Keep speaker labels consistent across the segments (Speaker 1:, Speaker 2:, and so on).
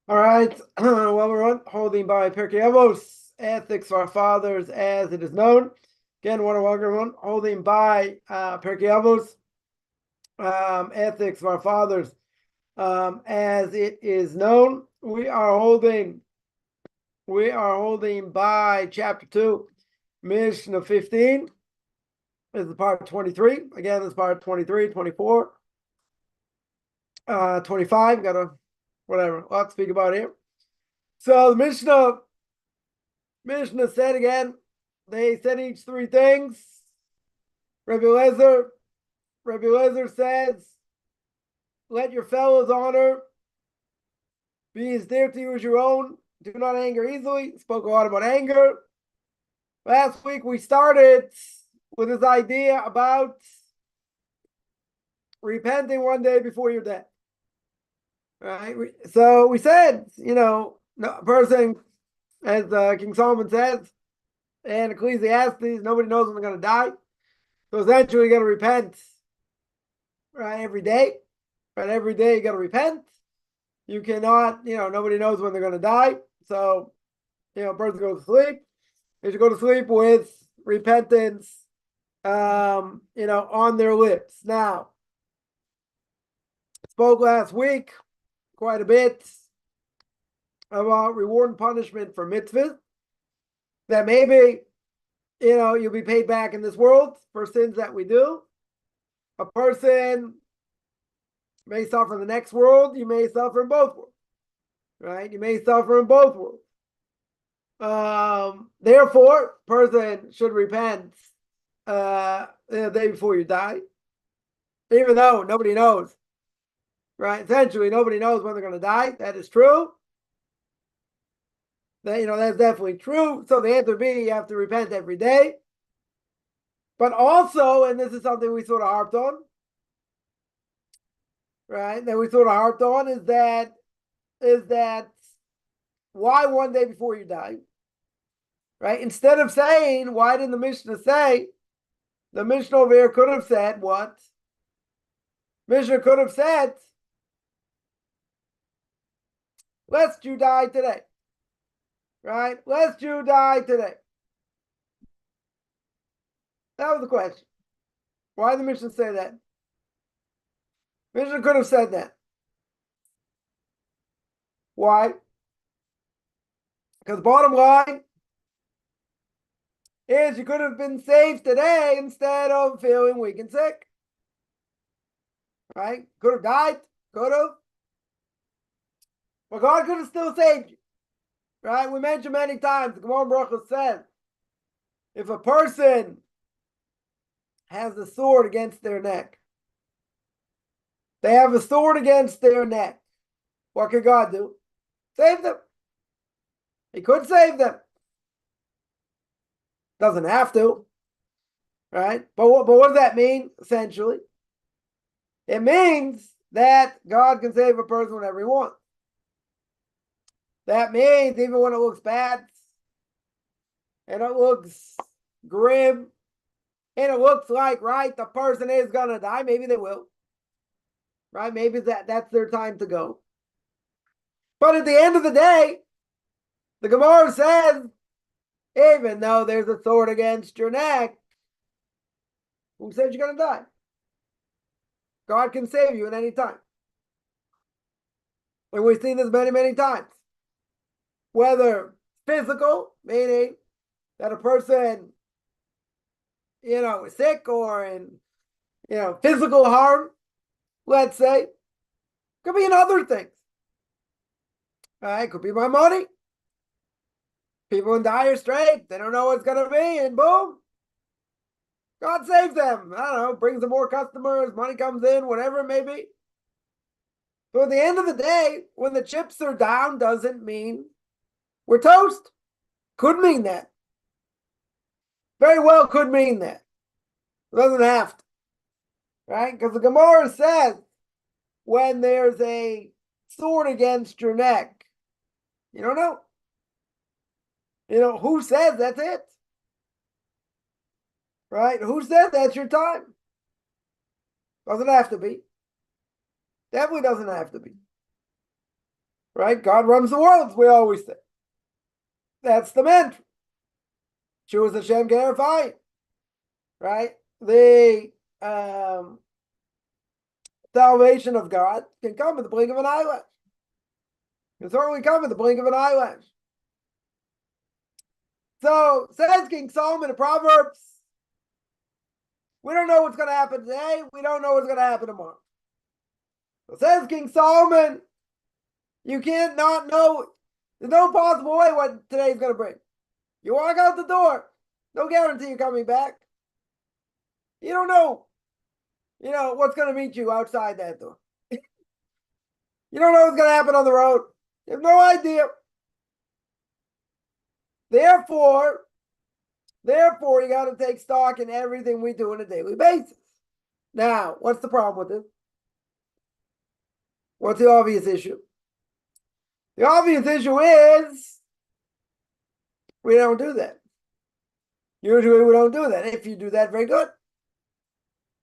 Speaker 1: All right. Well, we're holding by Pirke Avos, ethics of our fathers as it is known. Again, want to welcome everyone holding by Pirke Avos, ethics of our fathers as it is known. We are holding by chapter 2, Mishna 15. This is part 23. Again, this is part 23, 24, 25. Got a whatever. A lot to speak about here. So the Mishna said again, they said each three things. Rabbi Lezer says, let your fellows honor, be as dear to you as your own, do not anger easily. Spoke a lot about anger. Last week we started with this idea about repenting one day before you're dead. Right? So we said, no person, as King Solomon says, and Ecclesiastes, nobody knows when they're going to die. So essentially, you got to repent, right? Every day, right? Every day, you got to repent. You cannot, nobody knows when they're going to die. So, a person goes to sleep. They should go to sleep with repentance, on their lips. Now, I spoke last week quite a bit about reward and punishment for mitzvahs. That maybe you'll be paid back in this world for sins that we do. A person may suffer in the next world. You may suffer in both worlds, right? You may suffer in both worlds. Therefore, person should repent the day before you die, even though nobody knows, right? Essentially, nobody knows when they're going to die. That is true. That's definitely true. So the answer would be you have to repent every day. But also, and this is something we sort of harped on, right? That we sort of harped on is that why one day before you die, right? Instead of saying, why didn't the Mishnah say, the Mishnah over here could have said what? Mishnah could have said, lest you die today, right? Lest you die today. That was the question. Why did the Mishnah say that? Mishnah could have said that. Why? Because bottom line is you could have been saved today instead of feeling weak and sick. Right? Could have died. Could have. But God could have still saved you. Right? We mentioned many times, the Gemara Baruch says, if a person has a sword against their neck, they have a sword against their neck, what could God do? Save them. He could save them. Doesn't have to. Right? But what does that mean, essentially? It means that God can save a person whenever he wants. That means even when it looks bad, and it looks grim, and it looks like, right, the person is going to die, maybe they will. Right? Maybe that's their time to go. But at the end of the day, the Gemara says, even though there's a sword against your neck, who said you're going to die? God can save you at any time. And we've seen this many, many times. Whether physical, meaning that a person, is sick or in, physical harm, let's say, could be in other things. It could be my money. People in dire straits, they don't know what's going to be, and boom, God saves them. I don't know, brings them more customers, money comes in, whatever it may be. So at the end of the day, when the chips are down, doesn't mean we're toast. Could mean that. Very well could mean that. It doesn't have to. Right? Because the Gemara says, when there's a sword against your neck, you don't know. Who says that's it? Right? Who says that's your time? Doesn't have to be. Definitely doesn't have to be. right? God runs the world, as we always say. That's the mantra. Choose Hashem Gerifai, right? The salvation of God can come at the blink of an eyelash. Can certainly come at the blink of an eyelash. So says King Solomon in Proverbs, we don't know what's going to happen today. We don't know what's going to happen tomorrow. So says King Solomon, you can't not know. There's no possible way what today's going to bring. You walk out the door, no guarantee you're coming back. You don't know, what's going to meet you outside that door. You don't know what's going to happen on the road. You have no idea. Therefore, you got to take stock in everything we do on a daily basis. Now, what's the problem with this? What's the obvious issue? The obvious issue is we don't do that. Usually we don't do that. If you do that, very good.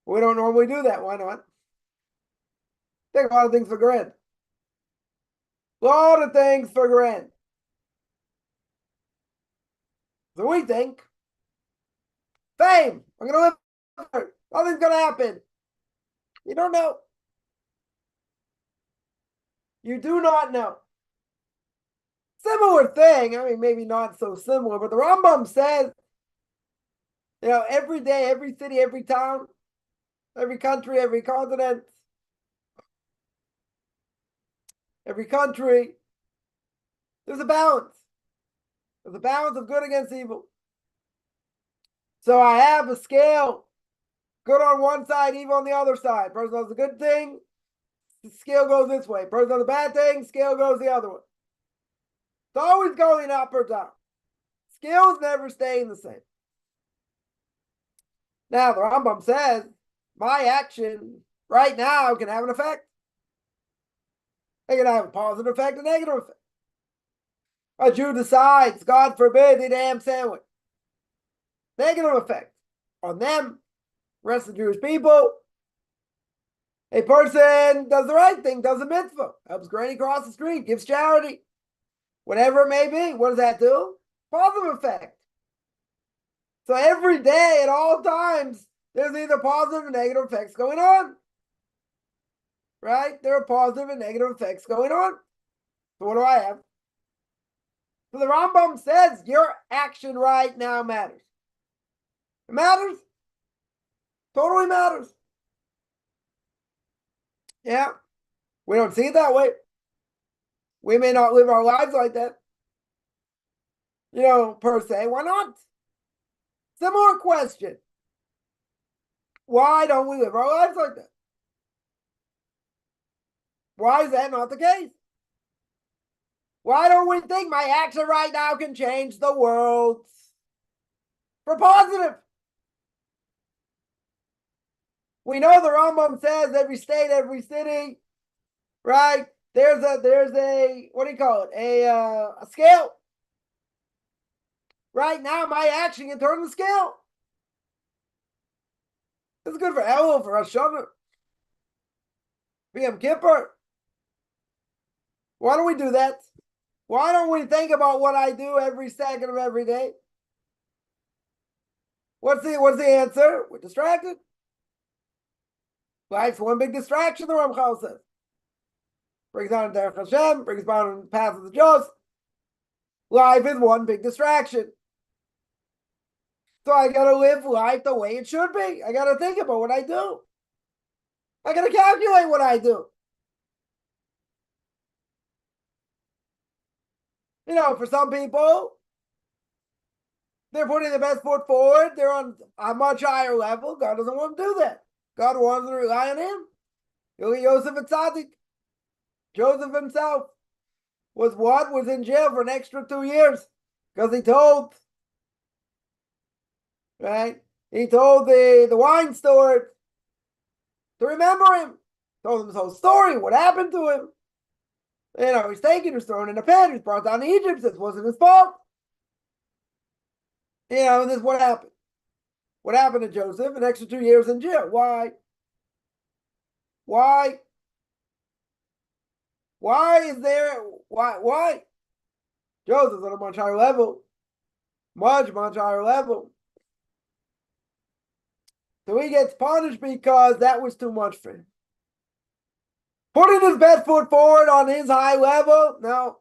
Speaker 1: We don't normally do that. Why not? Take a lot of things for granted. A lot of things for granted. So we think, fame, I'm going to live forever. Nothing's going to happen. You don't know. You do not know. Similar thing, I mean, maybe not so similar, but the Rambam says, every day, every city, every town, every country, every continent, every country, there's a balance. There's a balance of good against evil. So I have a scale, good on one side, evil on the other side. Person does a good thing, the scale goes this way. Person does a bad thing, scale goes the other way. It's always going up or down. Scales never stay the same. Now, the Rambam says, my action right now can have an effect. It can have a positive effect, a negative effect. A Jew decides, God forbid, eat a ham sandwich. Negative effect on them, rest of the Jewish people. A person does the right thing, does a mitzvah, helps granny cross the street, gives charity, whatever it may be. What does that do? Positive effect. So every day, at all times, there's either positive or negative effects going on. Right? There are positive and negative effects going on. So what do I have? So the Rambam says your action right now matters. It matters. Totally matters. Yeah. We don't see it that way. We may not live our lives like that. Per se. Why not? Similar question. Why don't we live our lives like that? Why is that not the case? Why don't we think my action right now can change the world for positive? We know the Rambam says every state, every city, right? There's a what do you call it? A scale. Right now, my action can turn the scale. This is good for Elul, for Rosh Hashanah, for Yom Kippur. Why don't we do that? Why don't we think about what I do every second of every day? What's the answer? We're distracted. Life's one big distraction, the Ramchal says. Brings down Derech Hashem, brings down the path of the just. Life is one big distraction. So I got to live life the way it should be. I got to think about what I do. I got to calculate what I do. For some people, they're putting the best foot forward. They're on a much higher level. God doesn't want to do that. God wants to rely on him. Look at Yosef and Tzaddik. Joseph himself was in jail for an extra 2 years because he told the wine steward to remember him. Told him his whole story, what happened to him. He's taken, he's thrown in a pit, he's brought down to Egypt, it wasn't his fault. And this is what happened. What happened to Joseph? An extra 2 years in jail. Why? Why is there, why? Joseph's on a much higher level. Much higher level. So he gets punished because that was too much for him. Putting his best foot forward on his high level, no.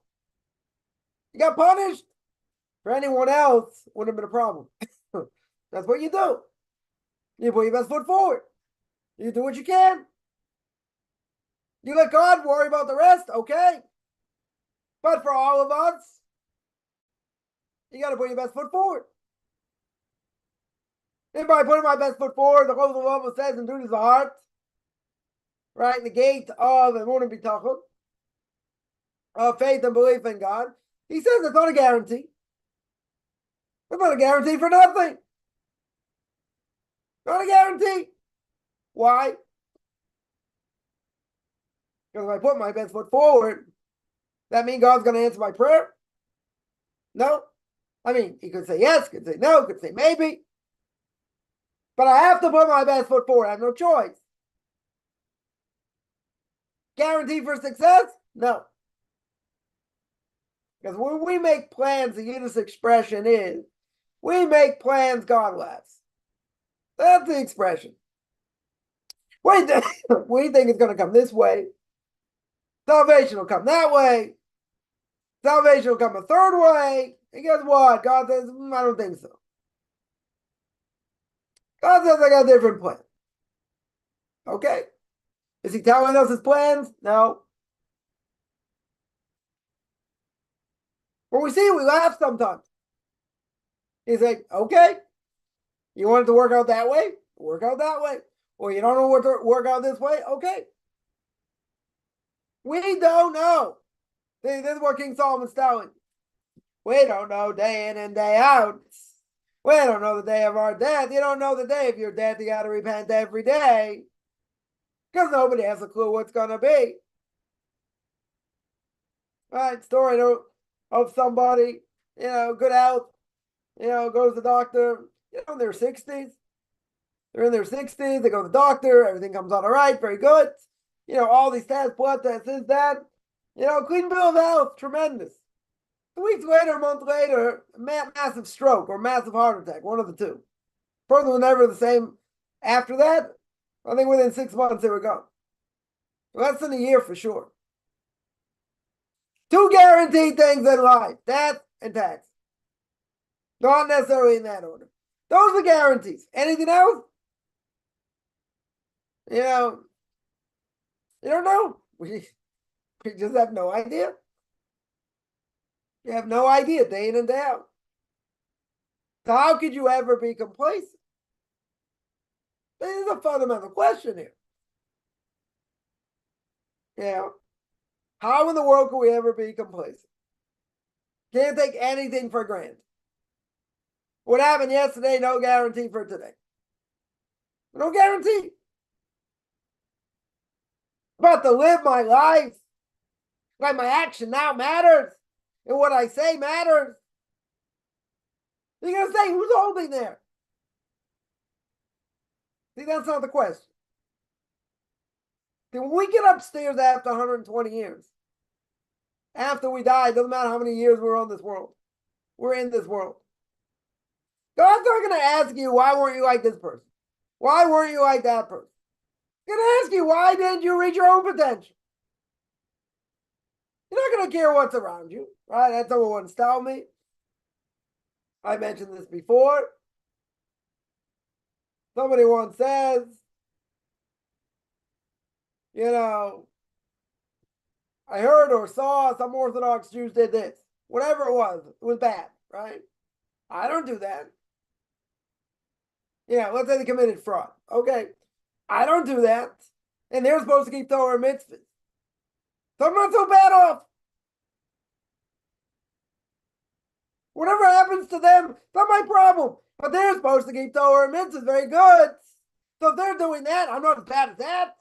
Speaker 1: He got punished. For anyone else, wouldn't have been a problem. That's what you do. You put your best foot forward. You do what you can. You let God worry about the rest, okay? But for all of us, you got to put your best foot forward. If by putting my best foot forward, the Chofetz says, and do the heart, right? The gate of emunah bitachon, of faith and belief in God. He says it's not a guarantee. It's not a guarantee for nothing. Not a guarantee. Why? Because if I put my best foot forward, that mean God's going to answer my prayer? No. I mean, he could say yes, could say no, could say maybe. But I have to put my best foot forward. I have no choice. Guarantee for success? No. Because when we make plans, the Yiddish expression is, we make plans, God laughs. That's the expression. We think it's going to come this way. Salvation will come that way. Salvation will come a third way. And guess what? God says, I don't think so. God says, I got a different plan. Okay. Is he telling us his plans? No. When we see it, we laugh sometimes. He's like, okay, you want it to work out that way? Work out that way. Or you don't know what to work out this way? Okay. We don't know. See, this is what King Solomon's telling. We don't know day in and day out. We don't know the day of our death. You don't know the day of your death. You got to repent every day. Because nobody has a clue what's going to be. Right? Story of somebody, good health, goes to the doctor, in their 60s. They're in their 60s. They go to the doctor. Everything comes out all right. Very good. All these tests, blood tests, this, that. Clean bill of health. Tremendous. 2 weeks later, a month later, massive stroke or massive heart attack. One of the two. Person was never the same after that. I think within 6 months, they were gone. Less than a year for sure. 2 guaranteed things in life. Death and tax. Not necessarily in that order. Those are guarantees. Anything else? You don't know. We just have no idea. You have no idea day in and day out. So how could you ever be complacent? This is a fundamental question here. How in the world can we ever be complacent? Can't take anything for granted. What happened yesterday, no guarantee for today. No guarantee. But to live my life, like my action now matters, and what I say matters. You're going to say, who's holding there? See, that's not the question. See, when we get upstairs after 120 years, after we die, it doesn't matter how many years we're on this world. We're in this world. God's not going to ask you, why weren't you like this person? Why weren't you like that person? He's going to ask you, why didn't you reach your own potential? You're not going to care what's around you, right? That's what once told me. I mentioned this before. Somebody once says, I heard or saw some Orthodox Jews did this. Whatever it was bad, right? I don't do that. Let's say they committed fraud. Okay, I don't do that. And they're supposed to keep Torah mitzvahs. So I'm not so bad off. Whatever happens to them, it's not my problem. But they're supposed to keep Torah mitzvahs. Very good. So if they're doing that, I'm not as bad as that.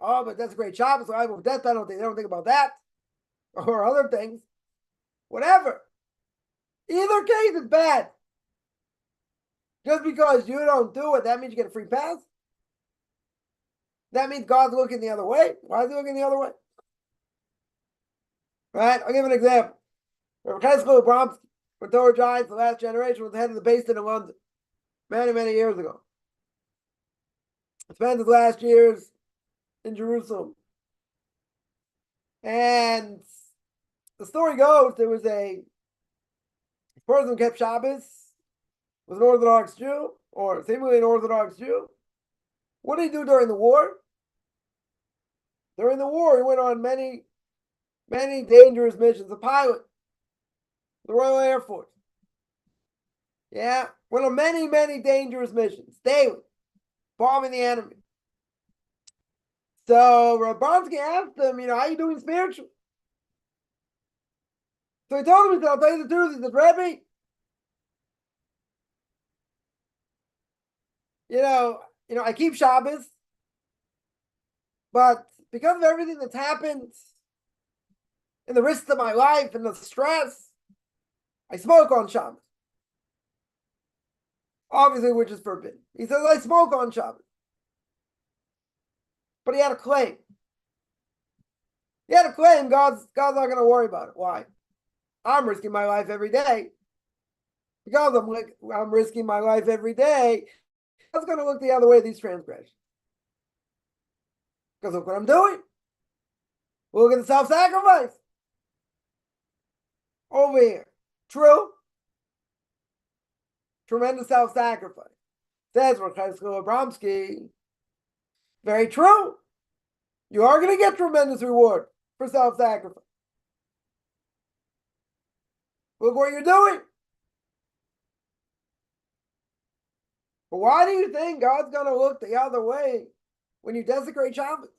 Speaker 1: Oh, but that's a great Shabbos. So I have a death penalty. They don't think about that. Or other things. Whatever. Either case is bad. Just because you don't do it, that means you get a free pass? That means God's looking the other way? Why is he looking the other way? Right? I'll give an example. Rabbi Cheskel Abramsky, for Torah Giants, the last generation, was the head of the Beis Din in London many, many years ago. Spent his last years in Jerusalem. And the story goes, there was a person who kept Shabbos, was an Orthodox Jew, or seemingly an Orthodox Jew. What did he do during the war? During the war, he went on many, many dangerous missions. A pilot, the Royal Air Force. Yeah, went on many, many dangerous missions, daily, bombing the enemy. So Rabonsky asked him, how are you doing spiritually? So he told him, he said, I'll tell you the truth. He said, Rebbe, I keep Shabbos, but because of everything that's happened and the risks of my life and the stress, I smoke on Shabbos. Obviously, which is forbidden. He says, I smoke on Shabbos. But he had a claim. He had a claim, God's not going to worry about it. Why? I'm risking my life every day. Because I'm risking my life every day, God's going to look the other way at these transgressions. Because look what I'm doing. Look at the self-sacrifice. Over here. True. Tremendous self-sacrifice. Says Cheskel Abramsky. Very true. You are going to get tremendous reward for self-sacrifice. Look what you're doing. But why do you think God's going to look the other way when you desecrate Shabbos?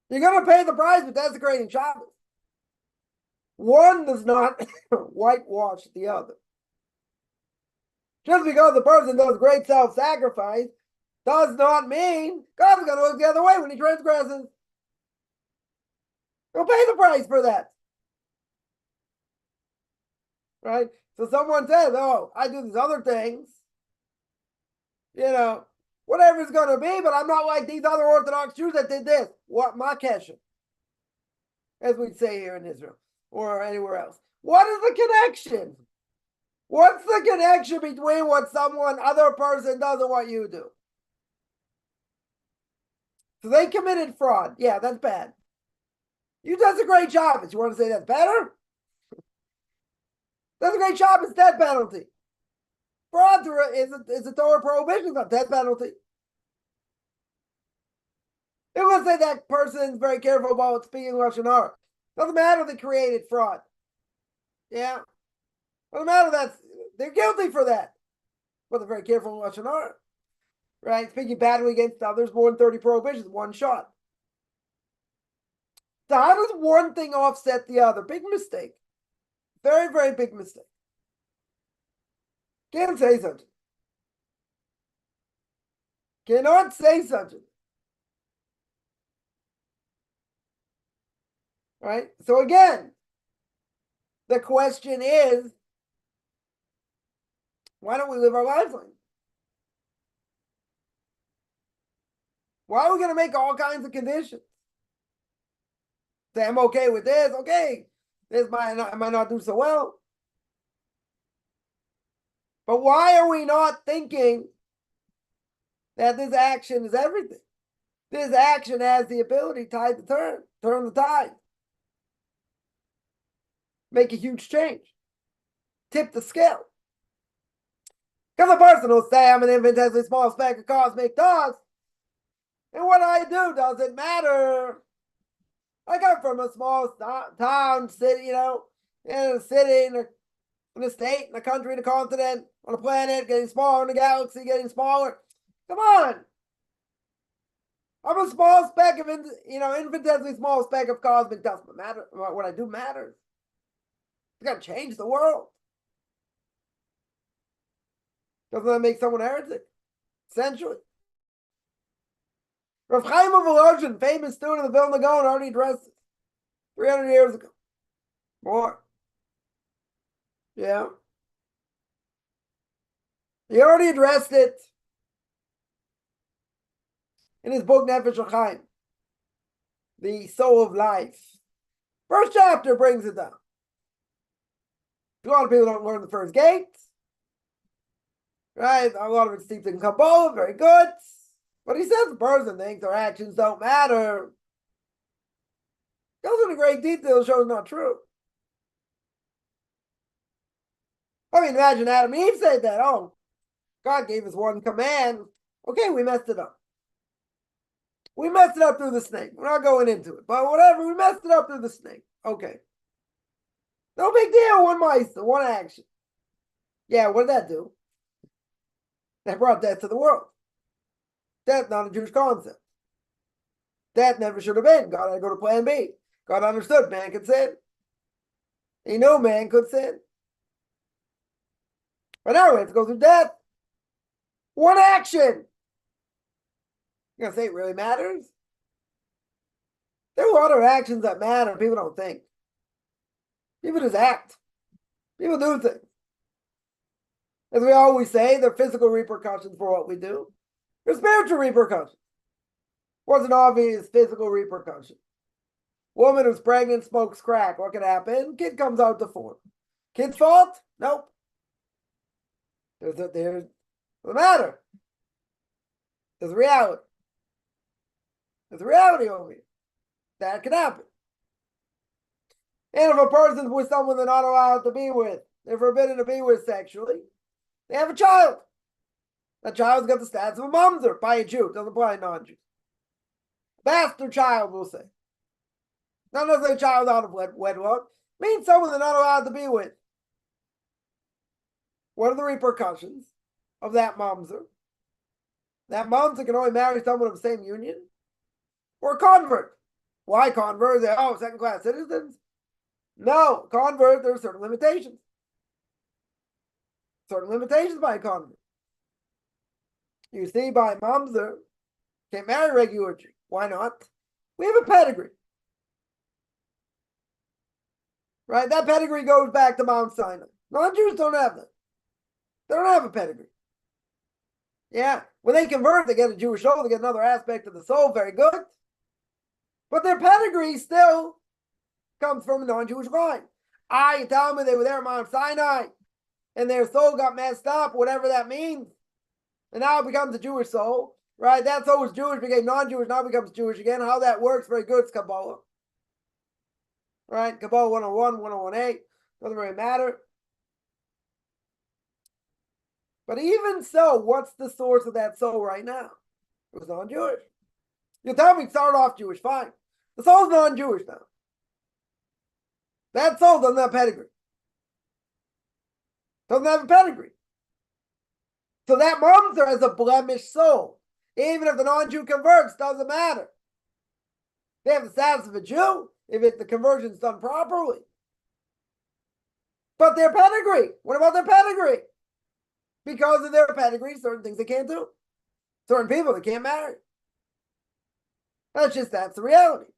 Speaker 1: You're going to pay the price for desecrating Shabbos. One does not whitewash the other. Just because the person does great self-sacrifice does not mean God's going to look the other way when he transgresses. He'll pay the price for that. Right? So someone says, oh, I do these other things. Whatever it's going to be, but I'm not like these other Orthodox Jews that did this. What? Ma kesher, as we'd say here in Israel or anywhere else. What is the connection? What's the connection between what other person does and what you do? So they committed fraud. Yeah, that's bad. You does a great job. You want to say that's better? That's a great job. It's death penalty. Fraud is a Torah prohibition. It's not death penalty. It will say that person is very careful about speaking Lashon Hara. Doesn't matter they created fraud. Yeah. Doesn't matter they're guilty for that. But they're very careful in Lashon Hara. Right? Speaking badly against others, more than 30 prohibitions, one shot. So how does one thing offset the other? Big mistake. Very, very big mistake. Can't say something. Cannot say something. Right? So again, the question is, why don't we live our lives like? Why are we going to make all kinds of conditions? Say, I'm okay with this. Okay, this might not do so well. But why are we not thinking that this action is everything? This action has the ability to turn the tide, make a huge change, tip the scale. Because a person will say, I'm an infinitesimally small speck of cosmic dust, and what I do doesn't matter. I come from a small town, city, in a city, in a state, in a country, in a continent, on a planet, getting smaller, in a galaxy, getting smaller. Come on. I'm a small speck of, infinitesimally small speck of cosmic dust. But what I do matters. It's got to change the world. Doesn't that make someone heretic? Essentially. Rav Chaim of Volozhin, famous student of the Vilna Gaon, already addressed it 300 years ago. More. Yeah. He already addressed it in his book Nefesh HaChaim, The Soul of Life. First chapter brings it down. A lot of people don't learn the first gates. Right? A lot of it's steeped in Kabbalah, very good. But he says the person thinks their actions don't matter. Goes into great detail, shows not true. I mean, imagine Adam and Eve said that. Oh, God gave us one command. Okay, we messed it up. We messed it up through the snake. We're not going into it. But whatever, we messed it up through the snake. Okay. No big deal. One meister, one action. Yeah, what did that do? That brought death to the world. That's not a Jewish concept. That never should have been. God had to go to plan B. God understood man could sin. He knew man could sin. But now we have to go through death. One action. You're going to say it really matters? There are a lot of actions that matter. People don't think. People just act. People do things. As we always say, there are physical repercussions for what we do. There's spiritual repercussions. What's an obvious physical repercussion? Woman who's pregnant smokes crack. What could happen? Kid comes out deformed. Kid's fault? Nope. There's the matter. There's reality. There's reality over here. That can happen. And if a person's with someone they're not allowed to be with, they're forbidden to be with sexually, they have a child. That child's got the status of a mamzer by a Jew. Doesn't apply to non-Jews. Bastard child, we'll say. Not necessarily a child out of wedlock. Means someone they're not allowed to be with. What are the repercussions of that mamzer? That mamzer can only marry someone of the same union. Or a convert. Why convert? Oh, second-class citizens? No, convert, there are certain limitations. Certain limitations by a convert. You see, by mamzer, can't marry regular Jew. Why not? We have a pedigree. Right? That pedigree goes back to Mount Sinai. Non-Jews don't have that. They don't have a pedigree. Yeah, when they convert, they get a Jewish soul, they get another aspect of the soul, very good. But their pedigree still comes from a non-Jewish line. You tell me they were there at Mount Sinai, and their soul got messed up, whatever that means. And now it becomes a Jewish soul, right? That soul was Jewish, became non-Jewish, now becomes Jewish again. How that works, very good, it's Kabbalah. Right? Kabbalah 101, 101a, doesn't really matter. But even so, what's the source of that soul right now? It was non-Jewish. You tell me it started off Jewish, fine. The soul's non-Jewish now. That soul doesn't have pedigree. Doesn't have a pedigree. So that mamzer has a blemished soul. Even if the non-Jew converts, doesn't matter. They have the status of a Jew if the conversion's done properly. But their pedigree, what about their pedigree? Because of their pedigree, certain things they can't do. Certain people they can't marry. That's the reality.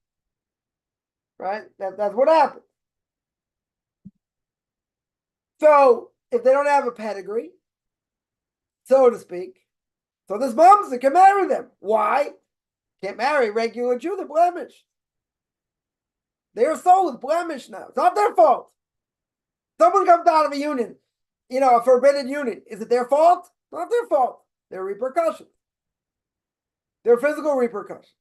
Speaker 1: Right? That's what happens. So, if they don't have a pedigree, so to speak, so this mamzer can marry them. Why? Can't marry a regular Jew, they're blemished. Their soul is blemished now. It's not their fault. Someone comes out of a union, a forbidden union. Is it their fault? Not their fault. There are repercussions. There are physical repercussions.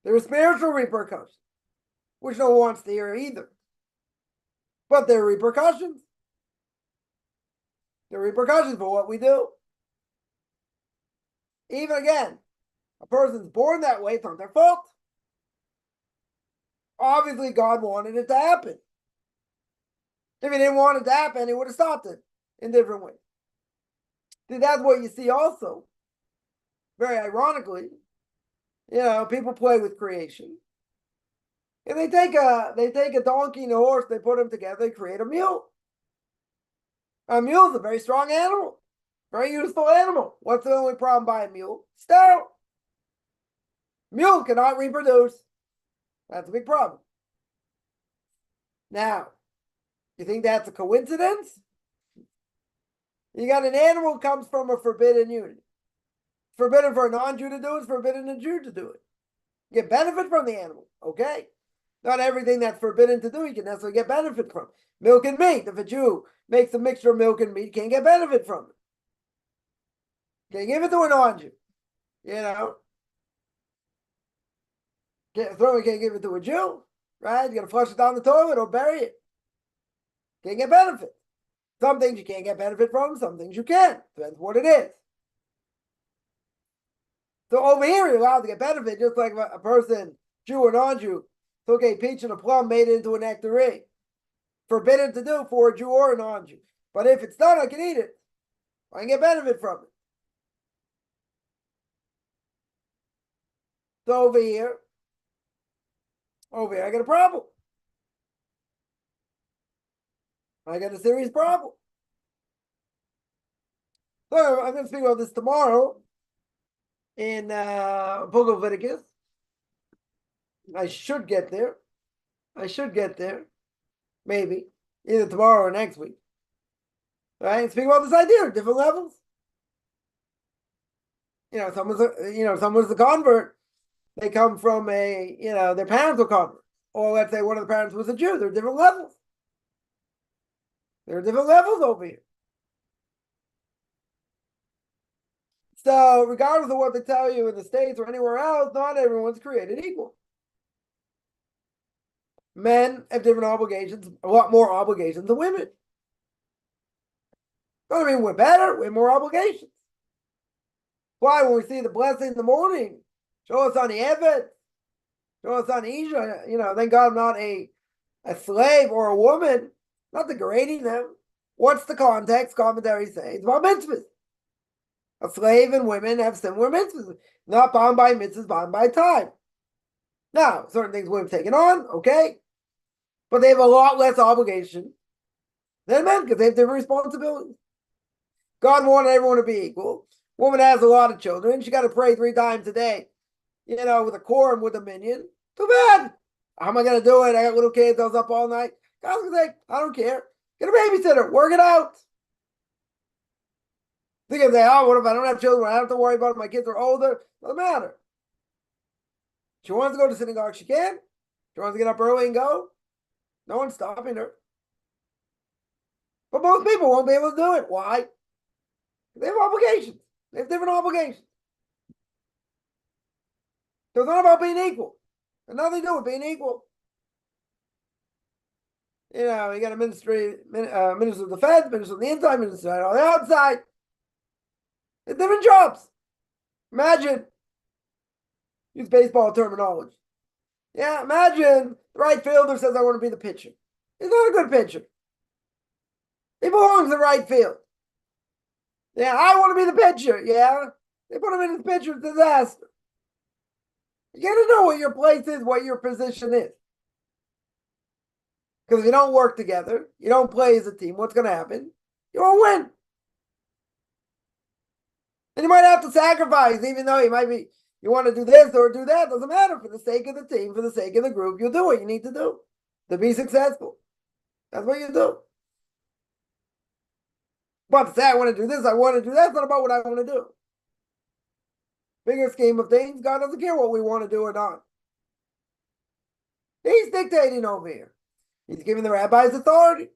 Speaker 1: There are spiritual repercussions, which no one wants to hear either. But there are repercussions. There are repercussions for what we do. Even again, a person's born that way, it's not their fault. Obviously, God wanted it to happen. If he didn't want it to happen, he would have stopped it in different ways. See, that's what you see also. Very ironically, people play with creation. And they take a donkey and a horse, they put them together, they create a mule. A mule is a very strong animal, very useful animal. What's the only problem by a mule? Sterile. Mule cannot reproduce. That's a big problem. Now, you think that's a coincidence? You got an animal that comes from a forbidden union. Forbidden for a non-Jew to do it, it's forbidden a Jew to do it. You get benefit from the animal, okay? Not everything that's forbidden to do you can necessarily get benefit from. Milk and meat. If a Jew makes a mixture of milk and meat, can't get benefit from it. Can't give it to a non-Jew. Can't give it to a Jew, right? You gotta flush it down the toilet or bury it. Can't get benefit. Some things you can't get benefit from, some things you can. Depends what it is. So over here, you're allowed to get benefit, just like a person, Jew or non-Jew, took a peach and a plum, made it into a nectarine. Forbidden to do for a Jew or a non-Jew. But if it's done, I can eat it. I can get benefit from it. So over here, I got a problem. I got a serious problem. So I'm going to speak about this tomorrow in Book of Leviticus. I should get there. Maybe. Either tomorrow or next week. Right? Speak about this idea, different levels. Someone's a convert. They come from their parents were converts. Or let's say one of the parents was a Jew. There are different levels. There are different levels over here. So regardless of what they tell you in the States or anywhere else, not everyone's created equal. Men have different obligations, a lot more obligations than women. Doesn't mean we're better, we have more obligations. Why, when we see the blessing in the morning, show us on the Evet, show us on Isha, thank God I'm not a slave or a woman, not degrading them. What's the context? Commentary says it's about mitzvahs. A slave and women have similar mitzvahs, not bound by mitzvahs, bound by time. Now, certain things women have taken on, okay, but they have a lot less obligation than men because they have different responsibilities. God wanted everyone to be equal. Woman has a lot of children. She got to pray 3 times a day, with a quorum, with a minyan. Too bad. How am I going to do it? I got little kids. I was up all night. God's going to say, I don't care. Get a babysitter. Work it out. They can say, what if I don't have children? I don't have to worry about it. My kids are older. Doesn't matter. She wants to go to synagogue. She can. She wants to get up early and go. No one's stopping her. But most people won't be able to do it. Why? They have obligations. They have different obligations. So it's not about being equal. There's nothing to do with being equal. You got a minister of defense, minister of the inside, minister on the outside. They're different jobs. Imagine, use baseball terminology. Yeah, imagine the right fielder says, I want to be the pitcher. He's not a good pitcher. He belongs in the right field. Yeah, I want to be the pitcher. Yeah, they put him in his pitcher disaster. You got to know what your place is, what your position is. Because if you don't work together, you don't play as a team, what's going to happen? You won't win. And you might have to sacrifice, even though you want to do this or do that. Doesn't matter. For the sake of the team, for the sake of the group, you'll do what you need to do to be successful. That's what you do. But to say, I want to do this, I want to do that, it's not about what I want to do. Bigger scheme of things, God doesn't care what we want to do or not. He's dictating over here. He's giving the rabbis authority.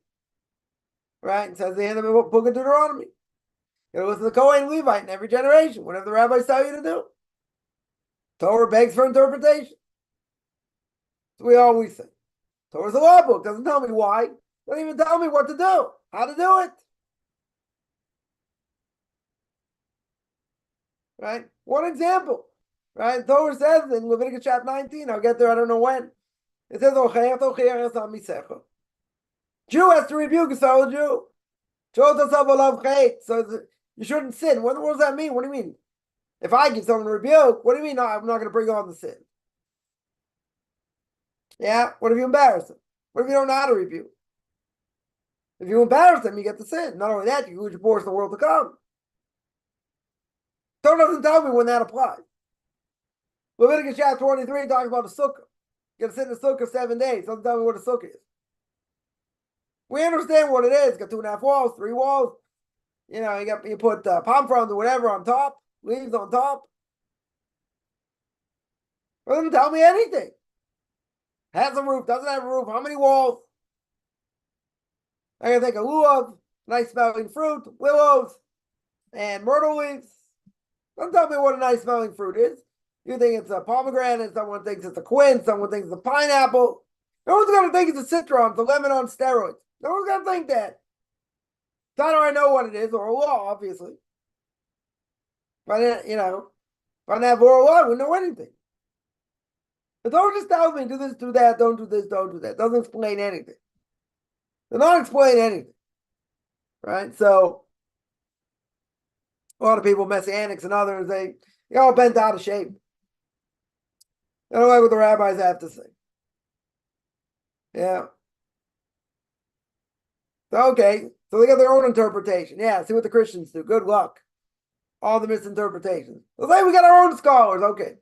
Speaker 1: Right? And says the end of the book of Deuteronomy. You listen to the Kohen and Levite in every generation, whatever the rabbis tell you to do. Torah begs for interpretation. So we always say. Torah's a law book, doesn't tell me why. Doesn't even tell me what to do, how to do it. Right? One example. Right? Torah says in Leviticus chapter 19, I'll get there, I don't know when. It says, Jew has to rebuke a fellow Jew. So you shouldn't sin. What does that mean? What do you mean? If I give someone a rebuke, what do you mean? No, I'm not going to bring on the sin. Yeah? What if you embarrass them? What if you don't know how to rebuke? If you embarrass them, you get the sin. Not only that, you lose your portion of the world to come. Torah doesn't tell me when that applies. Leviticus chapter 23 talks about a sukkah. You got to sit in the sukkah 7 days. Doesn't tell me what a sukkah is. We understand what it is. It's got 2.5 walls, 3 walls. You put palm fronds or whatever on top, leaves on top. It doesn't tell me anything. Has a roof, doesn't have a roof, how many walls? I gotta take a lulav, nice smelling fruit, willows, and myrtle leaves. Don't tell me what a nice smelling fruit is. You think it's a pomegranate, someone thinks it's a quince, someone thinks it's a pineapple. No one's gonna think it's a citron, it's a lemon on steroids. No one's gonna think that. How do I know what it is, or a law, obviously. But if I didn't have oral law, I wouldn't know anything. But don't just tell me, do this, do that, don't do this, don't do that. Doesn't explain anything. They're not explaining anything. Right? So a lot of people, Messianics and others, they all bent out of shape. They don't like what the rabbis have to say. Yeah. So, okay. So they got their own interpretation. Yeah, see what the Christians do. Good luck. All the misinterpretations. Let's say we got our own scholars. Okay.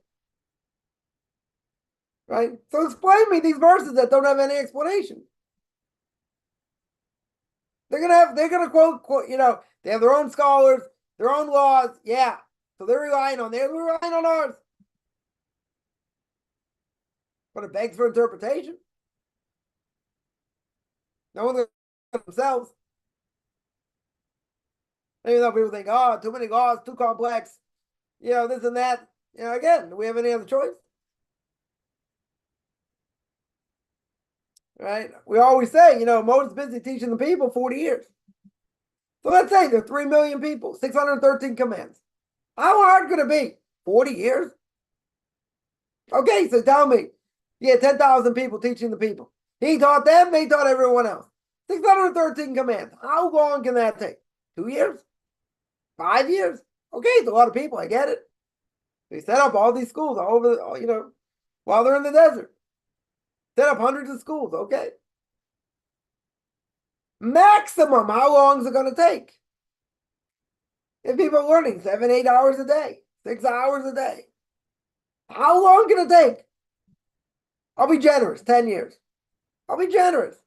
Speaker 1: Right? So explain me these verses that don't have any explanation. They're gonna quote, they have their own scholars, their own laws. Yeah. So they're relying on ours. But it begs for interpretation. No one's gonna themselves. Even though people think, oh, too many laws, too complex, this and that. Again, do we have any other choice? Right? We always say, Moses busy teaching the people 40 years. So let's say there are 3 million people, 613 commands. How hard could it be? 40 years? Okay, so tell me, 10,000 people teaching the people. He taught them, they taught everyone else. 613 commands. How long can that take? 2 years? 5 years? Okay, it's a lot of people, I get it. They set up all these schools all over, while they're in the desert. Set up hundreds of schools, okay. Maximum, how long is it going to take? If people are learning 7, 8 hours a day, 6 hours a day, how long can it take? I'll be generous, 10 years. I'll be generous.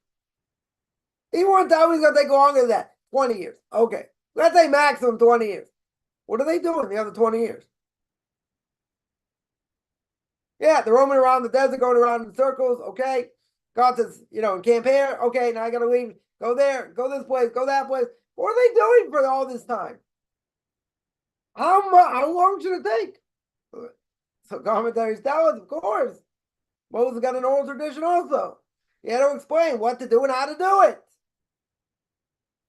Speaker 1: He won't tell me it's going to take longer than that, 20 years. Okay, let's say maximum 20 years. What are they doing the other 20 years? Yeah, they're roaming around the desert, going around in circles. Okay, God says, camp here. Okay, now I got to leave. Go there. Go this place. Go that place. What are they doing for all this time? How long should it take? So commentaries tell us, of course, Moses got an oral tradition also. He had to explain what to do and how to do it.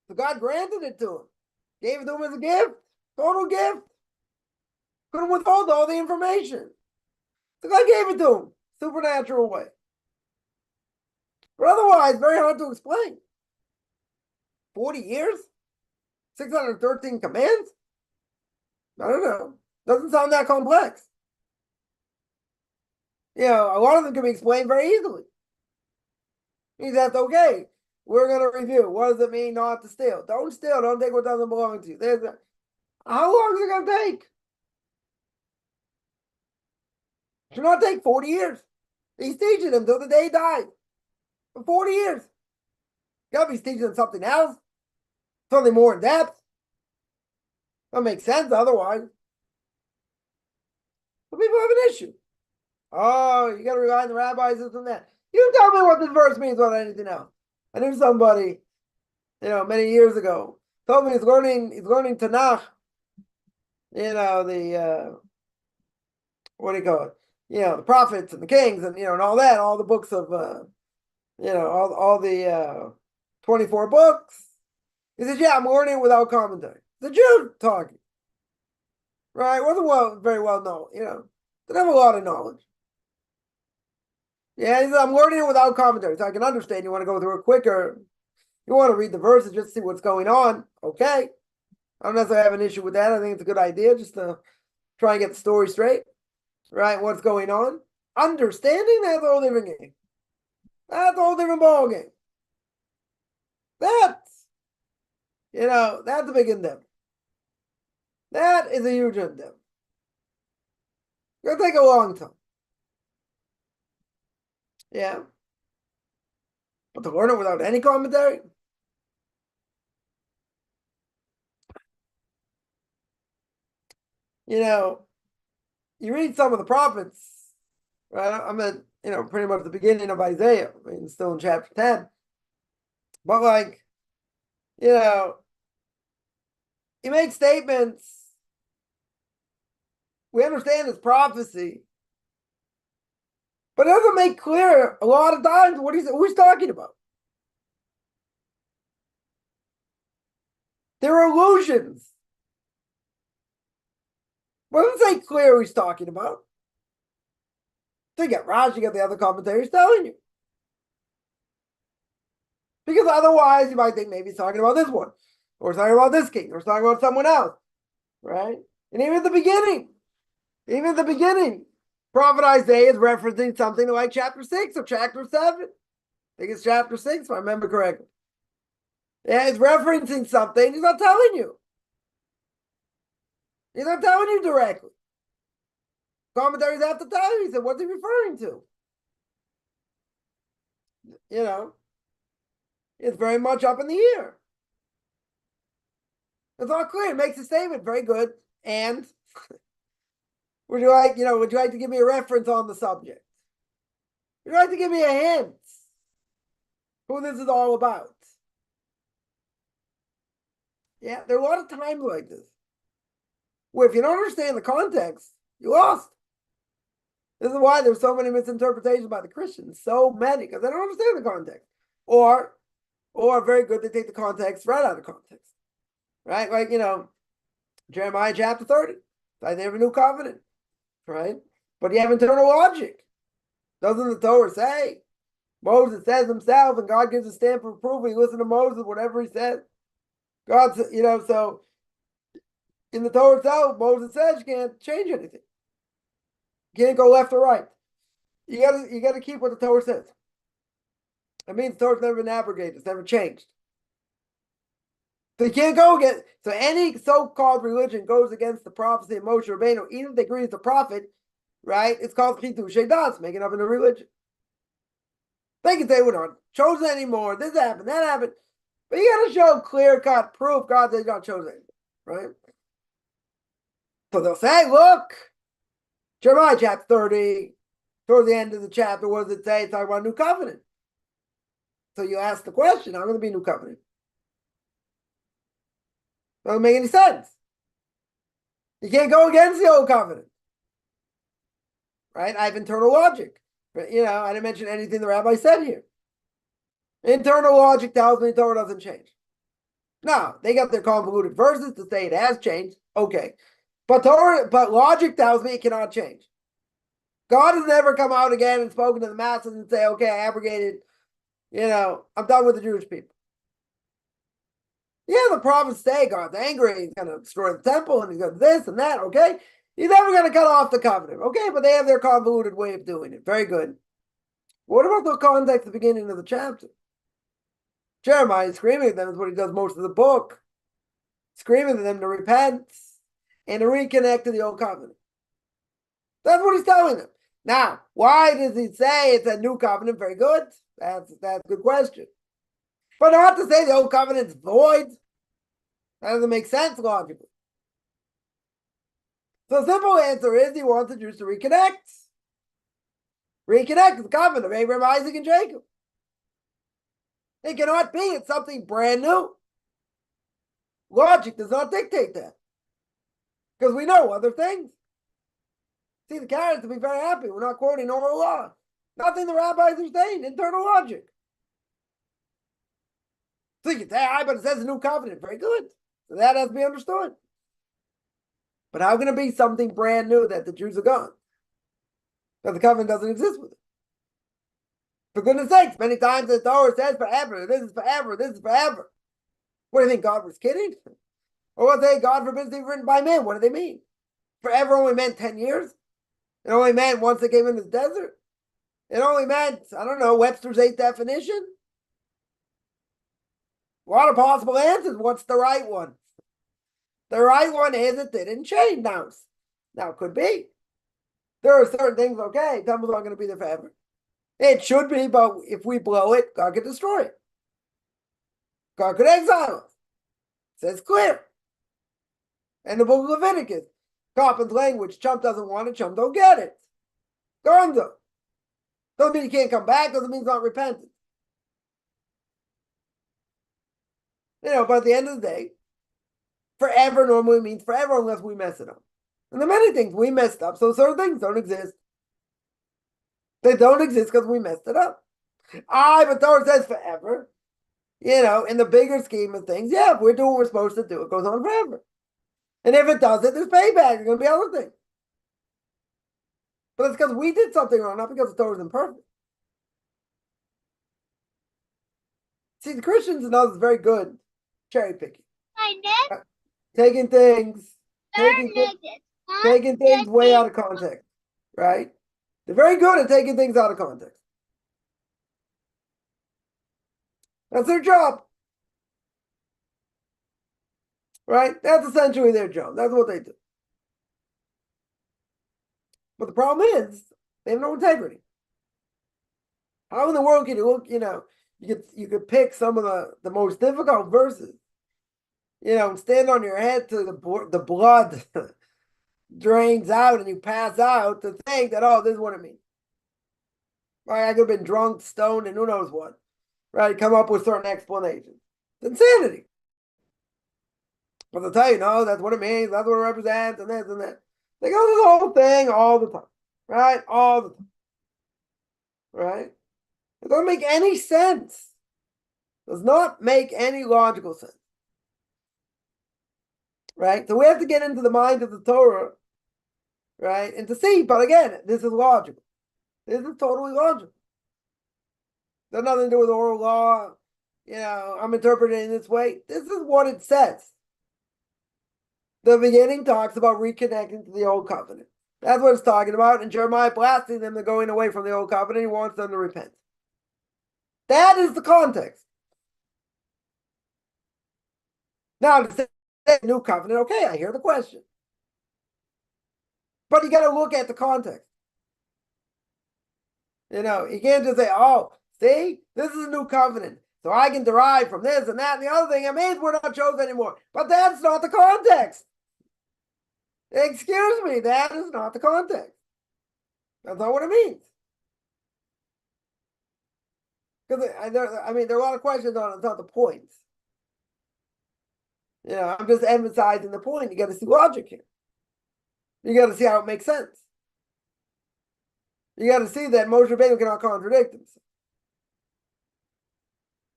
Speaker 1: So God granted it to him. Gave it to him as a gift. Total gift. Couldn't withhold all the information. So God gave it to him. Supernatural way. But otherwise, very hard to explain. 40 years? 613 commands? I don't know. Doesn't sound that complex. A lot of them can be explained very easily. He says, okay, we're going to review. What does it mean not to steal? Don't steal. Don't take what doesn't belong to you. How long is it going to take? It should not take 40 years. He's teaching them till the day he dies. For 40 years. He's teaching them something else. Something more in depth. That makes sense otherwise. But people have an issue. Oh, you got to rely on the rabbis, this and that. You tell me what this verse means about anything else. I knew somebody, many years ago, told me he's learning Tanakh. What do you call it? The prophets and the kings and and all that, all the books of all the 24 books. He says, yeah, I'm learning without commentary. The Jew talking. Right? Wasn't very well known, didn't have a lot of knowledge. Yeah, he said, I'm learning it without commentary, so I can understand. You want to go through it quicker. You want to read the verses just to see what's going on. Okay. I don't necessarily have an issue with that. I think it's a good idea just to try and get the story straight. Right? What's going on. Understanding, that's a whole different game. That's a whole different ball game. That's a big endeavor. That is a huge endeavor. It's going to take a long time. Yeah. But to learn it without any commentary? You read some of the prophets, right? pretty much the beginning of Isaiah. I mean, still in chapter 10. But like, he makes statements. We understand his prophecy, but it doesn't make clear a lot of times who he's talking about. There are allusions. But it doesn't say clear who he's talking about. So you got Rashi, you got the other commentators telling you. Because otherwise you might think maybe he's talking about this one, or he's talking about this king, or he's talking about someone else, right? And even at the beginning, Prophet Isaiah is referencing something like chapter 6 or chapter 7. I think it's chapter 6, if I remember correctly. Yeah, it's referencing something. He's not telling you. He's not telling you directly. Commentaries have to tell you. He said, what's he referring to? It's very much up in the air. It's all clear. It makes a statement. Very good. And would you like to give me a reference on the subject? Would you like to give me a hint who this is all about? Yeah, there are a lot of times like this where if you don't understand the context, you lost. This is why there's so many misinterpretations by the Christians. So many, because they don't understand the context. Or very good, they take the context right out of context. Right? Like, Jeremiah chapter 30. They have a new covenant. Right? But you have internal logic. Doesn't the Torah say? Moses says himself, and God gives a stamp of approval. You listen to Moses, whatever he says. God, so in the Torah itself, Moses says you can't change anything. You can't go left or right. You gotta keep what the Torah says. It means the Torah's never been abrogated, it's never changed. So you can't go against. So any so-called religion goes against the prophecy of Moshe Rabbeinu, even if they agree with the prophet, right? It's called chidushei das, making up in a religion. They can say we're not chosen anymore. This happened, that happened, but you got to show clear-cut proof God says you're not chosen anymore, right? So they'll say, look, Jeremiah chapter 30, towards the end of the chapter, what does it say? It's talking about a new covenant. So you ask the question, how going to be a new covenant? Doesn't make any sense. You can't go against the old covenant. Right? I have internal logic. But, I didn't mention anything the rabbi said here. Internal logic tells me the Torah doesn't change. No, they got their convoluted verses to say it has changed. Okay. But logic tells me it cannot change. God has never come out again and spoken to the masses and say, okay, I abrogated, I'm done with the Jewish people. Yeah, the prophets say God's angry, he's going to destroy the temple, and he's going to this and that, okay? He's never going to cut off the covenant, okay? But they have their convoluted way of doing it. Very good. What about the context at the beginning of the chapter? Jeremiah is screaming at them, is what he does most of the book. Screaming at them to repent and to reconnect to the old covenant. That's what he's telling them. Now, why does he say it's a new covenant? Very good. That's a good question. But not to say the old covenant's void. That doesn't make sense logically. So the simple answer is he wants the Jews to reconnect. Reconnect to the covenant of Abraham, Isaac, and Jacob. It cannot be. It's something brand new. Logic does not dictate that. Because we know other things. See, the Karaites will be very happy. We're not quoting oral law. Nothing the rabbis are saying. Internal logic. So you can say, but it says a new covenant. Very good. So that has to be understood. But how can it be something brand new that the Jews are gone? Because the covenant doesn't exist with it. For goodness sakes, many times the Torah says forever. This is forever. This is forever. What do you think? God was kidding? Or what they God forbids to be written by men? What do they mean? Forever only meant 10 years? It only meant once they came into the desert? It only meant, I don't know, Webster's 8th definition? A lot of possible answers. What's the right one? The right one is it didn't change now. Now, it could be. There are certain things, okay, temple's not going to be there forever. It should be, but if we blow it, God could destroy it. God could exile us. It says clear. And the book of Leviticus. Copin's language, chump doesn't want it, chump don't get it. Gonzo. Doesn't mean you can't come back, doesn't mean it's not repentant. But at the end of the day, forever normally means forever unless we mess it up. And there are many things we messed up, so certain things don't exist. They don't exist because we messed it up. But Torah says forever. In the bigger scheme of things, if we're doing what we're supposed to do, it goes on forever. And if it doesn't, there's payback. There's going to be other things. But it's because we did something wrong, not because the Torah is imperfect. See, the Christians and others are very good cherry picking. Taking things way out of context, right? They're very good at taking things out of context. That's their job. Right? That's essentially their job. That's what they do. But the problem is, they have no integrity. How in the world can you look, you could pick some of the most difficult verses, and stand on your head till the blood drains out and you pass out to think that, this is what it means. Right? I could have been drunk, stoned, and who knows what. Right? Come up with certain explanations. It's insanity. But they'll tell you, no, that's what it means, that's what it represents, and this and that. They go through the whole thing all the time. Right? All the time. Right? It doesn't make any sense. Does not make any logical sense. Right? So we have to get into the mind of the Torah, right? And to see, but again, this is logical. This is totally logical. There's nothing to do with oral law. I'm interpreting it in this way. This is what it says. The beginning talks about reconnecting to the old covenant. That's what it's talking about. And Jeremiah blasting them, they're going away from the old covenant. He wants them to repent. That is the context. Now, to say new covenant, okay, I hear the question. But you got to look at the context. You can't just say, see, this is a new covenant. So I can derive from this and that and the other thing. It means we're not chosen anymore. But that's not the context. Excuse me, that is not the context. That's not what it means. Because there are a lot of questions on it. It's not the points. I'm just emphasizing the point. You got to see logic here. You got to see how it makes sense. You got to see that Moshe Rabbeinu cannot contradict himself.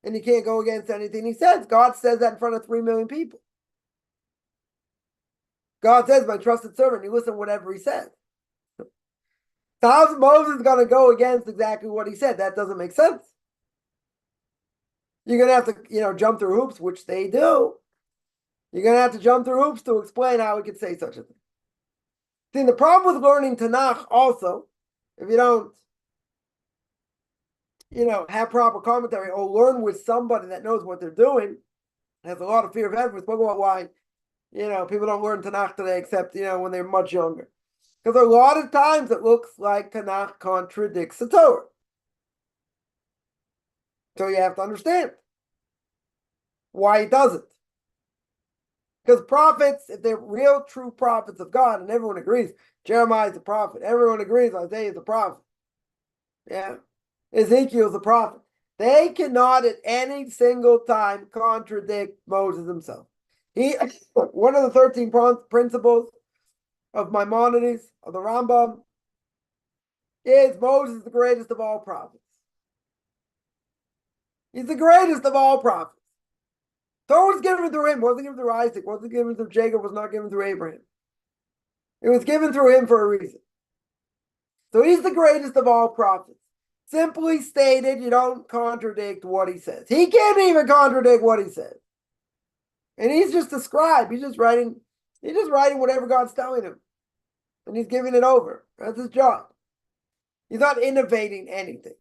Speaker 1: And you can't go against anything he says. God says that in front of 3 million people. God says, my trusted servant, you listen to whatever he says. So how's Moses going to go against exactly what he said? That doesn't make sense. You're going to have to, jump through hoops, which they do. You're going to have to jump through hoops to explain how we could say such a thing. See, the problem with learning Tanakh also, if you don't, have proper commentary or learn with somebody that knows what they're doing, has a lot of fear of heaven. We spoke about why, people don't learn Tanakh today except, when they're much younger. Because a lot of times it looks like Tanakh contradicts the Torah. So you have to understand why it doesn't. Because prophets, if they're real, true prophets of God, and everyone agrees, Jeremiah is a prophet. Everyone agrees Isaiah is a prophet. Yeah. Ezekiel's a prophet. They cannot at any single time contradict Moses himself. One of the 13 principles of Maimonides, of the Rambam, is Moses the greatest of all prophets. He's the greatest of all prophets. Torah was given through him, wasn't given through Isaac, wasn't given through Jacob, was not given through Abraham. It was given through him for a reason. So he's the greatest of all prophets. Simply stated, you don't contradict what he says. He can't even contradict what he says. And he's just a scribe. He's just writing whatever God's telling him. And he's giving it over. That's his job. He's not innovating anything.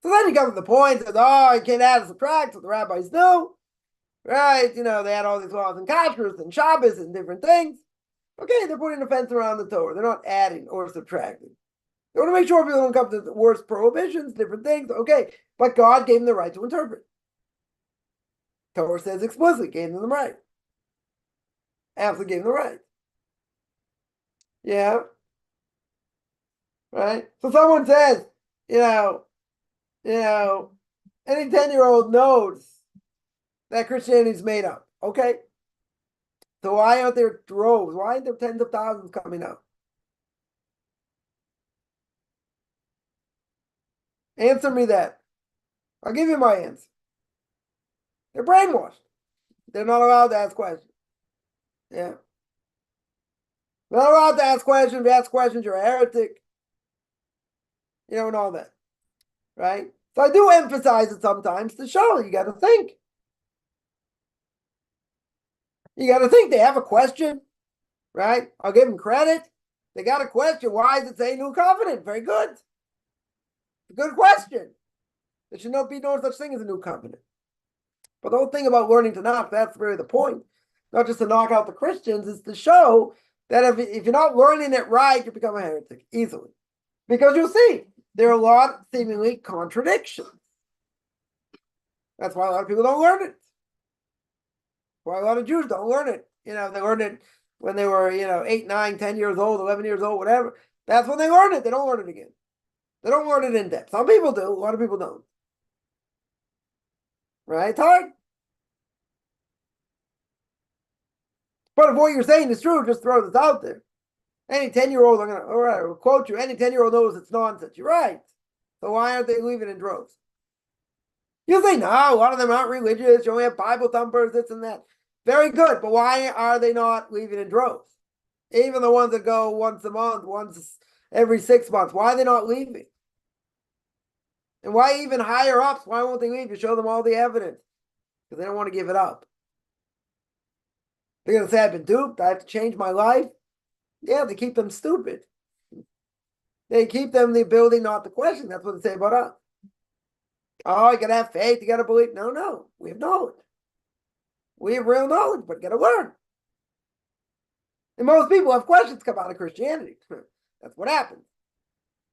Speaker 1: So then he comes to the point that, you can't add and subtract, what the rabbis do. Right? They had all these laws and kashrus and Shabbos and different things. Okay, they're putting a fence around the Torah. They're not adding or subtracting. They want to make sure people don't come to the worst prohibitions, different things. Okay, but God gave them the right to interpret. Torah says explicitly, gave them the right. Absolutely gave them the right. Yeah. Right? So someone says, you know, you know, any 10-year-old knows that Christianity is made up. Okay. So why aren't there droves? Why aren't there tens of thousands coming out? Answer me that. I'll give you my answer. They're brainwashed. They're not allowed to ask questions. Yeah. They're not allowed to ask questions. If you ask questions, you're a heretic. And all that. Right? So I do emphasize it sometimes to show you got to think. You got to think. They have a question, right? I'll give them credit. They got a question. Why does it say new covenant? Very good. Good question. There should not be no such thing as a new covenant. But the whole thing about learning to knock, that's really the point. Not just to knock out the Christians, is to show that if you're not learning it right, you become a heretic easily. Because you'll see, there are a lot of seemingly contradictions. That's why a lot of people don't learn it. Why a lot of Jews don't learn it. They learned it when they were, 8, 9, 10 years old, 11 years old, whatever. That's when they learn it. They don't learn it again. They don't learn it in depth. Some people do. A lot of people don't. Right? It's hard. But if what you're saying is true, just throw this out there. Any 10-year-old, all right, I'll quote you. Any 10-year-old knows it's nonsense. You're right. So why aren't they leaving in droves? You say, no, a lot of them aren't religious. You only have Bible thumpers, this and that. Very good. But why are they not leaving in droves? Even the ones that go once a month, once every 6 months, why are they not leaving? And why even higher ups? Why won't they leave? You show them all the evidence. Because they don't want to give it up. They're going to say, I've been duped. I have to change my life. Yeah, they keep them stupid. They keep them the ability not to question. That's what they say about us. Oh, you got to have faith. You got to believe. No. We have knowledge. We have real knowledge, but you got to learn. And most people have questions come out of Christianity. That's what happens.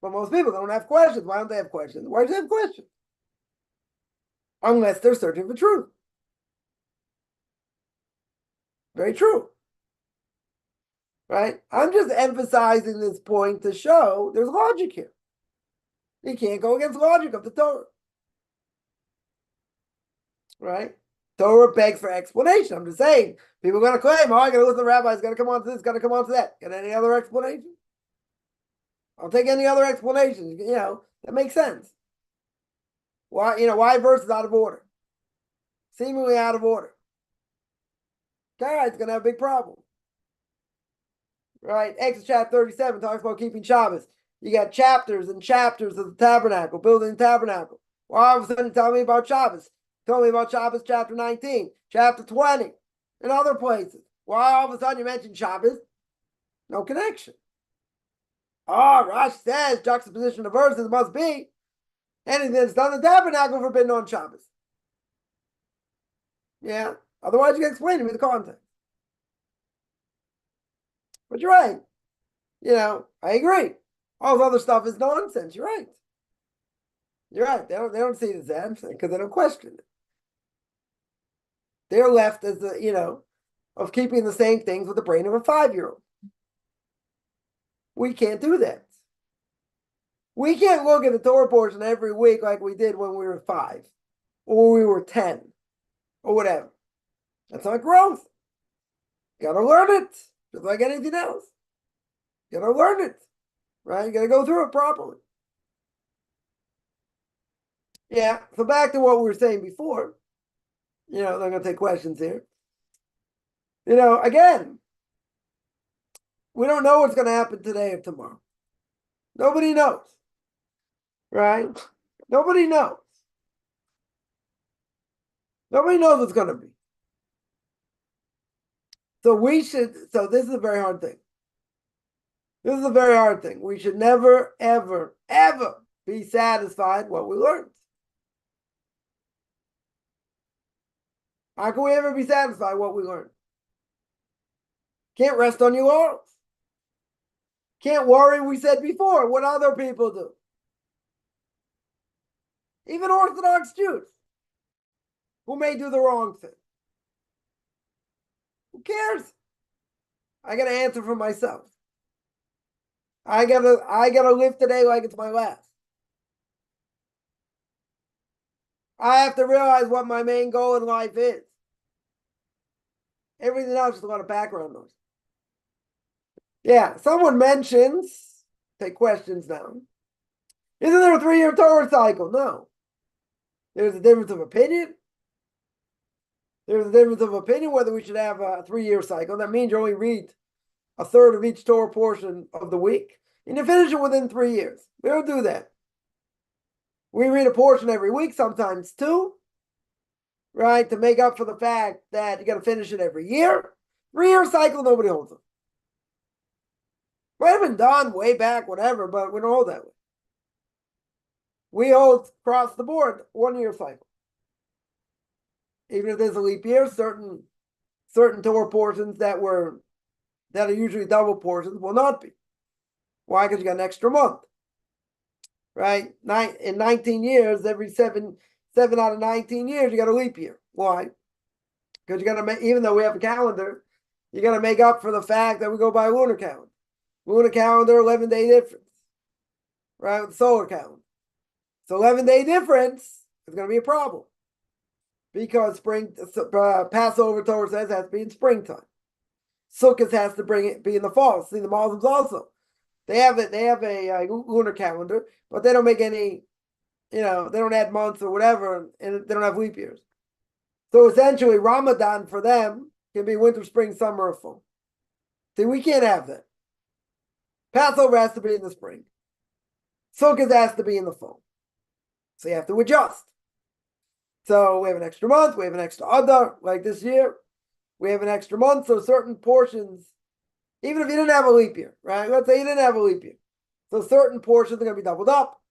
Speaker 1: But most people don't have questions. Why don't they have questions? Why do they have questions? Unless they're searching for truth. Very true. Right? I'm just emphasizing this point to show there's logic here. You can't go against logic of the Torah. Right? Torah begs for explanation. I'm just saying, people are going to claim, I got to listen to the rabbis, got to come on to this, got to come on to that. Got any other explanation? I'll take any other explanation. That makes sense. Why verse is out of order? Seemingly out of order. It's going to have a big problem. Right? Exodus chapter 37 talks about keeping Shabbos. You got chapters and chapters of the tabernacle, building the tabernacle. Why all of a sudden tell me about Shabbos? Tell me about Shabbos chapter 19, chapter 20, and other places. Why all of a sudden you mention Shabbos? No connection. Rashi says juxtaposition of verses must be anything that's done in the tabernacle forbidden on Shabbos. Yeah. Otherwise, you can explain to me the context. But you're right. I agree. All this other stuff is nonsense. You're right. You're right. They don't see it as that because they don't question it. They're left as of keeping the same things with the brain of a 5-year-old. We can't do that. We can't look at the Torah portion every week like we did when we were 5 or we were 10 or whatever. That's not growth. You gotta learn it, just like anything else. You gotta learn it, right? You gotta go through it properly. Yeah, so back to what we were saying before. They're gonna take questions here. Again, we don't know what's gonna happen today or tomorrow. Nobody knows, right? Nobody knows. Nobody knows what's gonna be. So this is a very hard thing. This is a very hard thing. We should never, ever, ever be satisfied what we learned. How can we ever be satisfied what we learned? Can't rest on your laurels. Can't worry, we said before, what other people do. Even Orthodox Jews who may do the wrong thing. Who cares? I got to answer for myself. I gotta live today like it's my last. I have to realize what my main goal in life is. Everything else is a lot of background noise. Yeah, someone mentions, take questions now. Isn't there a 3-year Torah cycle? No. There's a difference of opinion. There's a difference of opinion whether we should have a 3-year cycle. That means you only read a third of each Torah portion of the week, and you finish it within 3 years. We don't do that. We read a portion every week, sometimes two, right, to make up for the fact that you got to finish it every year. 3-year cycle, nobody holds it. Might have been done way back, whatever, but we don't hold that way. We hold across the board 1-year cycle. Even if there's a leap year, certain Torah portions that are usually double portions will not be. Why? Because you got an extra month, right? In 19 years, every seven out of 19 years, you got a leap year. Why? Because you got to make, even though we have a calendar, you got to make up for the fact that we go by a lunar calendar. Lunar calendar, 11-day difference, right? With the solar calendar. So 11-day difference is going to be a problem. Because Passover, Torah says, has to be in springtime. Sukkot has to be in the fall. See, the Muslims also. They have a lunar calendar, but they don't make any, they don't add months or whatever, and they don't have leap years. So essentially, Ramadan for them can be winter, spring, summer, or fall. See, we can't have that. Passover has to be in the spring. Sukkot has to be in the fall. So you have to adjust. So we have an extra month, we have an extra Adar, like this year. We have an extra month, so certain portions, even if you didn't have a leap year, right? Let's say you didn't have a leap year. So certain portions are going to be doubled up.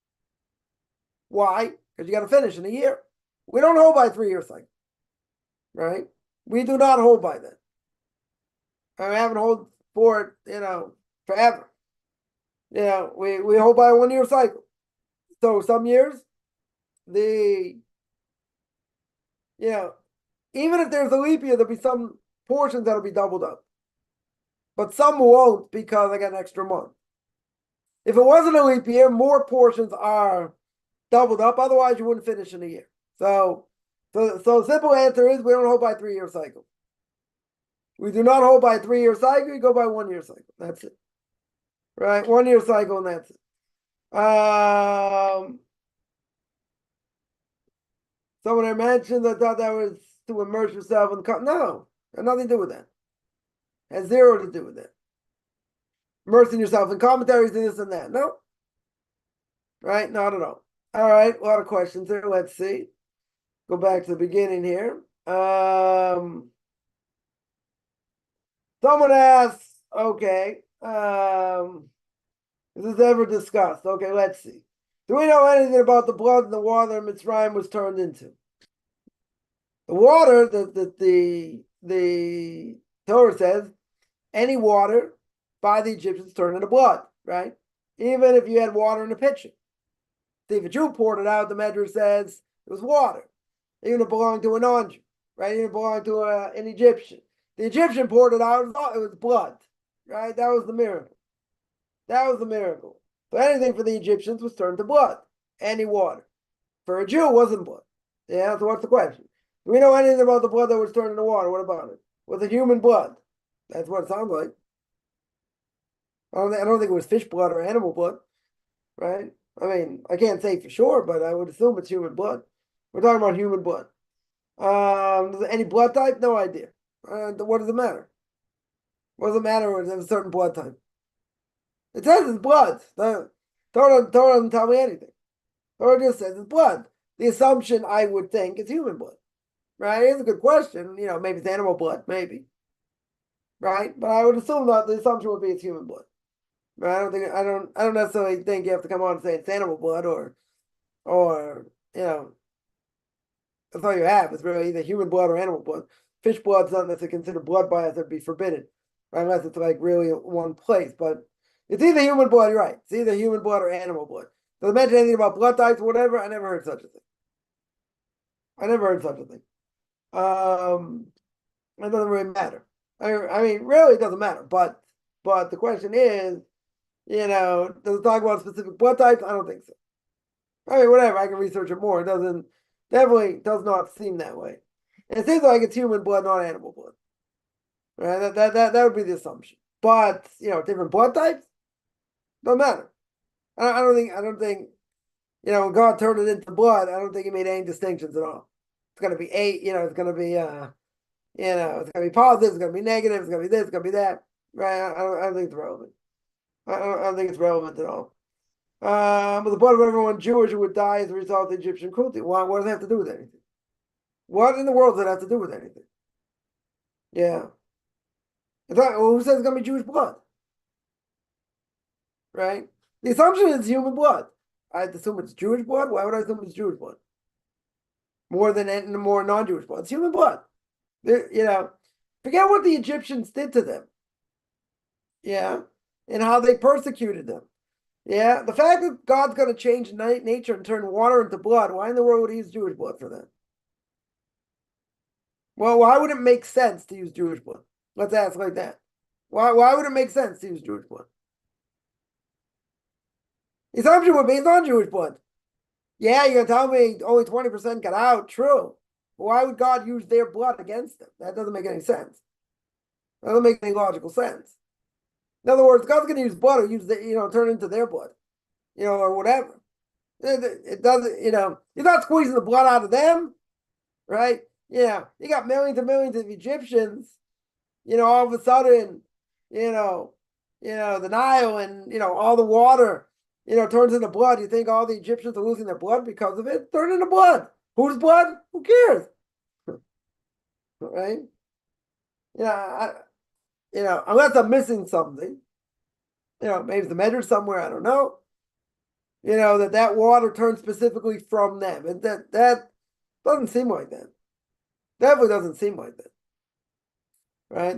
Speaker 1: Why? Because you got to finish in a year. We don't hold by 3-year cycle, right? We do not hold by that. I haven't hold for it, forever. We hold by a 1-year cycle. So some years, even if there's a leap year, there'll be some portions that'll be doubled up. But some won't because I got an extra month. If it wasn't a leap year, more portions are doubled up. Otherwise, you wouldn't finish in a year. So the simple answer is we don't hold by 3-year cycle. We do not hold by a 3-year cycle. We go by 1-year cycle. That's it. Right? 1-year cycle, and that's it. Someone I mentioned, I thought that was to immerse yourself in the no, had nothing to do with that. Has zero to do with that. Immersing yourself in commentaries and this and that. No. Right? Not at all. All right, a lot of questions here. Let's see. Go back to the beginning here. Someone asks, okay, is this ever discussed? Okay, let's see. Do we know anything about the blood and the water Mitzrayim was turned into? The water, the Torah says, any water by the Egyptians turned into blood, right? Even if you had water in a pitcher. See, if a Jew poured it out, the Medrash says it was water. Even if it belonged to a non-Jew, right? Even if it belonged to an Egyptian. The Egyptian poured it out, it was blood, right? That was the miracle. That was the miracle. So anything for the Egyptians was turned to blood. Any water. For a Jew, it wasn't blood. Yeah, so what's the question? Do we know anything about the blood that was turned into water? What about it? Was it human blood? That's what it sounds like. I don't think it was fish blood or animal blood, right? I mean, I can't say for sure, but I would assume it's human blood. We're talking about human blood. Any blood type? No idea. What does it matter? What does it matter when there's a certain blood type? It says it's blood. Torah doesn't tell me anything. Torah just says it's blood. The assumption, I would think, is human blood. Right? It's a good question. Maybe it's animal blood, maybe. Right? But I would assume that the assumption would be it's human blood. Right? I don't necessarily think you have to come on and say it's animal blood or that's all you have. It's really either human blood or animal blood. Fish blood's not necessarily considered blood by us, it'd be forbidden. Right? Unless it's like really one place. But it's either human blood, you're right. It's either human blood or animal blood. Does it mention anything about blood types or whatever? I never heard such a thing. It doesn't really matter. I mean, really, it doesn't matter. But the question is, does it talk about specific blood types? I don't think so. I mean, whatever. I can research it more. It doesn't Definitely does not seem that way. And it seems like it's human blood, not animal blood. Right? That would be the assumption. But different blood types don't matter. I don't think when God turned it into blood, I don't think he made any distinctions at all. It's gonna be it's gonna be it's gonna be positive, it's gonna be negative, it's gonna be this, it's gonna be that. Right? I don't think it's relevant. I don't think it's relevant at all. But the blood of everyone Jewish who would die as a result of Egyptian cruelty. Why? What does it have to do with anything? What in the world does it have to do with anything? Yeah. Who says it's gonna be Jewish blood? Right? The assumption is human blood. I assume it's Jewish blood. Why would I assume it's Jewish blood? More non-Jewish blood. It's human blood. Forget what the Egyptians did to them. Yeah. And how they persecuted them. Yeah. The fact that God's going to change nature and turn water into blood, why in the world would he use Jewish blood for that? Well, why would it make sense to use Jewish blood? Let's ask like that. Why would it make sense to use Jewish blood? The assumption would be it's non-Jewish blood. Yeah, you're gonna tell me only 20% got out. True. But why would God use their blood against them? That doesn't make any sense. That doesn't make any logical sense. In other words, God's gonna use blood or turn it into their blood, or whatever. It doesn't, he's not squeezing the blood out of them, right? You got millions and millions of Egyptians, all of a sudden, the Nile and all the water turns into blood. You think all the Egyptians are losing their blood because of it? Turn into blood. Whose blood? Who cares? Right? Unless I'm missing something, maybe it's the measure somewhere, I don't know. That water turns specifically from them. And that doesn't seem like that. Definitely doesn't seem like that. Right?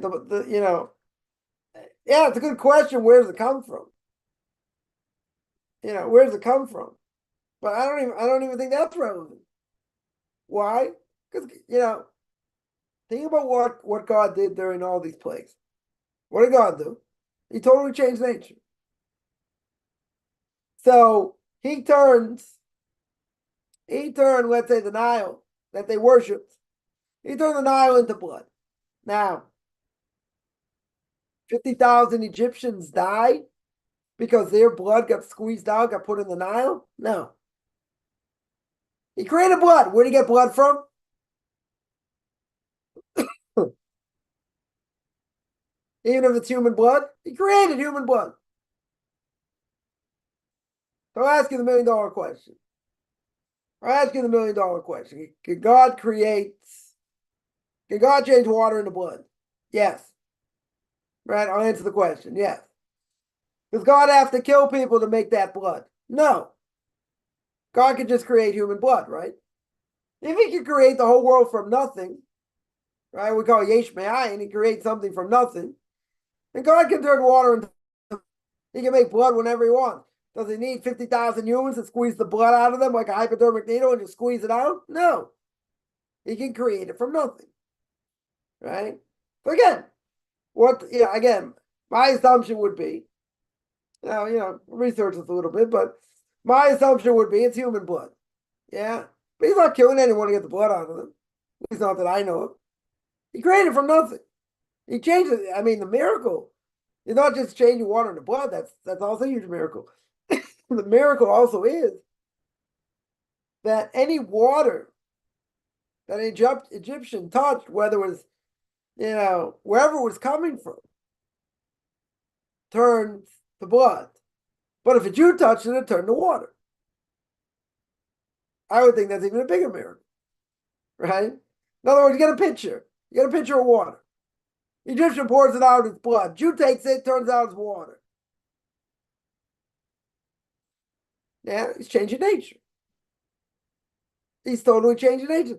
Speaker 1: Yeah, it's a good question. Where does it come from? Where does it come from? But I don't even think that's relevant. Why? Because think about what God did during all these plagues. What did God do? He totally changed nature. So he turned, let's say, the Nile that they worshipped. He turned the Nile into blood. Now, 50,000 Egyptians died because their blood got squeezed out, got put in the Nile? No. He created blood. Where did he get blood from? Even if it's human blood, he created human blood. So I'll ask you the $1 million question. Can God change water into blood? Yes. Right? I'll answer the question. Yes. Does God have to kill people to make that blood? No. God could just create human blood, right? If he could create the whole world from nothing, right? We call it Yesh Me'ayin, he creates something from nothing. And God can turn water into, he can make blood whenever he wants. Does he need 50,000 humans to squeeze the blood out of them like a hypodermic needle and just squeeze it out? No. He can create it from nothing. Right? So again, my assumption would be, research this a little bit, but my assumption would be it's human blood. Yeah. But he's not killing anyone to get the blood out of them. At least not that I know of. He created it from nothing. He changed it. I mean, the miracle is not just changing water into blood. That's also a huge miracle. The miracle also is that any water that an Egyptian touched, whether it was, wherever it was coming from, turned to blood. But if a Jew touched it, it turned to water. I would think that's even a bigger miracle, right? In other words, you get a pitcher. You get a pitcher of water. The Egyptian pours it out, it's blood. Jew takes it, turns out it's water. Yeah, he's changing nature. He's totally changing nature.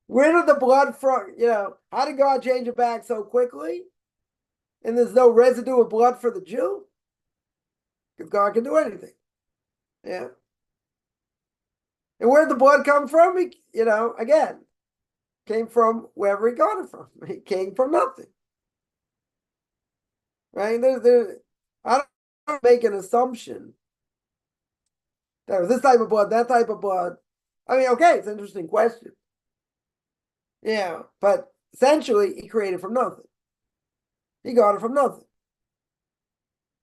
Speaker 1: Where did the blood from, how did God change it back so quickly? And there's no residue of blood for the Jew? Because God can do anything. Yeah. And where did the blood come from? Again, came from wherever he got it from. He came from nothing. Right? I don't make an assumption that was this type of blood, that type of blood. I mean, okay, it's an interesting question. Yeah, but essentially, he created from nothing. He got it from nothing.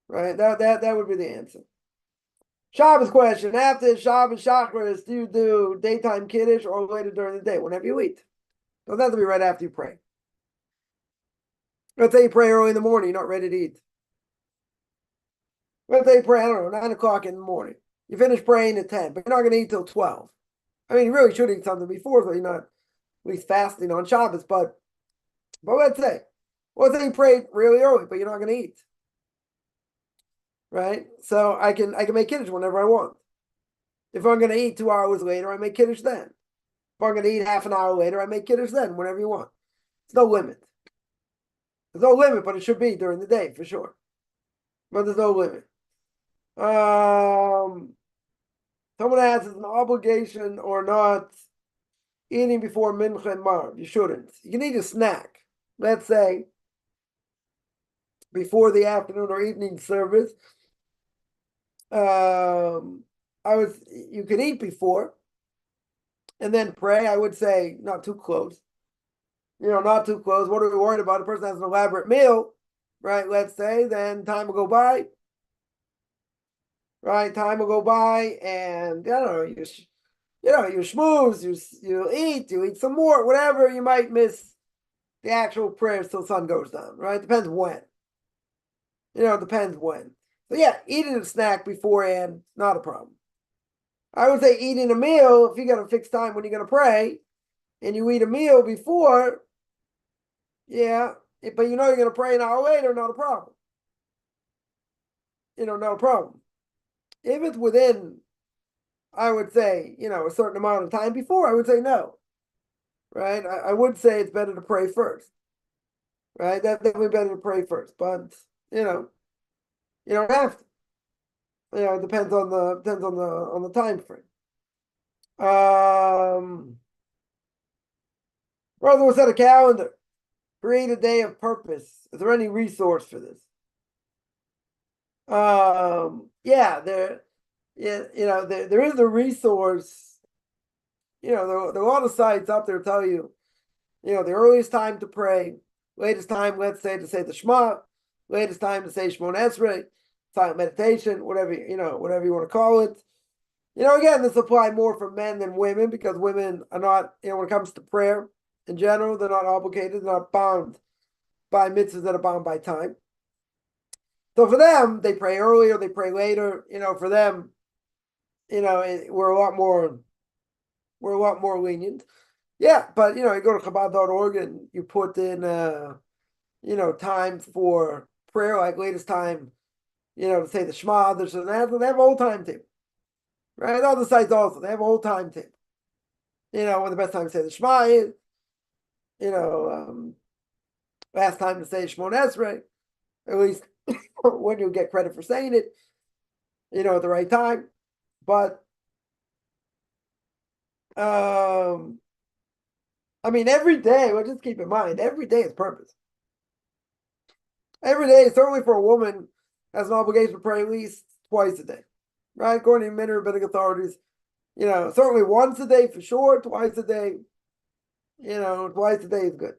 Speaker 1: Right? That would be the answer. Shabbos question. After Shabbos Shacharis, do you do daytime Kiddush or later during the day, whenever you eat? Doesn't have to be right after you pray. Let's say you pray early in the morning, you're not ready to eat. Let's say you pray, I don't know, 9 o'clock in the morning. You finish praying at 10, but you're not going to eat till 12. I mean, you really should eat something before, so you're not at least fasting on Shabbos. But let's say you prayed really early, but you're not going to eat. Right? So I can make Kiddush whenever I want. If I'm going to eat 2 hours later, I make Kiddush then. If I'm going to eat half an hour later, I make Kiddush then, whenever you want. There's no limit. There's no limit, but it should be during the day for sure. But there's no limit. Someone asks, is an obligation or not eating before Mincha and Marv? You shouldn't. You can eat a snack. Let's say before the afternoon or evening service. You can eat before and then pray. I would say not too close. Not too close. What are we worried about? A person has an elaborate meal, right? Let's say, then time will go by. Right, time will go by, and I don't know, you schmooze, you eat some more, whatever. You might miss the actual prayers till sun goes down. Right, depends when. Depends when. So yeah, eating a snack beforehand, not a problem. I would say eating a meal, if you got a fixed time when you're going to pray, and you eat a meal before, yeah, but you're going to pray an hour later, not a problem. Not a problem. If it's within, I would say, a certain amount of time before, I would say no. Right? I would say it's better to pray first. Right? That's definitely better to pray first. But, you don't have to. It depends on the time frame. Brother will set a calendar. Create a day of purpose. Is there any resource for this? There is a resource. There are a lot of sites out there tell you, the earliest time to pray, latest time, let's say, to say the Shema, latest time to say Shemon Esrei, silent meditation, whatever you want to call it. Again, this applies more for men than women, because women are not, when it comes to prayer in general, they're not obligated, they're not bound by mitzvahs that are bound by time. So for them, they pray earlier, they pray later. For them, we're a lot more lenient. Yeah, but you go to Chabad.org and you put in time for prayer, like latest time, to say the Shema. They have a whole timetable. Right? Other sites also, they have a whole timetable. When the best time to say the Shema is, last time to say Shemon Esrei, at least when you get credit for saying it, at the right time. But I mean, every day, well, just keep in mind, every day is purpose. Every day, certainly for a woman, has an obligation to pray at least twice a day. Right? According to many rabbinic authorities, certainly once a day for sure, twice a day, twice a day is good.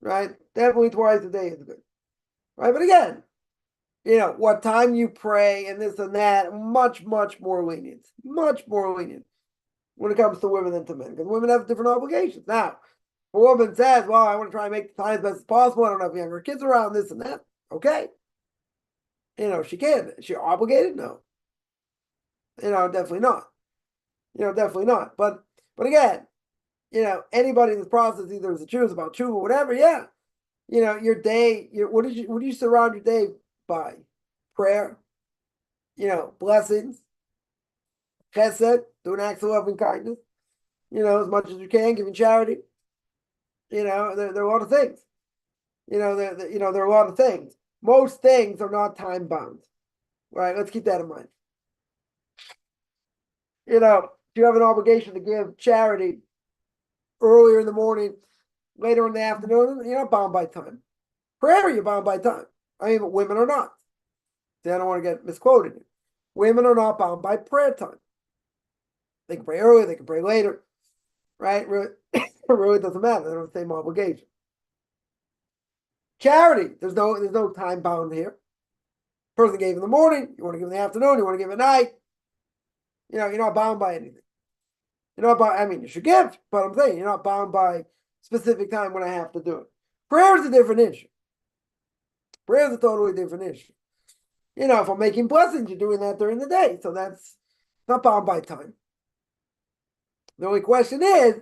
Speaker 1: Right? Definitely twice a day is good. Right? But again, what time you pray and this and that, much, much more lenient. Much more lenient when it comes to women than to men, because women have different obligations. Now, if a woman says, well, I want to try and make the time as best as possible, I don't have younger kids around, this and that, okay. She can. Is she obligated? No. Definitely not. Definitely not. But again, anybody in this process, either is a choose about true or whatever, yeah. Your day, what do you surround your day by? Prayer, blessings, chesed, doing acts of loving kindness, as much as you can, giving charity. There are a lot of things. There are a lot of things. Most things are not time bound. Right? Let's keep that in mind. If you have an obligation to give charity earlier in the morning, later in the afternoon, you're not bound by time. Prayer, you're bound by time. I mean, but women are not. See, I don't want to get misquoted. Women are not bound by prayer time. They can pray early, they can pray later, right? Really doesn't matter. They don't have the same obligation. Charity, there's no time bound here. Person gave in the morning, you want to give in the afternoon, you want to give at night. You're not bound by anything. You're not bound, I mean, you should give, but I'm saying you're not bound by specific time when I have to do it. Prayer is a different issue. Prayer is a totally different issue. If I'm making blessings, you're doing that during the day. So that's not bound by time. The only question is,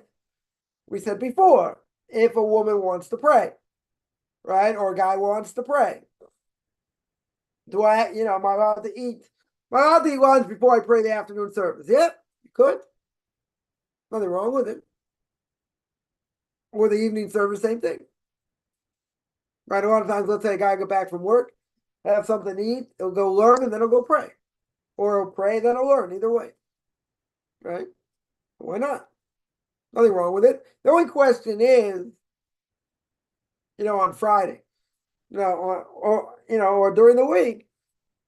Speaker 1: we said before, if a woman wants to pray, right? Or a guy wants to pray. Am I allowed to eat? Am I allowed to eat lunch before I pray the afternoon service? Yeah, you could. Nothing wrong with it. Or the evening service, same thing. Right? A lot of times, let's say a guy go back from work, have something to eat, he'll go learn, and then he'll go pray. Or he'll pray, then he'll learn, either way. Right? Why not? Nothing wrong with it. The only question is, on Friday, or during the week,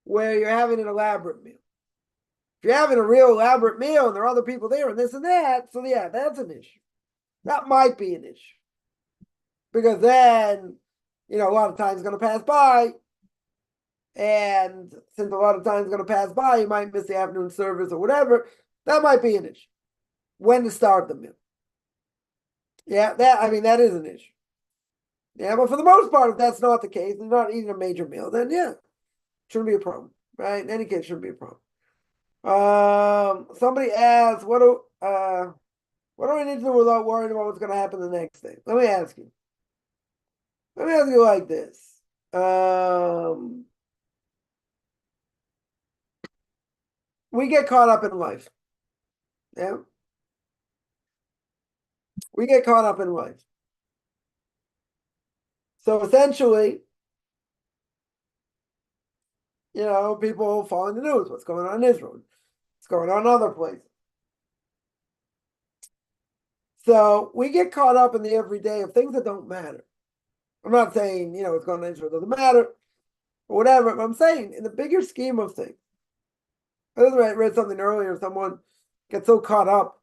Speaker 1: where you're having an elaborate meal. If you're having a real elaborate meal and there are other people there and this and that, so yeah, that's an issue. That might be an issue. Because then, a lot of time is going to pass by. And since a lot of time is going to pass by, you might miss the afternoon service or whatever. That might be an issue. When to start the meal. Yeah, that is an issue. Yeah, but for the most part, if that's not the case, and you're not eating a major meal, then yeah, shouldn't be a problem, right? In any case, shouldn't be a problem. Somebody asked, what do we need to do without worrying about what's going to happen the next day? Let me ask you like this. We get caught up in life. Yeah. We get caught up in life. So essentially, people following the news, what's going on in Israel, what's going on in other places. So we get caught up in the everyday of things that don't matter. I'm not saying, what's going on in Israel doesn't matter, or whatever, but I'm saying in the bigger scheme of things. I read something earlier, someone gets so caught up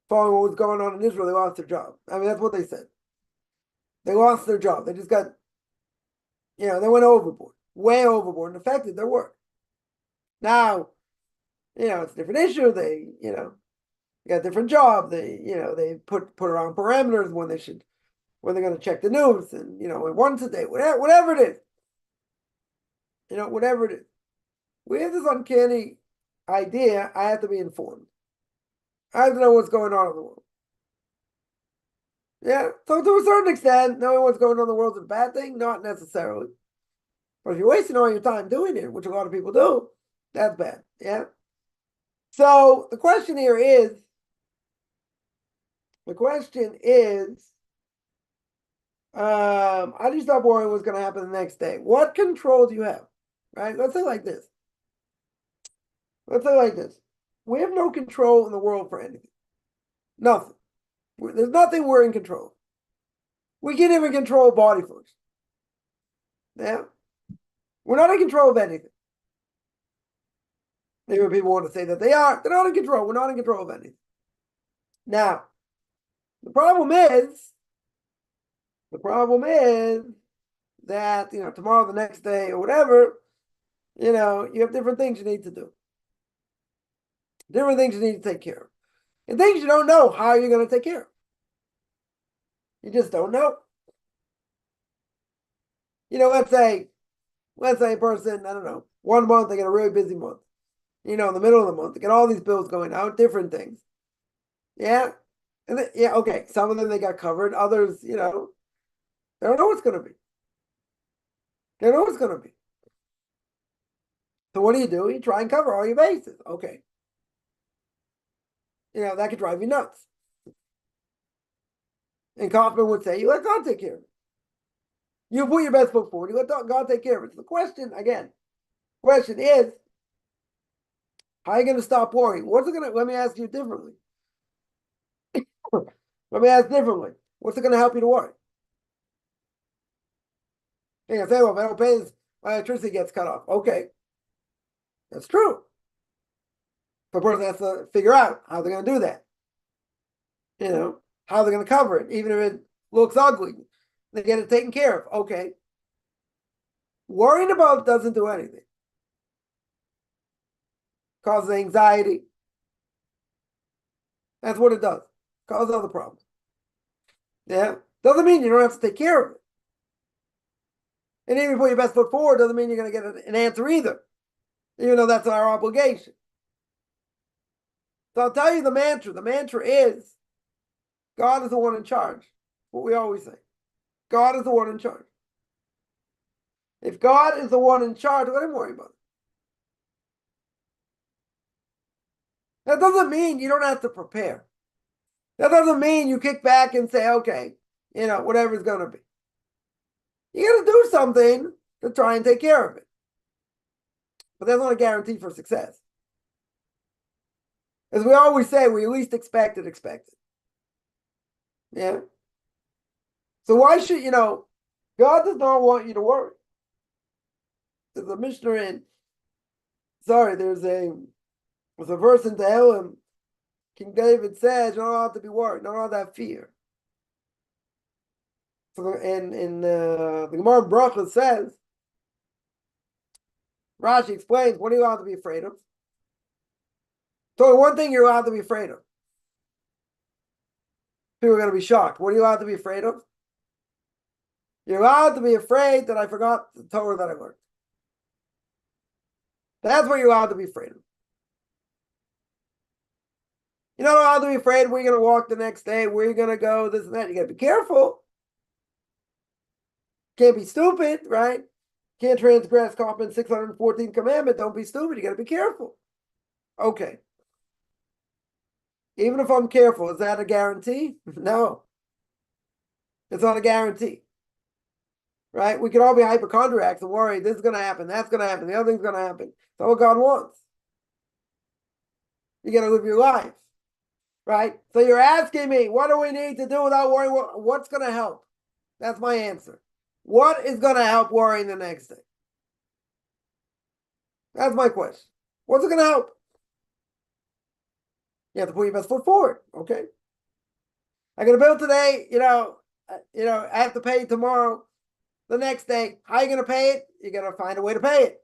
Speaker 1: following what was going on in Israel, they lost their job. I mean, that's what they said. They lost their job. They just got, they went overboard, way overboard, and affected their work. Now, it's a different issue. They got a different job. They put around parameters when they're going to check the news, and once a day, whatever it is, whatever it is. We have this uncanny idea. I have to be informed. I have to know what's going on in the world. Yeah, so to a certain extent, knowing what's going on in the world is a bad thing, not necessarily. But if you're wasting all your time doing it, which a lot of people do, that's bad. Yeah. So the question is, how do you stop worrying what's going to happen the next day? What control do you have? Right? Let's say like this. We have no control in the world for anything. Nothing. There's nothing we're in control. We can't even control body fluids. Yeah. We're not in control of anything. Maybe people want to say that they're not in control. We're not in control of anything. Now, the problem is that, tomorrow, the next day, or whatever, you have different things you need to do. Different things you need to take care of. And things you don't know how you're going to take care of. You just don't know. Let's say a person, I don't know, 1 month, they get a really busy month. In the middle of the month, they get all these bills going out, different things. Yeah. And okay. Some of them they got covered. Others, they don't know what's going to be. They don't know what's going to be. So what do? You try and cover all your bases. Okay. That could drive you nuts. And Kaufman would say, you let God take care of it. You put your best foot forward. You let God take care of it. So the question is, how are you going to stop worrying? Let me ask you differently. What's it going to help you to worry? You're going to say, well, if I don't pay this, my electricity gets cut off. Okay. That's true. The person has to figure out how they're going to do that. How they're going to cover it, even if it looks ugly. They get it taken care of. Okay. Worrying about it doesn't do anything. Causes anxiety. That's what it does. Causes other problems. Yeah. Doesn't mean you don't have to take care of it. And even if you put your best foot forward, doesn't mean you're going to get an answer either. Even though that's our obligation. So I'll tell you the mantra. The mantra is, God is the one in charge. What we always say. God is the one in charge. If God is the one in charge, what am I worrying about? That doesn't mean you don't have to prepare. That doesn't mean you kick back and say, okay, whatever it's going to be. You got to do something to try and take care of it. But that's not a guarantee for success. As we always say, we least expect it. Yeah. So why should, God does not want you to worry. There's a Mishna there's a verse in Tehillim. King David says, you're not allowed to be worried, not allowed to have fear. So in the Gemara Bracha says, Rashi explains, what are you allowed to be afraid of? So one thing you're allowed to be afraid of. People are going to be shocked. What are you allowed to be afraid of? You're allowed to be afraid that I forgot the Torah that I learned. That's what you're allowed to be afraid of. You're not allowed to be afraid where you're going to walk the next day, where you're going to go, this and that. You got to be careful. Can't be stupid, right? Can't transgress Kaufman's 614th commandment. Don't be stupid. You got to be careful. Okay. Even if I'm careful, is that a guarantee? No. It's not a guarantee. Right? We can all be hypochondriacs and worry, this is going to happen, that's going to happen, the other thing's going to happen. That's what God wants. You got to live your life. Right? So you're asking me, what do we need to do without worrying? What's going to help? That's my answer. What is going to help worrying the next day? That's my question. What's it going to help? You have to put your best foot forward. Okay. I got a bill today, I have to pay it tomorrow. The next day, how are you going to pay it? You got to find a way to pay it.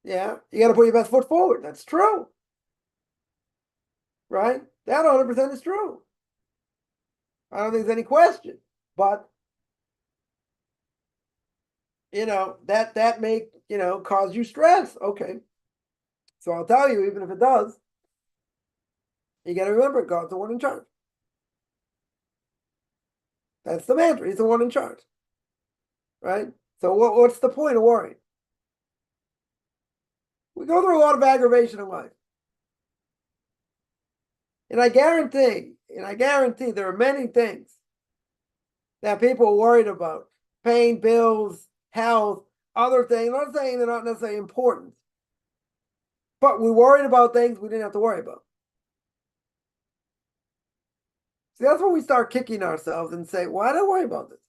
Speaker 1: Yeah. You got to put your best foot forward. That's true. Right? That 100% is true. I don't think there's any question. But, that may, cause you stress. Okay. So I'll tell you, even if it does, you got to remember, God's the one in charge. That's the mantra. He's the one in charge. Right? So what's the point of worrying? We go through a lot of aggravation in life. And I guarantee there are many things that people are worried about. Paying bills, health, other things. I'm not saying they're not necessarily important. But we worried about things we didn't have to worry about. See, that's when we start kicking ourselves and say, why did I worry about this?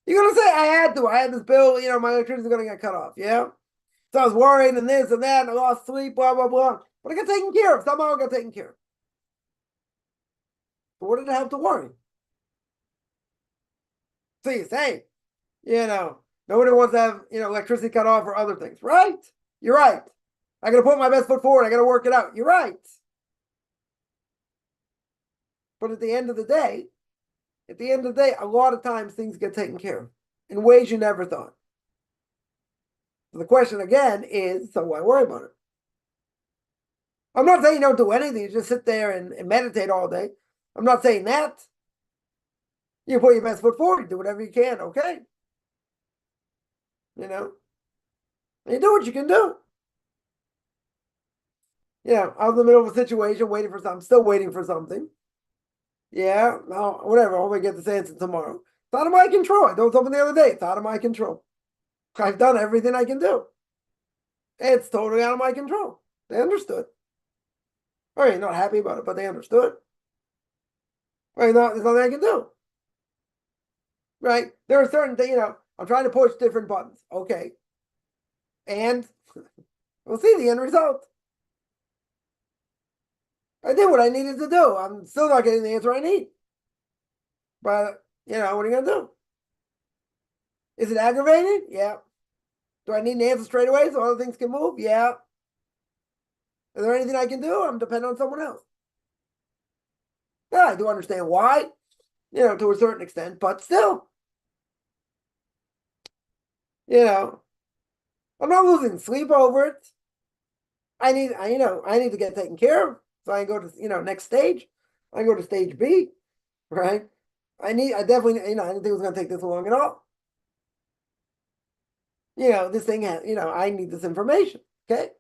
Speaker 1: You're going to say, I had this bill, my electricity is going to get cut off, yeah? So I was worried and this and that, and I lost sleep, blah, blah, blah. But I got taken care of. Somehow I got taken care of. But what did it have to worry? So you say, nobody wants to have, electricity cut off or other things, right? You're right. I got to put my best foot forward. I got to work it out. You're right. But at the end of the day, a lot of times things get taken care of in ways you never thought. So the question again is, so why worry about it? I'm not saying you don't do anything. You just sit there and meditate all day. I'm not saying that. You put your best foot forward. Do whatever you can. Okay. And you do what you can do. I was in the middle of a situation waiting for something. I'm still waiting for something. Yeah, no, whatever. I'll get this answer tomorrow. It's out of my control. I told someone the other day. It's out of my control. I've done everything I can do. It's totally out of my control. They understood. All right, not happy about it, but they understood. All right, there's nothing I can do. Right? There are certain things, I'm trying to push different buttons. Okay. And We'll see the end result. I did what I needed to do. I'm still not getting the answer I need. But, what are you going to do? Is it aggravating? Yeah. Do I need an answer straight away so other things can move? Yeah. Is there anything I can do? I'm dependent on someone else. Yeah, I do understand why, to a certain extent, but still, I'm not losing sleep over it. I need to get taken care of. So I can go to, next stage. I can go to stage B, right? I definitely, I didn't think it was going to take this long at all. This thing has, I need this information. Okay.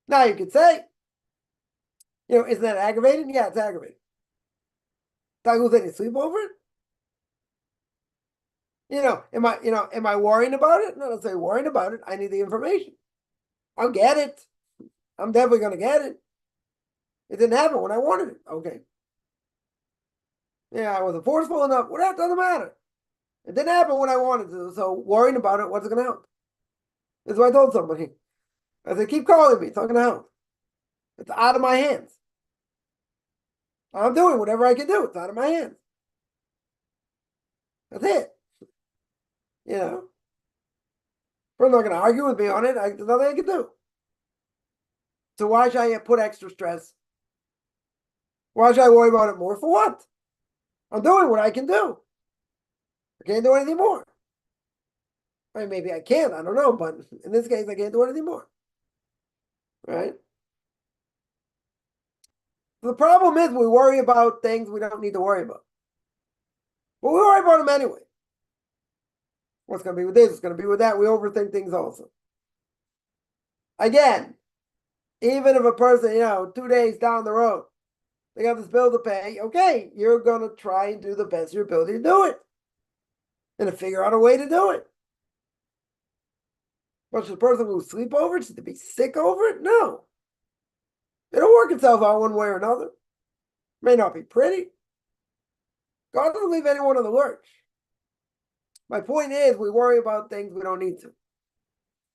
Speaker 1: Now you could say, isn't that aggravating? Yeah, it's aggravating. Do I lose any sleep over it? Am I worrying about it? Not necessarily worrying about it. I need the information. I'll get it. I'm definitely going to get it. It didn't happen when I wanted it. Okay. Yeah, I wasn't forceful enough. Well, that doesn't matter. It didn't happen when I wanted to. So worrying about it, what's it going to help? That's what I told somebody. I said, keep calling me. It's not going to help. It's out of my hands. I'm doing whatever I can do. It's out of my hands. That's it. Person's not going to argue with me on it. There's nothing I can do. So why should I put extra stress? Why should I worry about it more? For what? I'm doing what I can do. I can't do anything more. I mean, maybe I can. I don't know. But in this case, I can't do anything more. Right? The problem is we worry about things we don't need to worry about. But we worry about them anyway. What's going to be with this? What's going to be with that? We overthink things also. Again, even if a person, 2 days down the road, they got this bill to pay, okay, you're going to try and do the best of your ability to do it. And to figure out a way to do it. But should the person lose sleep over it? Should they be sick over it? No. It'll work itself out one way or another. May not be pretty. God doesn't leave anyone in the lurch. My point is, we worry about things we don't need to.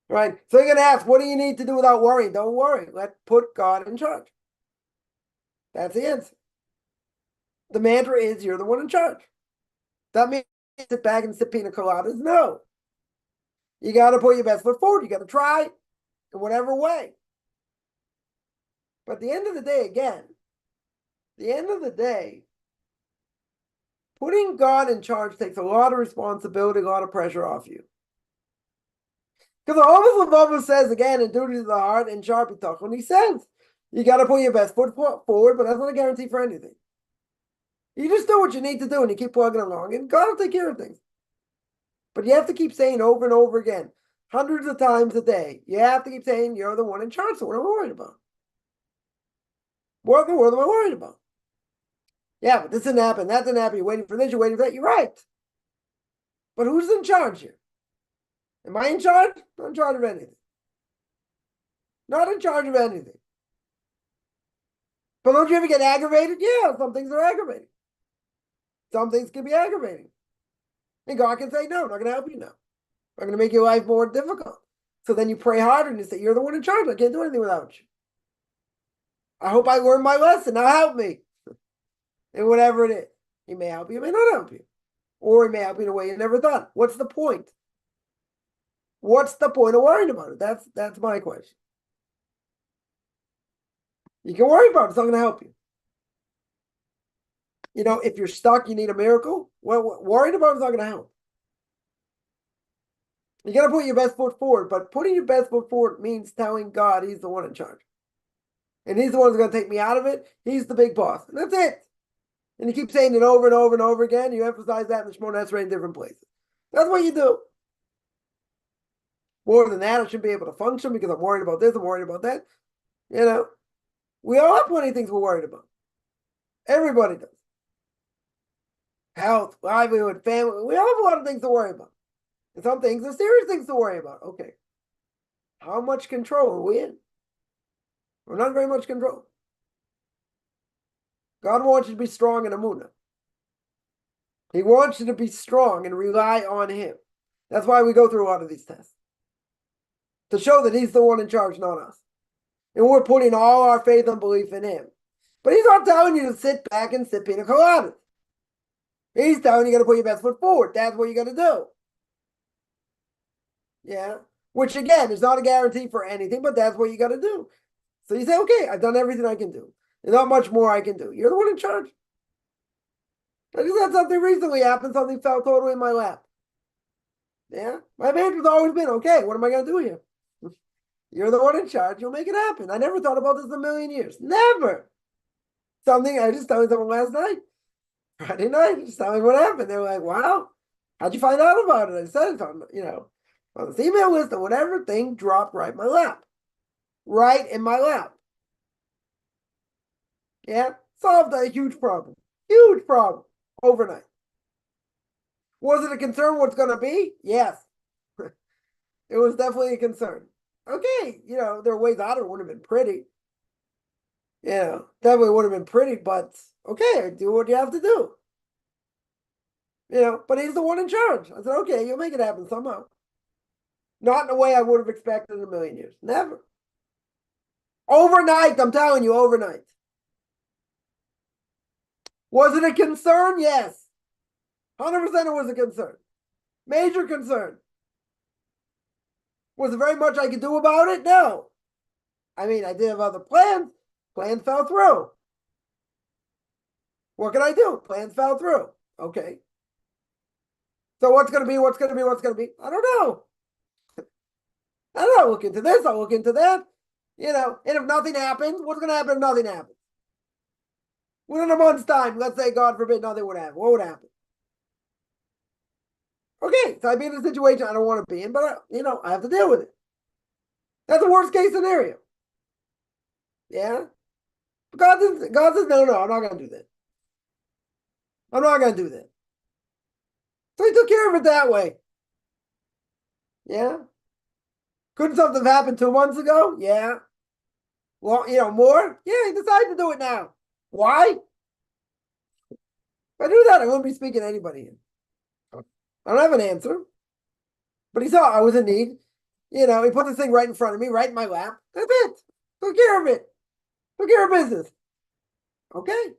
Speaker 1: Right? So you're going to ask, what do you need to do without worrying? Don't worry. Put God in charge. That's the answer. The mantra is, you're the one in charge. That means sit back and sip pina coladas? No. You got to put your best foot forward. You got to try in whatever way. But at the end of the day, putting God in charge takes a lot of responsibility, a lot of pressure off you. Because the Holy Bible says again in duty to the heart and sharp when he says, you got to put your best foot forward, but that's not a guarantee for anything. You just do what you need to do and you keep plugging along and God will take care of things. But you have to keep saying over and over again, hundreds of times a day, you have to keep saying you're the one in charge, so what am I worried about? What in the world am I worried about? Yeah, but this didn't happen, that didn't happen, you're waiting for this, you're waiting for that, you're right. But who's in charge here? Am I in charge? Not in charge of anything. Not in charge of anything. But don't you ever get aggravated? Yeah, some things are aggravating. Some things can be aggravating. And God can say, no, I'm not going to help you now. I'm going to make your life more difficult. So then you pray harder and you say, you're the one in charge. I can't do anything without you. I hope I learned my lesson. Now help me. And whatever it is. He may help you, he may not help you. Or he may help you in a way you never thought. What's the point? What's the point of worrying about it? That's my question. You can worry about it. It's not going to help you. If you're stuck, you need a miracle. Well, worrying about it is not going to help. You got to put your best foot forward. But putting your best foot forward means telling God he's the one in charge. And he's the one who's going to take me out of it. He's the big boss. And that's it. And you keep saying it over and over and over again. You emphasize that in the Shemona Esrei in different places. That's what you do. More than that, I shouldn't be able to function because I'm worried about this, I'm worried about that. We all have plenty of things we're worried about. Everybody does. Health, livelihood, family. We all have a lot of things to worry about. And some things are serious things to worry about. Okay. How much control are we in? We're not very much control. God wants you to be strong in Amunah. He wants you to be strong and rely on him. That's why we go through a lot of these tests. to show that he's the one in charge, not us. And we're putting all our faith and belief in him. But he's not telling you to sit back and sip pina coladas. He's telling you got to put your best foot forward. That's what you got to do. Yeah. Which again is not a guarantee for anything, but that's what you got to do. So you say, okay, I've done everything I can do. There's not much more I can do. You're the one in charge. I just had something recently happen. Something fell totally in my lap. Yeah. My mantra's always been, okay, what am I going to do here? You're the one in charge. You'll make it happen. I never thought about this in a million years. Never. Something I just told someone last night. Friday night, just tell me what happened. They were like, wow, how'd you find out about it? I said it's on, on this email list or whatever, thing dropped right in my lap. Right in my lap. Yeah. Solved a huge problem. Huge problem. Overnight. Was it a concern what's going to be? Yes. It was definitely a concern. Okay, there are ways out of it. Would have been pretty. Definitely would have been pretty, but okay, do what you have to do. But he's the one in charge. I said, okay, you'll make it happen somehow. Not in a way I would have expected in a million years. Never. Overnight, I'm telling you, overnight. Was it a concern? Yes. 100% it was a concern. Major concern. Was there very much I could do about it? No. I mean, I did have other plans. Plans fell through. What can I do? Plans fell through. Okay. So what's going to be? What's going to be? What's going to be? I don't know. I don't know. I'll look into this. I'll look into that. And if nothing happens, what's going to happen if nothing happens? Within a month's time, let's say, God forbid, nothing would happen. What would happen? Okay, so I'd be in a situation I don't want to be in, but, I have to deal with it. That's the worst case scenario. Yeah? God says, no, I'm not going to do that. I'm not going to do that. So he took care of it that way. Yeah? Couldn't something have happened 2 months ago? Yeah. Well, more? Yeah, he decided to do it now. Why? If I do that, I wouldn't be speaking to anybody. I don't have an answer. But he saw I was in need. He put this thing right in front of me, right in my lap. That's it. Took care of it. Took care of business. Okay.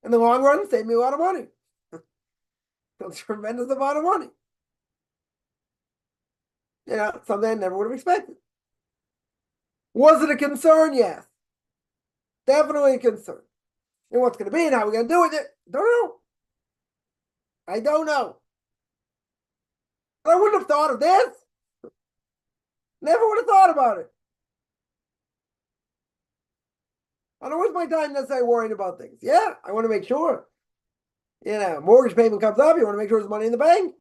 Speaker 1: In the long run, saved me a lot of money. A tremendous amount of money. Something I never would have expected. Was it a concern? Yes. Definitely a concern. And what's going to be and how we're going to do with it? Don't know. I don't know. But I wouldn't have thought of this. Never would have thought about it. I don't waste my time necessarily worrying about things. Yeah, I want to make sure. Mortgage payment comes up. You want to make sure there's money in the bank.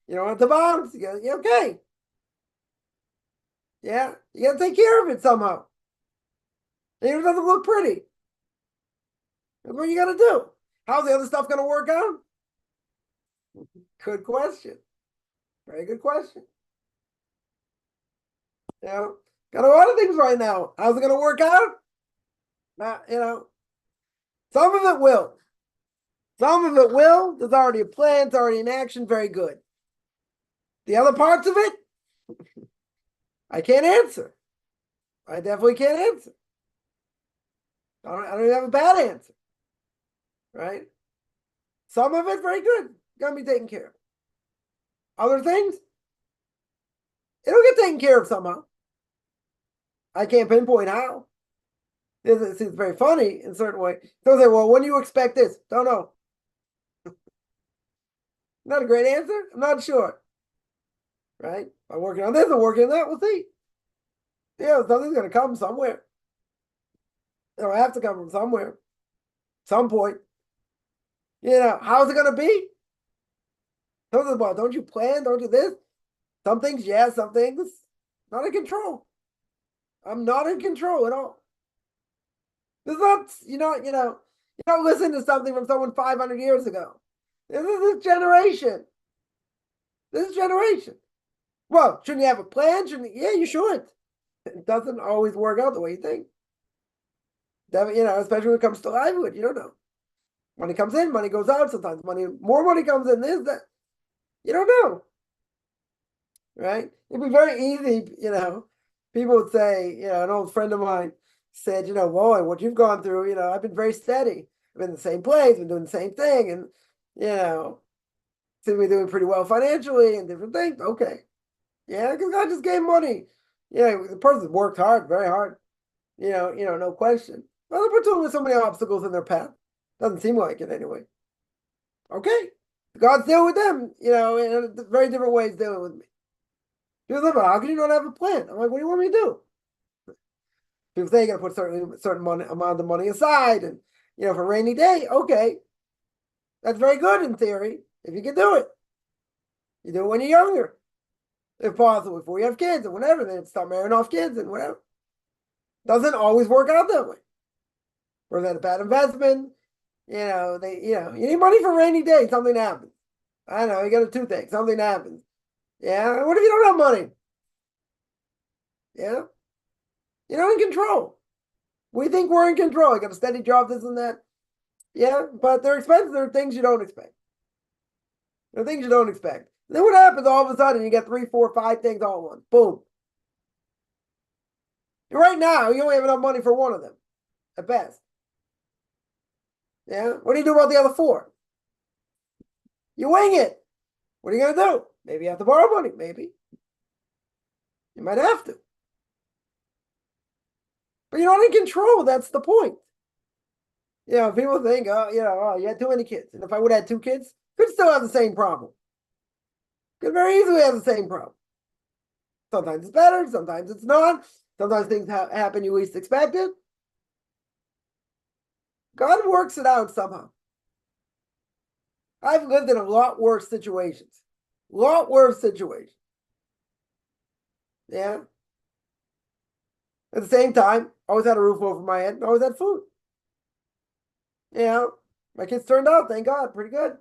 Speaker 1: You don't want to bounce. You're okay. Yeah, you got to take care of it somehow. Even if it doesn't look pretty. That's what you got to do. How's the other stuff going to work out? Good question. Very good question. Got a lot of things right now. How's it going to work out? Some of it will. Some of it will. There's already a plan. It's already in action. Very good. The other parts of it, I can't answer. I definitely can't answer. I don't even have a bad answer. Right? Some of it, very good. Going to be taken care of. Other things, it'll get taken care of somehow. I can't pinpoint how. It's very funny in a certain way. They'll say, well, when do you expect this? Don't know. Not a great answer. I'm not sure. Right? I'm working on this. I'm working on that. We'll see. Something's going to come somewhere. It'll have to come from somewhere. Some point. How's it going to be? Don't you plan? Don't you this? Some things, yes. Some things, not in control. I'm not in control at all. This is not, you don't listen to something from someone 500 years ago. This is this generation. This generation. Well, shouldn't you have a plan? Yeah, you should. It doesn't always work out the way you think. Especially when it comes to livelihood, you don't know. Money comes in, money goes out. Sometimes more money comes in. This, that. You don't know. right? It'd be very easy, people would say, an old friend of mine said, boy, what you've gone through, I've been very steady. I've been in the same place, been doing the same thing, and, seem to be doing pretty well financially and different things. Okay. Yeah, because God just gave money. The person worked hard, very hard, no question. But they're put with so many obstacles in their path. Doesn't seem like it anyway. Okay. God's dealing with them, in very different ways dealing with me. People say, but how can you not have a plan? I'm like, what do you want me to do? People say you got to put certain amount of money aside, and for a rainy day. Okay, that's very good in theory if you can do it. You do it when you're younger, if possible, before you have kids or whatever. Then start marrying off kids and whatever. Doesn't always work out that way. Or that a bad investment. You need money for a rainy day. Something happens. I know you got a toothache. Something happens. Yeah. What if you don't have money? Yeah. You're not in control. We think we're in control. You got a steady job, this and that. Yeah, but they're expensive. There are things you don't expect. There are things you don't expect. And then what happens all of a sudden? You get 3, 4, 5 things all at once. Boom. Right now, you only have enough money for one of them, at best. Yeah. What do you do about the other 4? You wing it. What are you going to do? Maybe you have to borrow money. Maybe. You might have to. But you're not in control. That's the point. People think, you had too many kids. And if I would have had 2 kids, could still have the same problem. Could very easily have the same problem. Sometimes it's better. Sometimes it's not. Sometimes things happen you least expected. God works it out somehow. I've lived in a lot worse situations. Lot worse situations. Yeah. At the same time, always had a roof over my head and always had food. My kids turned out, thank God, pretty good.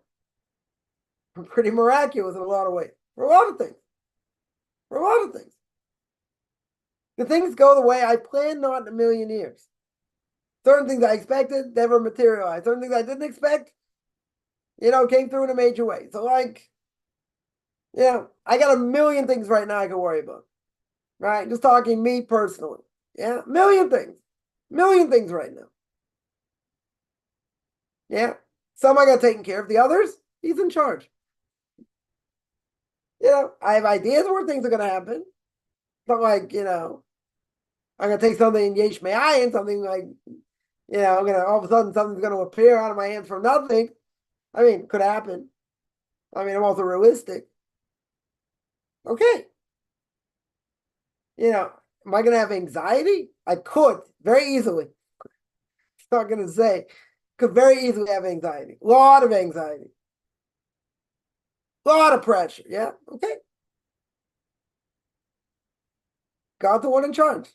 Speaker 1: Pretty miraculous in a lot of ways. For a lot of things. For a lot of things. The things go the way I planned, not in a million years. Certain things I expected never materialized. Certain things I didn't expect, came through in a major way. So I got a million things right now I can worry about. Right? Just talking me personally. Yeah, million things. Million things right now. Yeah. Some I got taken care of. The others, he's in charge. I have ideas where things are going to happen. Not like, I'm going to take something yesh me'ayin, something like, I'm going to, all of a sudden, something's going to appear out of my hands from nothing. I mean, could happen. I'm also realistic. Okay. Am I going to have anxiety? I could very easily. It's not going to say. Could very easily have anxiety. A lot of anxiety. A lot of pressure. Yeah. Okay. God's the one in charge.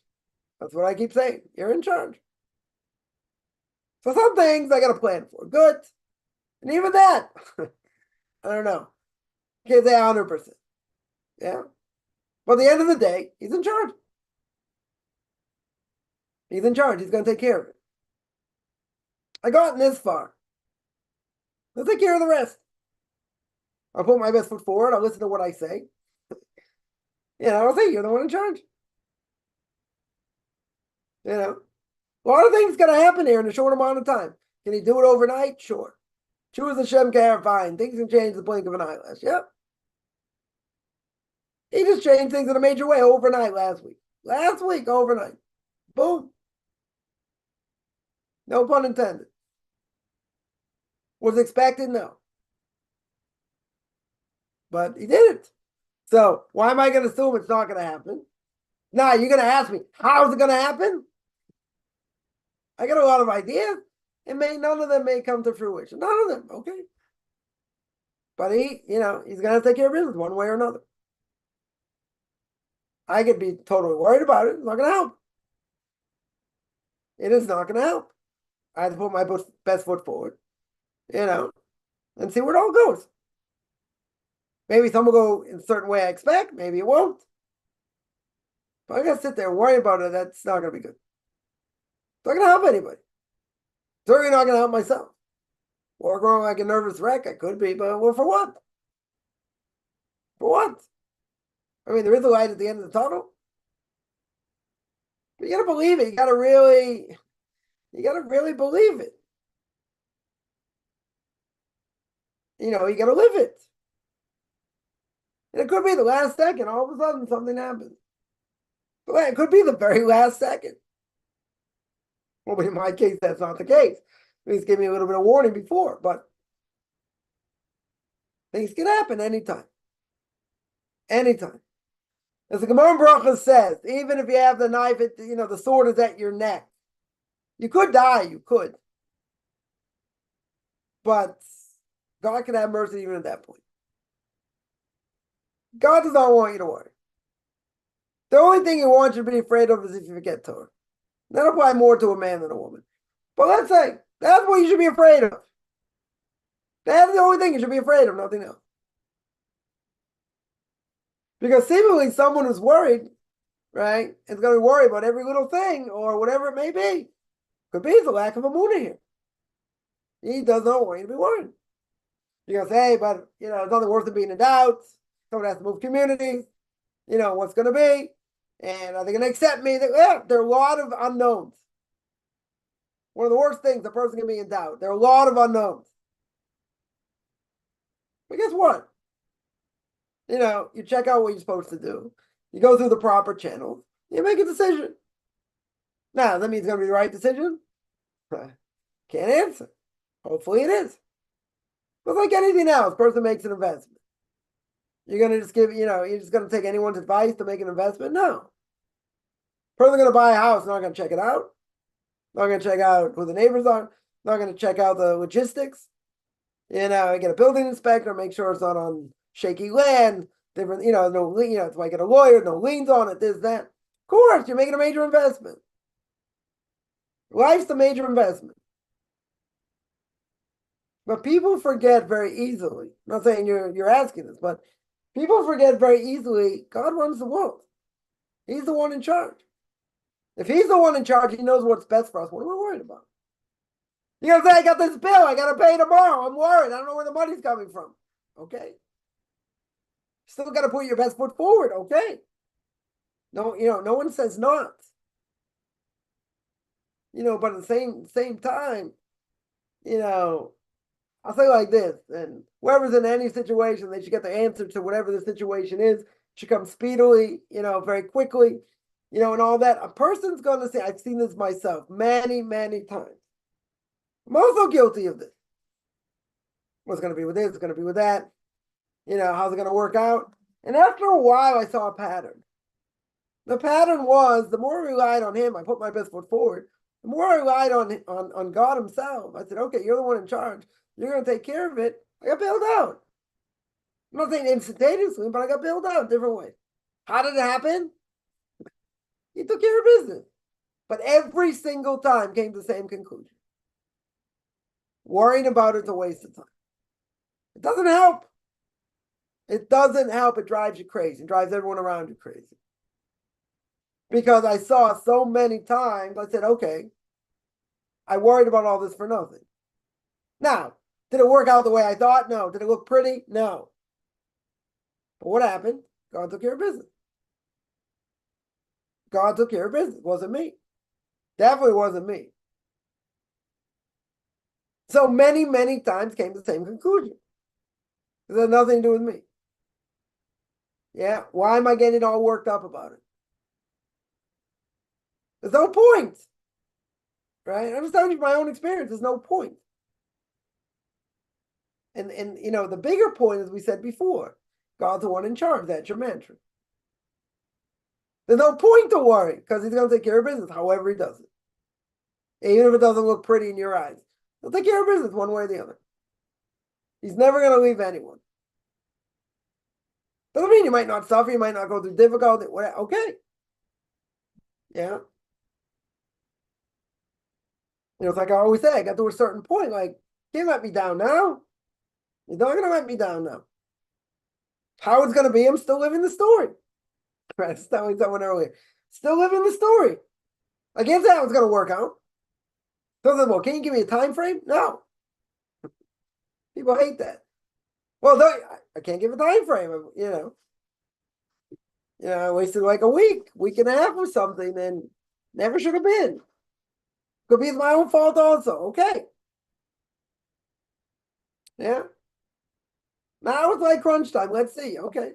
Speaker 1: That's what I keep saying. You're in charge. So some things I got a plan for. Good. And even that, I don't know. Can't say 100%. Yeah. But at the end of the day, he's in charge. He's in charge. He's going to take care of it. I gotten this far. Let's take care of the rest. I'll put my best foot forward. I'll listen to what I say. I'll say you're the one in charge. A lot of things going to happen here in a short amount of time. Can he do it overnight? Sure. Choose Hashem care, fine. Things can change the blink of an eyelash. Yep. He just changed things in a major way overnight last week. Last week, overnight. Boom. No pun intended. Was expected? No. But he did it. So why am I going to assume it's not going to happen? Now, you're going to ask me, how is it going to happen? I got a lot of ideas. None of them may come to fruition. None of them. Okay. But he's going to take care of business one way or another. I could be totally worried about it. It's not going to help. It is not going to help. I have to put my best foot forward, and see where it all goes. Maybe some will go in a certain way I expect. Maybe it won't. But I got to sit there and worry about it. That's not going to be good. It's not going to help anybody. Certainly not going to help myself. Walk around like a nervous wreck. I could be, but well, for what? For what? I mean, there is a light at the end of the tunnel. But you gotta believe it. You gotta really believe it. You gotta live it. And it could be the last second, all of a sudden something happens. But it could be the very last second. Well, in my case, that's not the case. Please give me a little bit of warning before, but things can happen anytime. Anytime. As the Gemara in Bracha says, even if you have the knife, the sword is at your neck. You could die, you could. But God can have mercy even at that point. God does not want you to worry. The only thing He wants you to be afraid of is if you forget Torah. That applies more to a man than a woman. But let's say that's what you should be afraid of. That's the only thing you should be afraid of, nothing else. Because seemingly someone who's worried, right, is going to be worried about every little thing or whatever it may be. Could be the lack of a Muna here. He does not want you to be worried. You're going to say, hey, but, it's nothing worse than being in doubt. Someone has to move communities. What's going to be? And are they going to accept me? Yeah, there are a lot of unknowns. One of the worst things, a person can be in doubt. There are a lot of unknowns. But guess what? You check out what you're supposed to do. You go through the proper channels. You make a decision. Now, that means it's going to be the right decision? Can't answer. Hopefully it is. But like anything else, person makes an investment. You're going to just you're just going to take anyone's advice to make an investment? No. Person going to buy a house, not going to check it out. Not going to check out who the neighbors are. Not going to check out the logistics. Get a building inspector, make sure it's not on shaky land. Different, no, it's like get a lawyer, no liens on it, this, that. Of course, you're making a major investment. Life's a major investment. But people forget very easily. I'm not saying you're asking this, but people forget very easily God runs the world. He's the one in charge. If He's the one in charge, He knows what's best for us. What am I worried about? You're going to say, I got this bill. I got to pay tomorrow. I'm worried. I don't know where the money's coming from. Okay. Still got to put your best foot forward. Okay. No, no one says not. But at the same time, I'll say like this, and whoever's in any situation, they should get the answer to whatever the situation is. It should come speedily, very quickly, and all that. A person's going to say, I've seen this myself many, many times. I'm also guilty of this. What's going to be with this? What's going to be with that? How's it going to work out? And after a while, I saw a pattern. The pattern was, the more I relied on Him, I put my best foot forward. The more I relied on God Himself, I said, okay, you're the one in charge. You're going to take care of it. I got bailed out. I'm not saying instantaneously, but I got bailed out in different ways. How did it happen? He took care of business. But every single time came to the same conclusion. Worrying about it's a waste of time. It doesn't help. It doesn't help. It drives you crazy. It drives everyone around you crazy. Because I saw so many times, I said, okay, I worried about all this for nothing. Now, did it work out the way I thought? No. Did it look pretty? No. But what happened? God took care of business. God took care of business. It wasn't me. Definitely wasn't me. So many, many times came to the same conclusion. It had nothing to do with me. Yeah, why am I getting all worked up about it? There's no point. Right? I'm just telling you my own experience. There's no point. And the bigger point, as we said before, God's the one in charge. That's your mantra. There's no point to worry because He's going to take care of business however He does it. Even if it doesn't look pretty in your eyes. He'll take care of business one way or the other. He's never going to leave anyone. Doesn't mean you might not suffer, you might not go through difficulty, whatever. Okay. Yeah. It's like I always say, I got to a certain point, like, can't let me down now. You're not going to let me down now. How it's going to be, I'm still living the story. Right? I was telling someone earlier. Still living the story. I can't say how it's going to work out. So, well, can you give me a time frame? No. People hate that. Well, I can't give a time frame, I wasted like a week and a half or something, and never should have been. Could be my own fault also. Okay. Yeah. Now it's like crunch time. Let's see. Okay.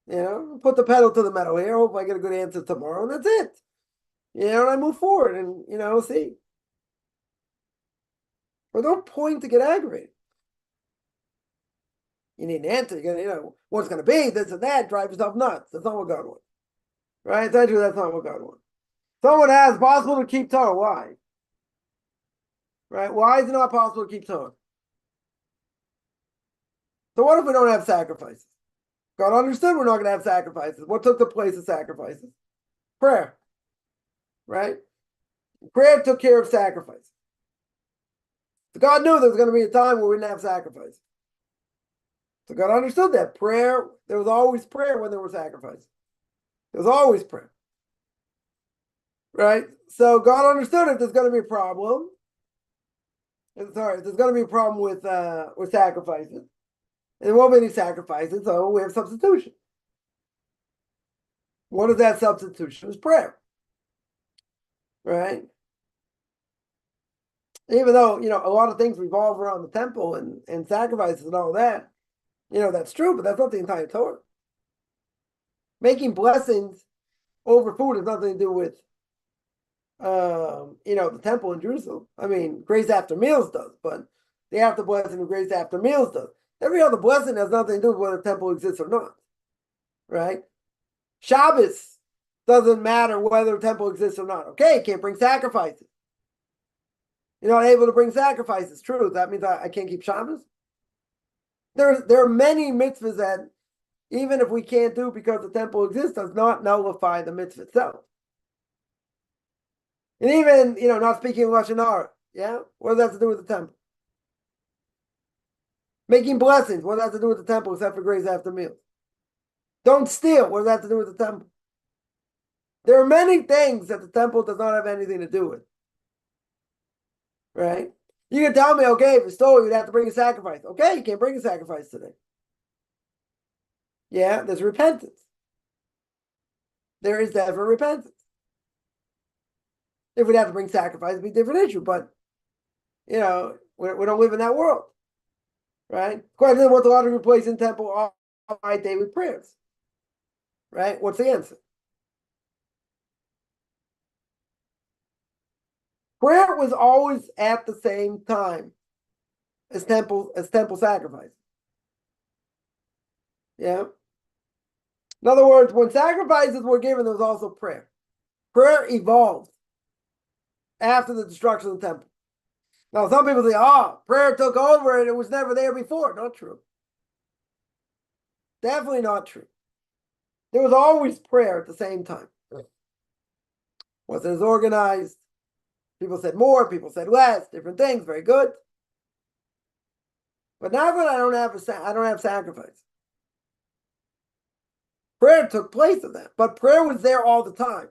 Speaker 1: Put the pedal to the metal here. Hope I get a good answer tomorrow, and that's it. And I move forward and, see. There's no point to get aggravated. You need an answer. You're gonna, what's going to be, this and that, drive yourself nuts. That's not what God wants. Right? That's not what God wants. Someone asks, possible to keep Torah. Why? Right? Why is it not possible to keep Torah? So what if we don't have sacrifices? God understood we're not going to have sacrifices. What took the place of sacrifices? Prayer. Right? Prayer took care of sacrifice. So God knew there was going to be a time where we didn't have sacrifice. So God understood that. Prayer, there was always prayer when there was sacrifice. There was always prayer. Right? So God understood if there's going to be a problem. If there's going to be a problem with sacrifices. And there won't be any sacrifices, so we have substitution. What is that substitution? It's prayer. Right? Even though, a lot of things revolve around the temple and sacrifices and all that, that's true, but that's not the entire Torah. Making blessings over food has nothing to do with, the temple in Jerusalem. I mean, grace after meals does, but the after blessing of grace after meals does. Every other blessing has nothing to do with whether the temple exists or not, right? Shabbos doesn't matter whether the temple exists or not. Okay, you can't bring sacrifices. You're not able to bring sacrifices. True. That means I can't keep Shabbos. There are many mitzvahs that even if we can't do because the temple exists, does not nullify the mitzvah itself. And even, not speaking Lashon Hara, yeah? What does that have to do with the temple? Making blessings, what does that have to do with the temple except for grace after meals? Don't steal, what does that have to do with the temple? There are many things that the temple does not have anything to do with. Right? You can tell me, okay, if you stole, you'd have to bring a sacrifice. Okay, you can't bring a sacrifice today. Yeah, there's repentance. There is ever repentance. If we'd have to bring sacrifice, it'd be a different issue, but, we don't live in that world. Right? Question is, what's a lot of replace in temple all my daily prayers? Right? What's the answer? Prayer was always at the same time as temple sacrifice. Yeah. In other words, when sacrifices were given, there was also prayer. Prayer evolved after the destruction of the temple. Now, some people say, prayer took over and it was never there before. Not true. Definitely not true. There was always prayer at the same time. Wasn't as organized. People said more, people said less, different things, very good. But now that I don't have sacrifice. Prayer took place of that, but prayer was there all the time.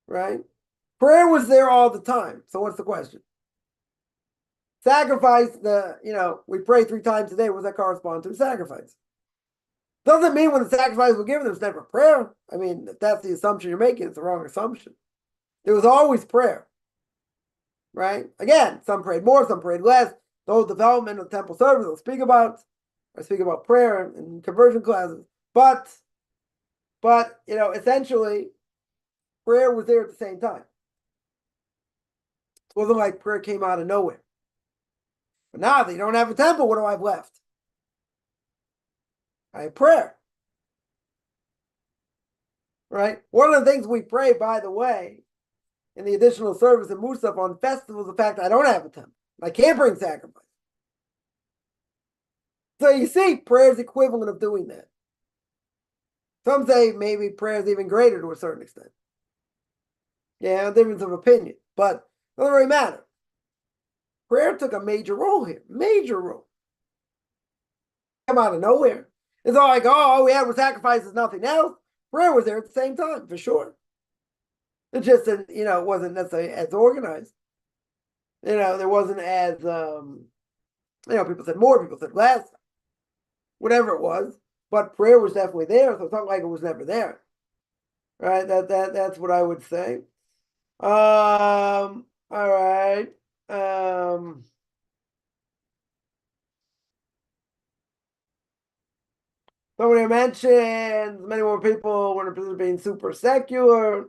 Speaker 1: Right? Prayer was there all the time. So what's the question? Sacrifice, we pray 3 times a day. What does that correspond to? Sacrifice. Doesn't mean when the sacrifice was given, there was never prayer. I mean, if that's the assumption you're making, it's the wrong assumption. There was always prayer. Right? Again, some prayed more, some prayed less. The whole development of the temple service I'll speak about. I speak about prayer and conversion classes. But essentially, prayer was there at the same time. It wasn't like prayer came out of nowhere. But now that you don't have a temple, what do I have left? I have prayer. Right? One of the things we pray, by the way, in the additional service in Musaf on festivals, the fact that I don't have a temple. I can't bring sacrifice. So you see, prayer is equivalent of doing that. Some say maybe prayer is even greater to a certain extent. Yeah, difference of opinion. But it doesn't really matter. Prayer took a major role here. Major role. Come out of nowhere. It's all like, all we had was sacrifices, nothing else. Prayer was there at the same time, for sure. It just, it wasn't necessarily as organized. There wasn't as, people said more, people said less. Whatever it was. but prayer was definitely there, so it's not like it was never there. Right? That's what I would say. All right. Somebody mentions many more people when a person being super secular.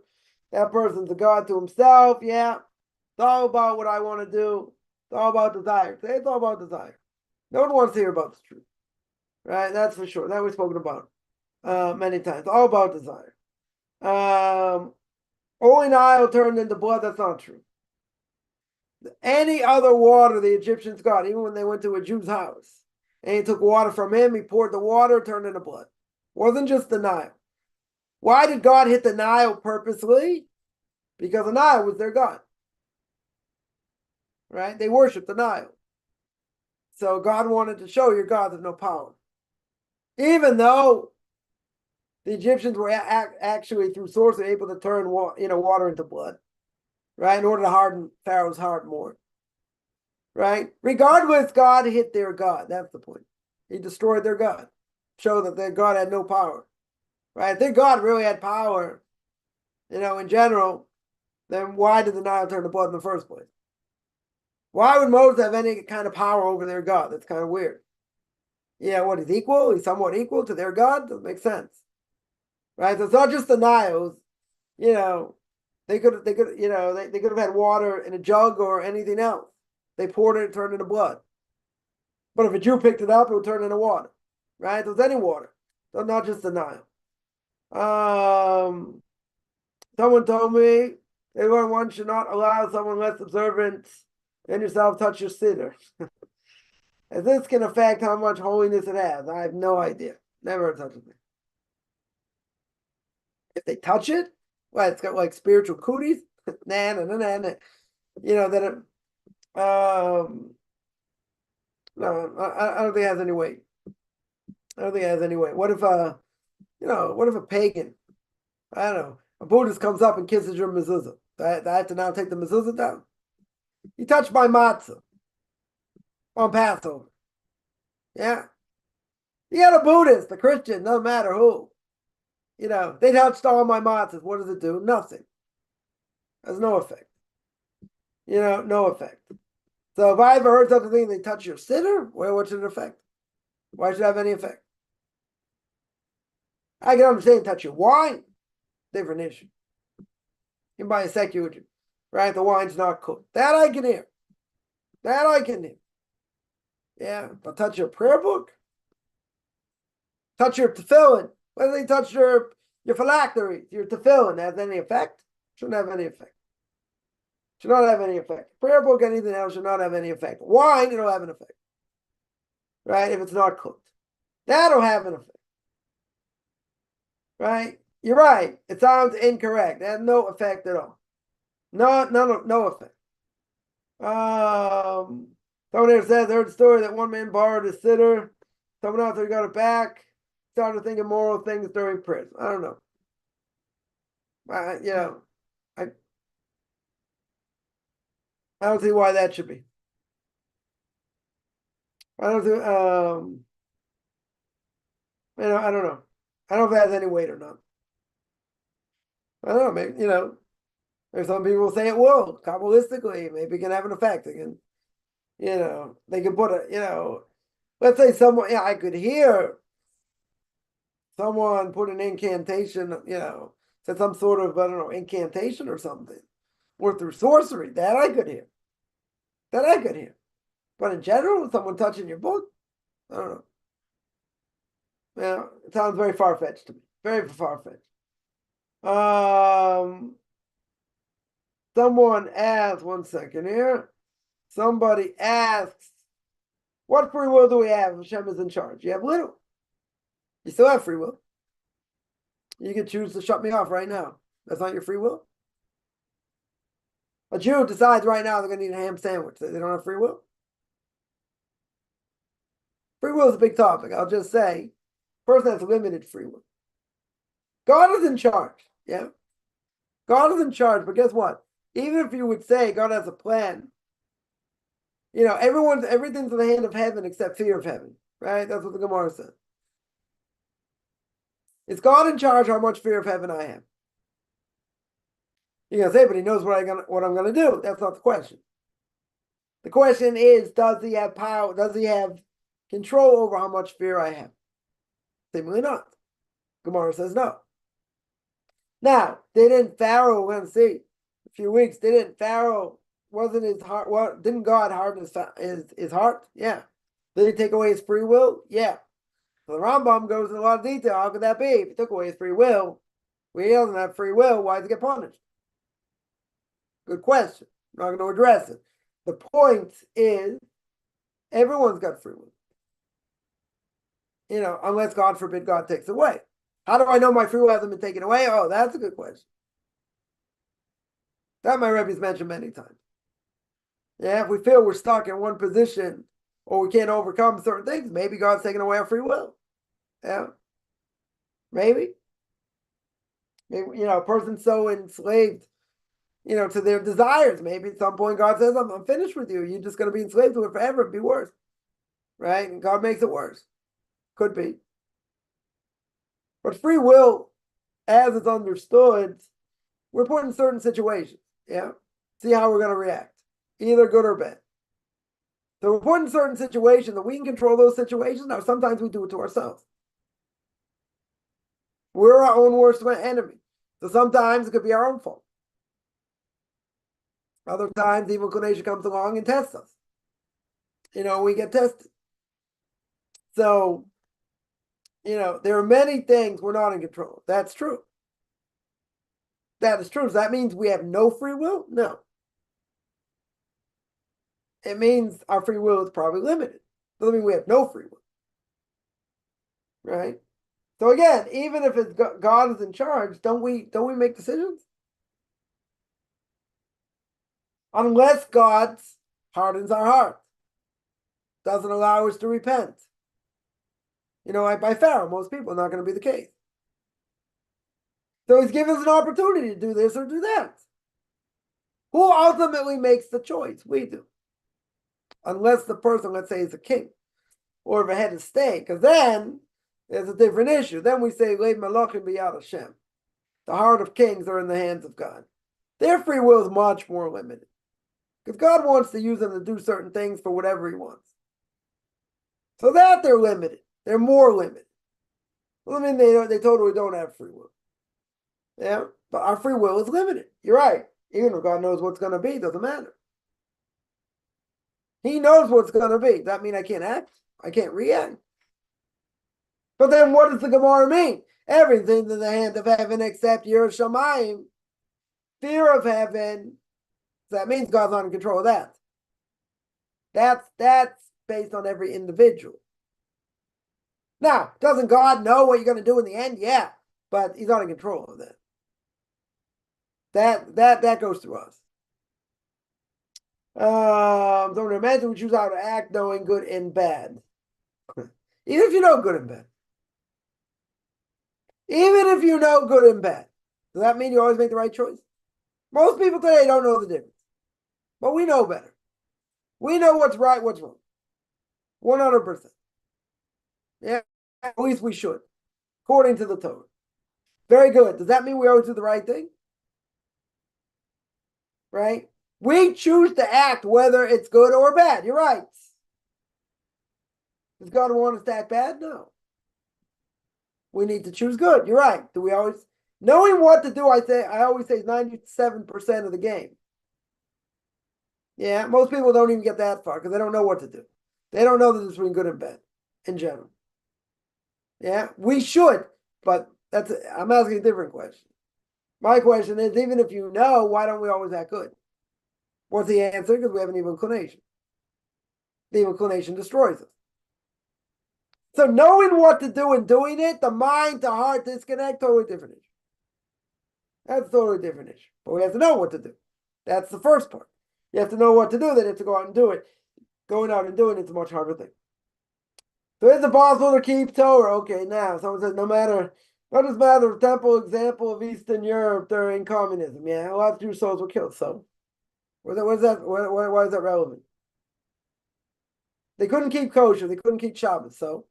Speaker 1: That person's a God to himself. Yeah. It's all about what I want to do. It's all about desire. Say it's all about desire. No one wants to hear about the truth. Right? That's for sure. That we've spoken about many times. It's all about desire. Only Nile turned into blood. That's not true. Any other water the Egyptians got, even when they went to a Jew's house, and he took water from him, he poured the water, turned into blood. Wasn't just the Nile. Why did God hit the Nile purposely? Because the Nile was their God. Right? They worshiped the Nile. So God wanted to show your God there's no power. Even though the Egyptians were actually, through sorcery, able to turn water into blood. Right? In order to harden Pharaoh's heart more. Right? Regardless, God hit their God. That's the point. He destroyed their God. Show that their God had no power. Right? If their God really had power, in general, then why did the Nile turn to blood in the first place? Why would Moses have any kind of power over their God? That's kind of weird. Yeah, what, he's equal? He's somewhat equal to their God? Doesn't make sense. Right? So it's not just the Niles. They could have had water in a jug or anything else. They poured it, turned into blood. But if a Jew picked it up, it would turn into water. Right? There's any water. So not just the Nile. Someone told me one should not allow someone less observant than yourself touch your sitter. As this can affect how much holiness it has. I have no idea. Never heard such a thing. If they touch it, well, it's got like spiritual cooties. Nah. That it, no, I don't think it has any weight. What if a pagan, I don't know, a Buddhist comes up and kisses your mezuzah? I have to now take the mezuzah down? You touched my matzah on Passover. Yeah. You got a Buddhist, a Christian, no matter who. They touched all my matzahs. What does it do? Nothing. Has no effect. No effect. So if I ever heard such a thing, they touch your sitter, well, what should it affect? Why should it have any effect? I can understand touch your wine, different issue. You can buy a secular, right? The wine's not cooked. That I can hear. Yeah, but touch your prayer book, touch your tefillin. Whether they touch your phylactery, your tefillin, has any effect? Shouldn't have any effect. Should not have any effect. Prayer book, anything else should not have any effect. Wine, it'll have an effect. Right? If it's not cooked. That'll have an effect. Right? You're right. It sounds incorrect. It has no effect at all. No effect. Someone here says, I heard a story that one man borrowed a sitter. Someone else who got it back. Started thinking moral things during prayers. I don't know. I don't see why that should be. I don't think, I don't know. I don't know if it has any weight or not. I don't know, maybe, there's some people say it will, Kabbalistically, maybe it can have an effect. It can, they can put let's say someone, I could hear someone put an incantation, said some sort of, I don't know, incantation or something, or through sorcery, that I could hear. But in general, someone touching your book, I don't know. Yeah, it sounds very far-fetched to me. Very far-fetched. Someone asks, one second here. Somebody asks, what free will do we have if Hashem is in charge? You have little. You still have free will. You can choose to shut me off right now. That's not your free will. A Jew decides right now they're going to eat a ham sandwich. They don't have free will. Free will is a big topic. I'll just say, person has limited free will. God is in charge. Yeah. God is in charge, but guess what? Even if you would say God has a plan, everything's in the hand of heaven except fear of heaven, right? That's what the Gemara says. Is God in charge how much fear of heaven I have? You're gonna say, but he knows what I'm gonna do. That's not the question. The question is, does he have power? Does he have control over how much fear I have? Seemingly not. Gemara says no. Now, didn't Pharaoh, we're going to see a few weeks, didn't Pharaoh, wasn't his heart, what, didn't God harden his heart? Yeah. Did he take away his free will? Yeah. So the Rambam goes in a lot of detail. How could that be? If he took away his free will, he doesn't have free will, why does he get punished? Good question. I'm not going to address it. The point is, everyone's got free will. Unless God forbid God takes away. How do I know my free will hasn't been taken away? Oh, that's a good question. That my Rebbe's mentioned many times. Yeah, if we feel we're stuck in one position or we can't overcome certain things, maybe God's taken away our free will. Yeah. Maybe. Maybe, a person's so enslaved, to their desires. Maybe at some point God says, I'm finished with you. You're just going to be enslaved to it forever. It'd be worse. Right? And God makes it worse. Could be. But free will, as it's understood, we're put in certain situations. Yeah. See how we're going to react. Either good or bad. So we're put in certain situations that we can control those situations. Now, sometimes we do it to ourselves. We're our own worst enemy. So sometimes it could be our own fault. Other times, evil inclination comes along and tests us. We get tested. So, there are many things we're not in control. That's true. That is true. Does that mean we have no free will? No. It means our free will is probably limited. Doesn't mean we have no free will. Right? So again, even if it's God is in charge, don't we make decisions? Unless God hardens our heart, doesn't allow us to repent. Like by Pharaoh, most people are not going to be the case. So he's given us an opportunity to do this or do that. Who ultimately makes the choice? We do. Unless the person, let's say, is a king or if a head of state, because then there's a different issue. Then we say, Lev Malachim b'yad Hashem. The heart of kings are in the hands of God. Their free will is much more limited. Because God wants to use them to do certain things for whatever he wants. So that they're limited. They're more limited. Well, I mean, they totally don't have free will. Yeah, but our free will is limited. You're right. Even if God knows what's going to be, doesn't matter. He knows what's going to be. Does that mean I can't act? I can't react. But then what does the Gemara mean? Everything's in the hand of heaven except Yiras Shamayim. Fear of heaven. So that means God's not in control of that. That's based on every individual. Now, doesn't God know what you're going to do in the end? Yeah, but he's not in control of that. That goes through us. So imagine we choose how to act knowing good and bad. Even if you know good and bad. Even if you know good and bad. Does that mean you always make the right choice? Most people today don't know the difference. But we know better. We know what's right, what's wrong. 100%. Yeah, at least we should. According to the Torah. Very good. Does that mean we always do the right thing? Right? We choose to act whether it's good or bad. You're right. Does God want us to act bad? No. We need to choose good. You're right. Do we always knowing what to do? I always say 97% of the game. Yeah, most people don't even get that far because they don't know what to do. They don't know the difference between good and bad in general. Yeah, we should, but I'm asking a different question. My question is, even if you know, why don't we always act good? What's the answer? Because we have an evil inclination. The evil inclination destroys us. So knowing what to do and doing it, the mind to heart disconnect, totally different issue. That's a totally different issue. But we have to know what to do. That's the first part. You have to know what to do, then you have to go out and do it. Going out and doing it's a much harder thing. So is it possible to keep Torah? Okay, now someone says what does matter the temple example of Eastern Europe during communism? Yeah, a lot of Jewish souls were killed. So why is that relevant? They couldn't keep kosher, they couldn't keep Shabbos, so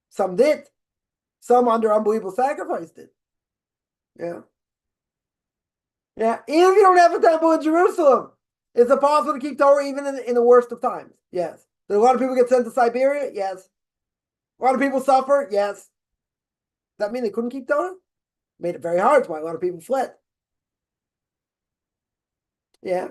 Speaker 1: some did. Some under unbelievable sacrifice did. Yeah. Yeah. Even if you don't have a temple in Jerusalem, is it possible to keep Torah even in the worst of times? Yes. Did a lot of people get sent to Siberia? Yes. A lot of people suffer? Yes. Does that mean they couldn't keep Torah? Made it very hard. That's why a lot of people fled. Yeah.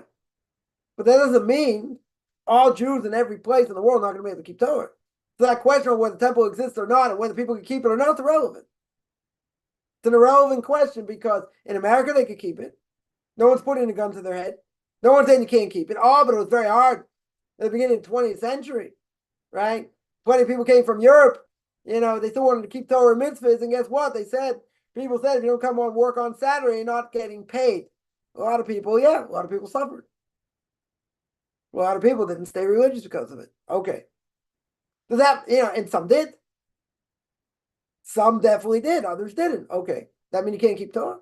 Speaker 1: But that doesn't mean all Jews in every place in the world are not going to be able to keep Torah. So that question of whether the temple exists or not and whether people can keep it or not is irrelevant. It's an irrelevant question because in America they could keep it. No one's putting a gun to their head. No one's saying you can't keep it. Oh, but it was very hard at the beginning of the 20th century, right? Plenty of people came from Europe. They still wanted to keep Torah and mitzvahs, and guess what? People said, if you don't come on work on Saturday, you're not getting paid. A lot of people suffered. A lot of people didn't stay religious because of it. Okay. Does that, and some did. Some definitely did. Others didn't. Okay. That mean you can't keep Torah?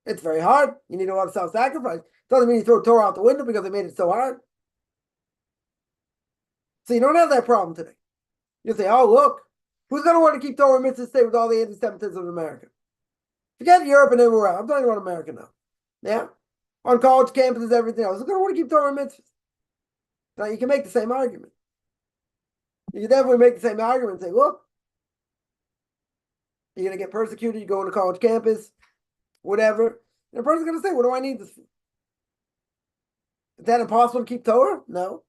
Speaker 1: It's very hard. You need a lot of self-sacrifice. Doesn't mean you throw Torah out the window because they made it so hard. So you don't have that problem today. You say, oh, look, who's going to want to keep Torah and mitzvahs stay with all the anti-Semitism of America? Forget Europe and everywhere else. I'm talking about America now. Yeah? On college campuses, everything else. Who's going to want to keep Torah and mitzvahs? Now, you can make the same argument. You can definitely make the same argument and say, look, you're going to get persecuted, you go on a college campus, whatever. And a person's going to say, what do I need this for? Is that impossible to keep Torah? No.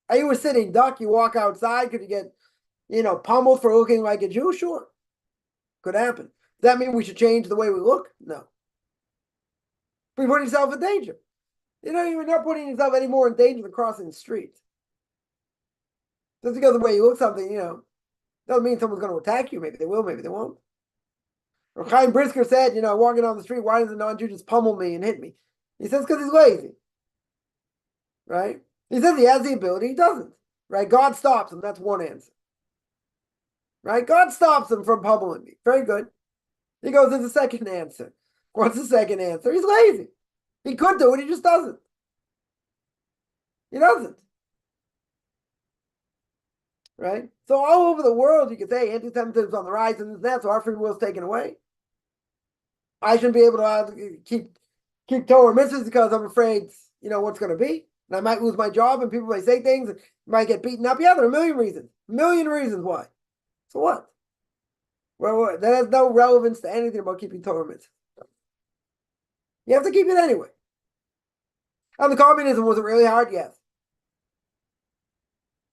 Speaker 1: Are you a sitting duck? You walk outside, could you get, pummeled for looking like a Jew? Sure. Could happen. Does that mean we should change the way we look? No. But you're putting yourself in danger. You're not putting yourself any more in danger than crossing the street. Just because of the way you look something, doesn't mean someone's going to attack you. Maybe they will, maybe they won't. Or Chaim Brisker said, walking down the street, why does a non-Jew just pummel me and hit me? He says, because he's lazy. Right? He says he has the ability, he doesn't. Right? God stops him. That's one answer. Right? God stops him from pummeling me. Very good. He goes, there's a second answer. What's the second answer? He's lazy. He could do it, he just doesn't. He doesn't. Right? So all over the world, you could say anti-Semitism is on the rise and that, so our free will is taken away. I shouldn't be able to keep Torah mitzvahs because I'm afraid, what's going to be. And I might lose my job and people may say things and might get beaten up. Yeah, there are a million reasons. A million reasons why. So what? Well, that has no relevance to anything about keeping Torah mitzvahs. You have to keep it anyway. And the communism, was it really hard? Yes.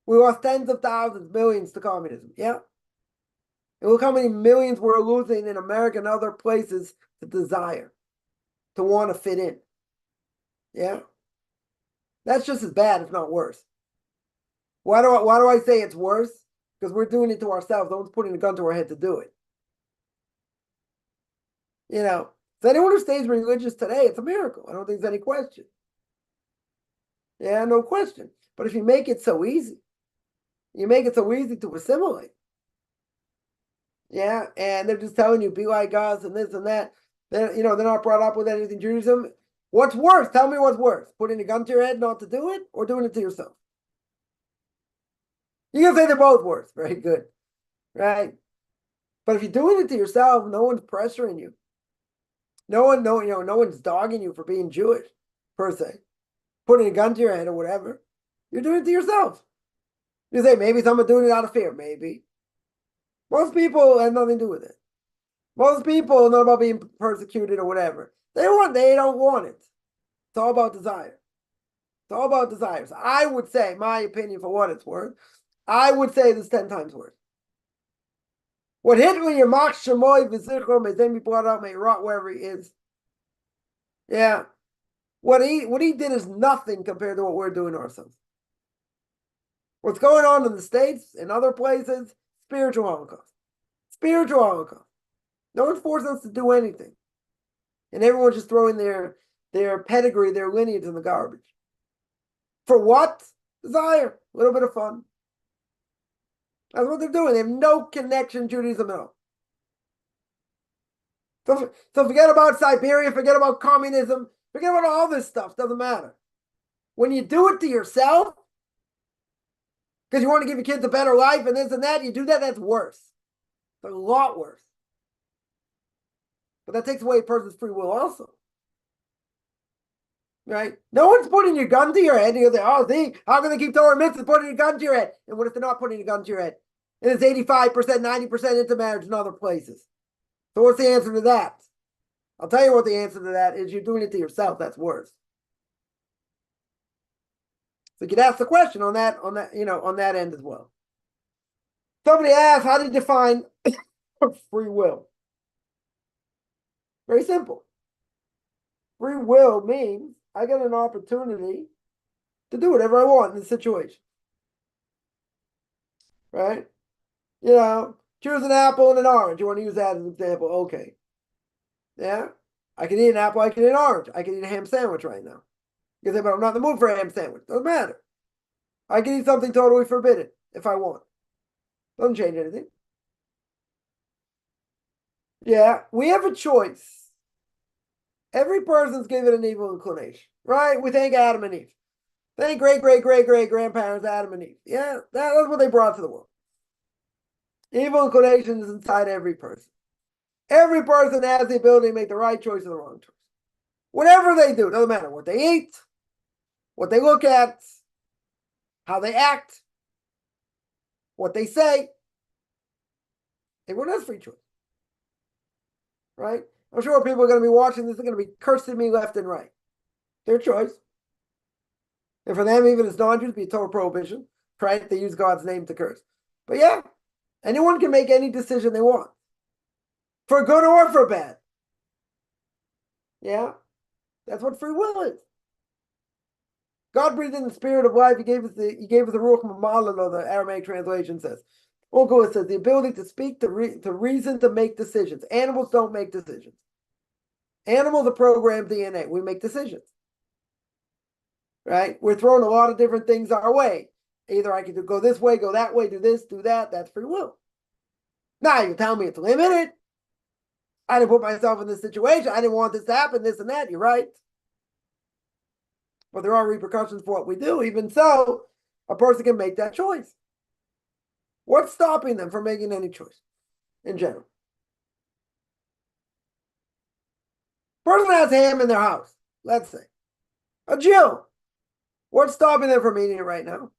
Speaker 1: We lost tens of thousands, millions to communism. Yeah. And look how many millions we're losing in America and other places to desire, to want to fit in. Yeah. That's just as bad, if not worse. Why do I say it's worse? Because we're doing it to ourselves. No one's putting a gun to our head to do it. So anyone who stays religious today, it's a miracle. I don't think there's any question. Yeah, no question. But if you make it so easy, to assimilate. Yeah, and they're just telling you, be like us and this and that. They're not brought up with anything Judaism. What's worse? Tell me what's worse. Putting a gun to your head not to do it or doing it to yourself? You can say they're both worse. Very good. Right? But if you're doing it to yourself, no one's pressuring you. No one's dogging you for being Jewish, per se. Putting a gun to your head or whatever. You're doing it to yourself. You say, maybe someone's doing it out of fear. Maybe. Most people have nothing to do with it. Most people know about being persecuted or whatever. They don't want it. It's all about desire. It's all about desires. I would say, my opinion for what it's worth, I would say this 10 times worse. What hit me, your Mach Shemoy, V'zichro, may then be brought out, may rot wherever he is. Yeah. What he did is nothing compared to what we're doing to ourselves. What's going on in the States and other places, spiritual Holocaust. Spiritual Holocaust. No one's forcing us to do anything. And everyone's just throwing their pedigree, their lineage in the garbage. For what? Desire. A little bit of fun. That's what they're doing. They have no connection to Judaism at all. So forget about Siberia, forget about communism, forget about all this stuff. Doesn't matter. When you do it to yourself, because you want to give your kids a better life and this and that, you do that, that's worse. It's a lot worse. But that takes away a person's free will also. Right? No one's putting your gun to your head. And you're like, oh, see, how can they keep Torah mitzvahs putting a gun to your head? And what if they're not putting a gun to your head? And it's 85%, 90% into marriage in other places. So what's the answer to that? I'll tell you what the answer to that is. You're doing it to yourself. That's worse. So you could ask the question on that end as well. Somebody asked, how do you define free will? Very simple. Free will means I get an opportunity to do whatever I want in the situation. Right? Choose an apple and an orange. You want to use that as an example? Okay. Yeah? I can eat an apple, I can eat an orange. I can eat a ham sandwich right now. You say, but I'm not in the mood for a ham sandwich. Doesn't matter. I can eat something totally forbidden if I want. Doesn't change anything. Yeah, we have a choice. Every person's given an evil inclination, right? We thank Adam and Eve. Thank great-great-great-great-grandparents Adam and Eve. Yeah, that's what they brought to the world. Evil inclination is inside every person. Every person has the ability to make the right choice or the wrong choice. Whatever they do, doesn't matter what they eat, what they look at, how they act, what they say. Everyone has free choice. Right? I'm sure people are going to be watching this, they're going to be cursing me left and right. Their choice. And for them, even as non-Jews, be a total prohibition. Right? They use God's name to curse. But yeah, anyone can make any decision they want. For good or for bad. Yeah? That's what free will is. God breathed in the spirit of life. He gave us the Ruach Mamalalo, the Aramaic translation says. It says the ability to speak, to reason, to make decisions. Animals don't make decisions. Animals are programmed DNA. We make decisions. Right? We're throwing a lot of different things our way. Either I can go this way, go that way, do this, do that. That's free will. Now you tell me it's limited. I didn't put myself in this situation. I didn't want this to happen, this and that. You're right. But there are repercussions for what we do. Even so, a person can make that choice. What's stopping them from making any choice in general? Person has ham in their house, let's say. A Jew. What's stopping them from eating it right now?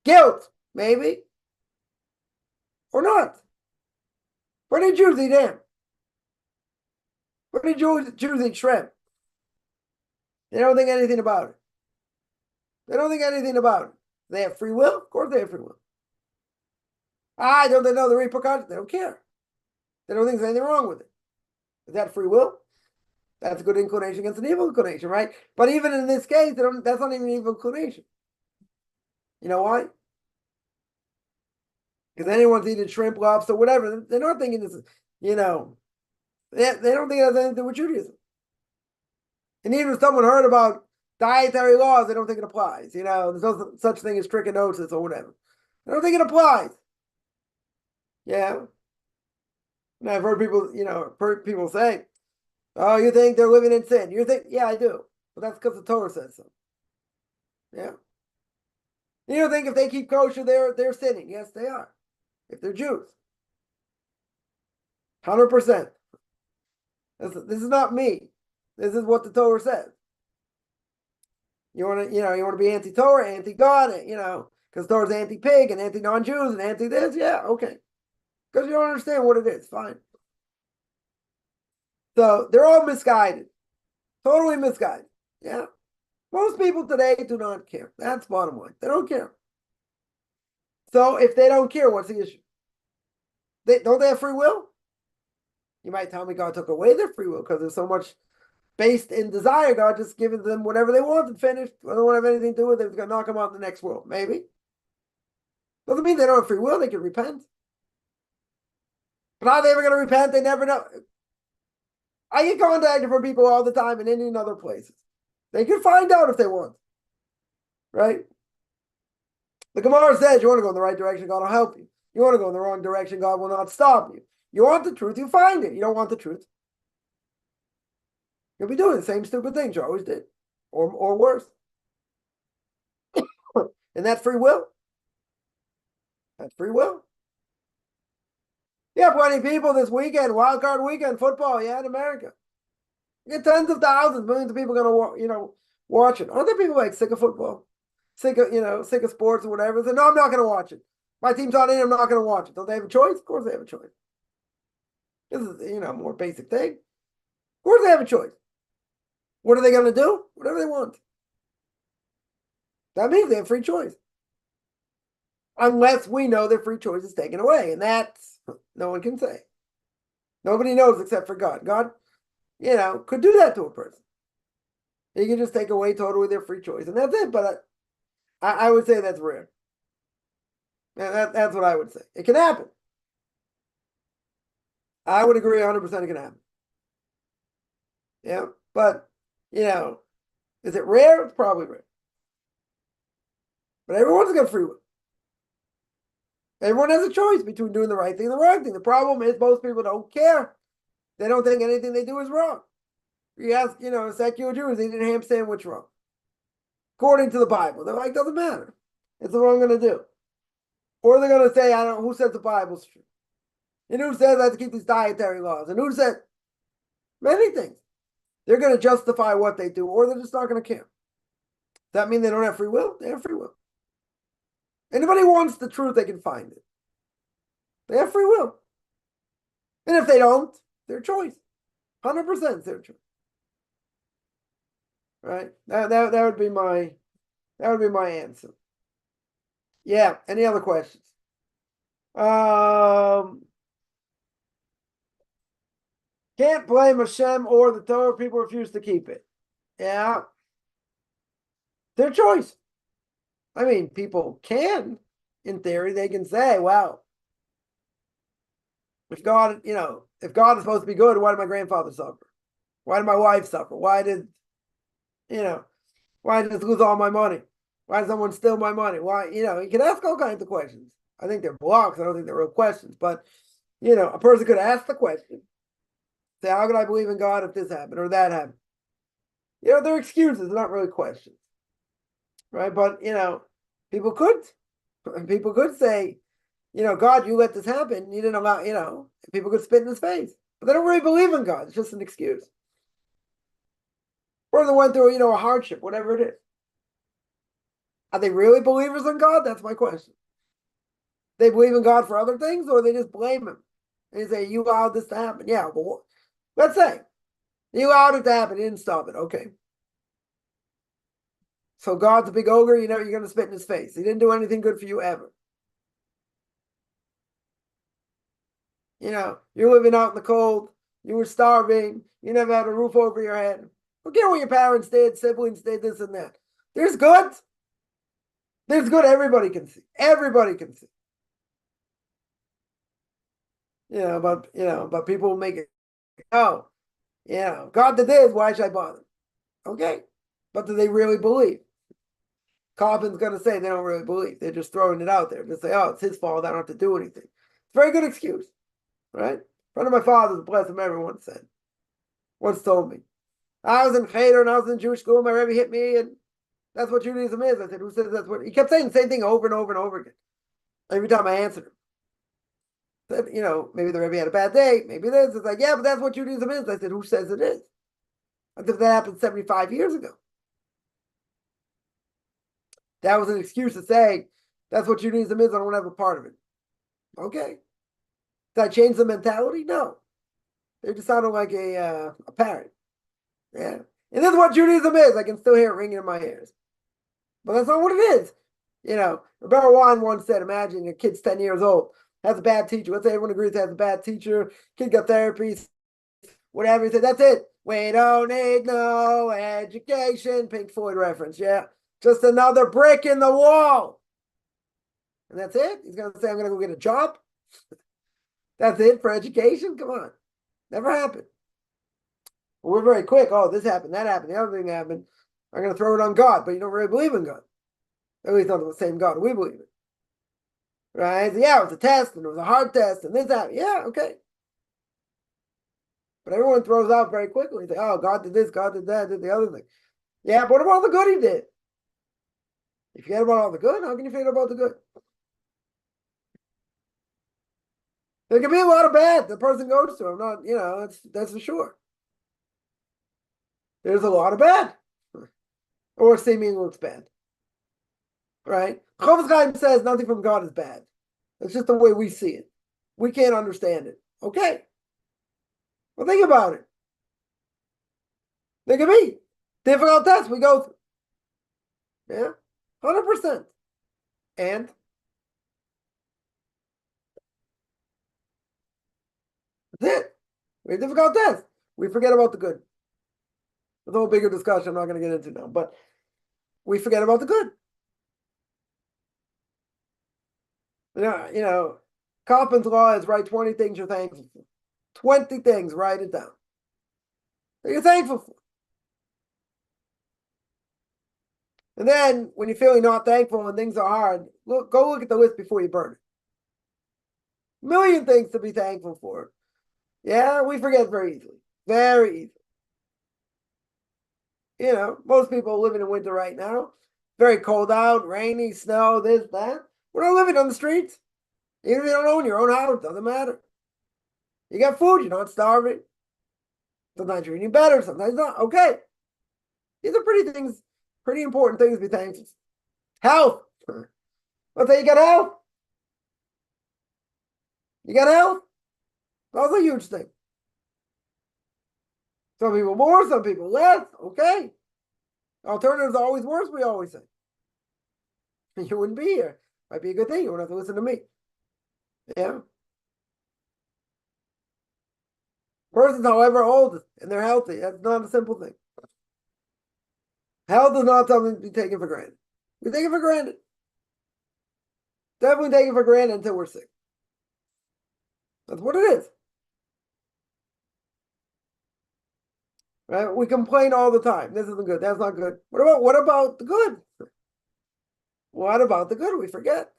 Speaker 1: Guilt, maybe. Or not. But many Jews eat ham. But many Jews eat shrimp. They don't think anything about it. They don't think anything about it. They have free will? Of course they have free will. Don't they know the repercussions? They don't care. They don't think there's anything wrong with it. Is that free will? That's a good inclination against an evil inclination, right? But even in this case, that's not even an evil inclination. You know why? Because anyone's eating shrimp, lobster, whatever, they're not thinking this, they don't think it has anything to do with Judaism. And even if someone heard about dietary laws, they don't think it applies. There's no such thing as trichinosis or whatever. They don't think it applies. Yeah. And I've heard people say, oh, you think they're living in sin? You think, yeah, I do. But that's because the Torah says so. Yeah. You don't think if they keep kosher, they're sinning. Yes, they are. If they're Jews. 100%. This is not me. This is what the Torah says. You want to be anti-Torah, anti-God, because Torah's anti-pig and anti-non-Jews and anti-this. Yeah, okay. Because you don't understand what it is. Fine. So they're all misguided. Totally misguided. Yeah. Most people today do not care. That's bottom line. They don't care. So if they don't care, what's the issue? Don't they have free will? You might tell me God took away their free will because there's so much based in desire. God just given them whatever they want and finished. They don't have anything to do with it. It's going to knock them out in the next world. Maybe. Doesn't mean they don't have free will. They can repent. But how are they ever going to repent? They never know. I get contacted from people all the time in India and other places. They can find out if they want. Right? The Gemara says you want to go in the right direction, God will help you. You want to go in the wrong direction, God will not stop you. You want the truth, you find it. You don't want the truth, you'll be doing the same stupid things you always did. Or worse. And that's free will. That's free will. Yeah, plenty of people this weekend, wild card weekend, football, in America. You get tens of thousands, millions of people going to, watch it. Aren't there people like sick of football? Sick of sports or whatever? Say, no, I'm not going to watch it. My team's not in, I'm not going to watch it. Don't they have a choice? Of course they have a choice. This is, a more basic thing. Of course they have a choice. What are they going to do? Whatever they want. That means they have free choice. Unless we know their free choice is taken away. And that's, no one can say. Nobody knows except for God. God, could do that to a person. He can just take away totally their free choice. And that's it. But I would say that's rare. And that's what I would say. It can happen. I would agree 100% it can happen. Yeah. But, is it rare? It's probably rare. But everyone's got free will. Everyone has a choice between doing the right thing and the wrong thing. The problem is most people don't care. They don't think anything they do is wrong. You ask, secular Jews, they eat a ham sandwich wrong. According to the Bible. They're like, doesn't matter. It's what I'm going to do. Or they're going to say, I don't know, who says the Bible's true? And who says I have to keep these dietary laws? And who said many things? They're going to justify what they do, or they're just not going to care. Does that mean they don't have free will? They have free will. Anybody who wants the truth, they can find it. They have free will. And if they don't, their choice. 100% their choice. Right? That would be my answer. Yeah. Any other questions? Can't blame Hashem or the Torah. People refuse to keep it. Yeah. Their choice. I mean, people can, in theory, they can say, well, if God is supposed to be good, why did my grandfather suffer? Why did my wife suffer? Why did I lose all my money? Why did someone steal my money? Why, you can ask all kinds of questions. I think they're blocks. I don't think they're real questions. But, a person could ask the question. Say, how could I believe in God if this happened or that happened? They're excuses. They're not really questions. Right? But, people could say, God, you let this happen. You didn't allow, people could spit in his face. But they don't really believe in God. It's just an excuse. Or they went through, a hardship, whatever it is. Are they really believers in God? That's my question. They believe in God for other things, or they just blame him. And they say, you allowed this to happen. Yeah, but let's say you allowed it to happen. You didn't stop it. Okay. So God's a big ogre. You're going to spit in his face. He didn't do anything good for you ever. You're living out in the cold. You were starving. You never had a roof over your head. Don't care what your parents did, siblings did, this and that. There's good. There's good everybody can see. Everybody can see. But people make it, God did this, why should I bother? Okay. But do they really believe? Cobham's going to say they don't really believe. They're just throwing it out there. Just say, it's his fault. I don't have to do anything. It's a very good excuse. Right? In front of my father, bless him, everyone once told me. I was in Cheder and I was in Jewish school. My Rebbe hit me, and that's what Judaism is. I said, who says that's what? He kept saying the same thing over and over and over again. Every time I answered him. Said, maybe the Rebbe had a bad day. Maybe this. It's like, yeah, but that's what Judaism is. I said, who says it is? As if that happened 75 years ago. That was an excuse to say, that's what Judaism is. I don't want to have a part of it. Okay. Did I change the mentality? No. They just sounded like a parrot. Yeah. And this is what Judaism is. I can still hear it ringing in my ears. But that's not what it is. Rebecca Wine once said, imagine a kid's 10 years old, has a bad teacher. Let's say everyone agrees has a bad teacher. Kid got therapy, whatever. He said, that's it. We don't need no education. Pink Floyd reference, yeah. Just another brick in the wall. And that's it? He's going to say, I'm going to go get a job? That's it for education? Come on. Never happened. We're very quick. Oh, this happened, that happened, the other thing happened. I'm going to throw it on God, but you don't really believe in God. At least not the same God we believe in. Right? So, yeah, it was a test, and it was a hard test, and this happened. Yeah, okay. But everyone throws out very quickly. They say, oh, God did this, God did that, did the other thing. Yeah, but what about all the good he did? If you forget about all the good, how can you forget about the good? There can be a lot of bad the person goes through. I'm not, that's for sure. There's a lot of bad, or seeming looks bad, right? Chofetz Chaim says nothing from God is bad. It's just the way we see it. We can't understand it. Okay. Well, think about it. There can be difficult tests we go through. Yeah, 100%. And that's it. We have difficult tests. We forget about the good. There's a whole bigger discussion I'm not going to get into now, but we forget about the good. Kaufman's law is write 20 things you're thankful for. 20 things, write it down. That you're thankful for. And then when you're feeling not thankful and things are hard, go look at the list before you burn it. A million things to be thankful for. Yeah, we forget very easily. Very easily. Most people are living in winter right now. Very cold out, rainy, snow, this, that. We're not living on the streets. Even if you don't own your own house, doesn't matter. You got food, you're not starving. Sometimes you're eating better, sometimes not. Okay. These are pretty important things to be thankful for. Health. Let's say you got health. You got health. That's a huge thing. Some people more, some people less. Okay. Alternatives are always worse, we always say. You wouldn't be here. Might be a good thing. You wouldn't have to listen to me. Yeah. Persons, however old, and they're healthy. That's not a simple thing. Health is not something to be taken for granted. We take it for granted. Definitely take it for granted until we're sick. That's what it is. Right? We complain all the time. This isn't good. That's not good. What about the good? What about the good? We forget.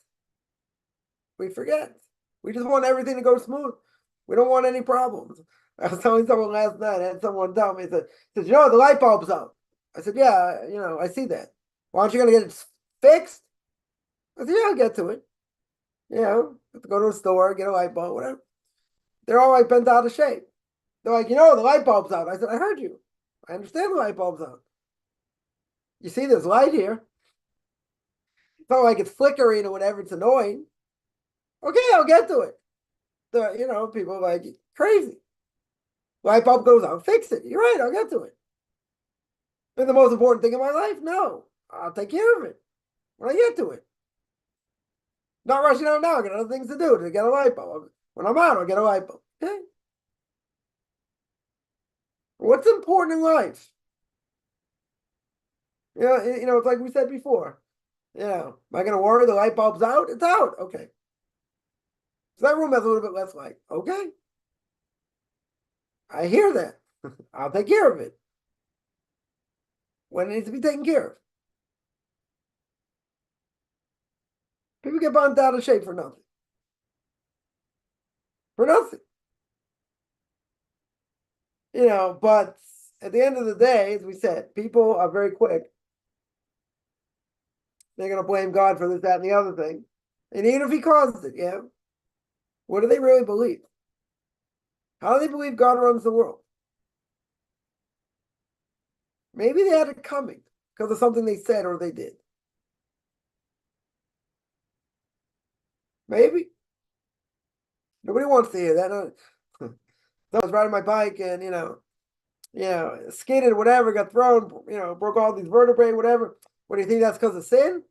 Speaker 1: We forget. We just want everything to go smooth. We don't want any problems. I was telling someone last night, I had someone tell me, said, the light bulb's out. I said, yeah, I see that. Why aren't you going to get it fixed? I said, yeah, I'll get to it. Have to go to a store, get a light bulb, whatever. They're all like bent out of shape. They're like, the light bulb's out. I said, I heard you. I understand the light bulb's out. You see there's light here. It's not like it's flickering or whatever. It's annoying. Okay, I'll get to it. People are like, crazy. Light bulb goes out, fix it. You're right, I'll get to it. And the most important thing in my life? No. I'll take care of it when I get to it. Not rushing out now. I got other things to do to get a light bulb. When I'm out, I'll get a light bulb. Okay? What's important in life? It's like we said before. Am I going to worry the light bulb's out? It's out. Okay. So that room has a little bit less light. Okay. I hear that. I'll take care of it when it needs to be taken care of. People get bent out of shape for nothing. For nothing. But at the end of the day, as we said, people are very quick. They're going to blame God for this, that, and the other thing. And even if he caused it, what do they really believe? How do they believe God runs the world? Maybe they had it coming because of something they said or they did. Maybe. Nobody wants to hear that. I was riding my bike and, skidded, whatever, got thrown, broke all these vertebrae, whatever. What do you think that's because of sin?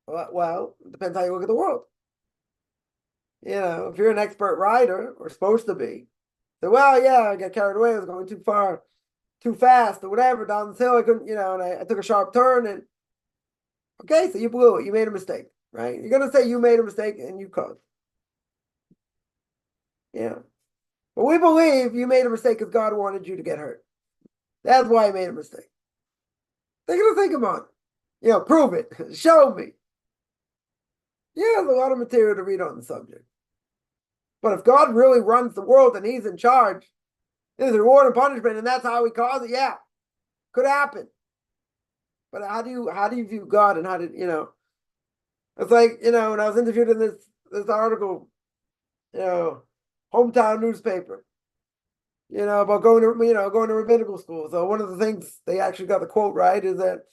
Speaker 1: Well, it depends how you look at the world. If you're an expert rider, or supposed to be, so, I got carried away. I was going too far, too fast, or whatever, down this hill. I couldn't, and I took a sharp turn. And okay, so you blew it. You made a mistake, right? You're going to say you made a mistake and you caused. But we believe you made a mistake because God wanted you to get hurt. That's why you made a mistake. They're going to think about it. Prove it. Show me. There's a lot of material to read on the subject. But if God really runs the world and he's in charge, there's reward and punishment, and that's how he caused it. Yeah, could happen. But how do you view God, and how did it's like when I was interviewed in this article, hometown newspaper, about going to rabbinical school. So one of the things they actually got the quote right is that,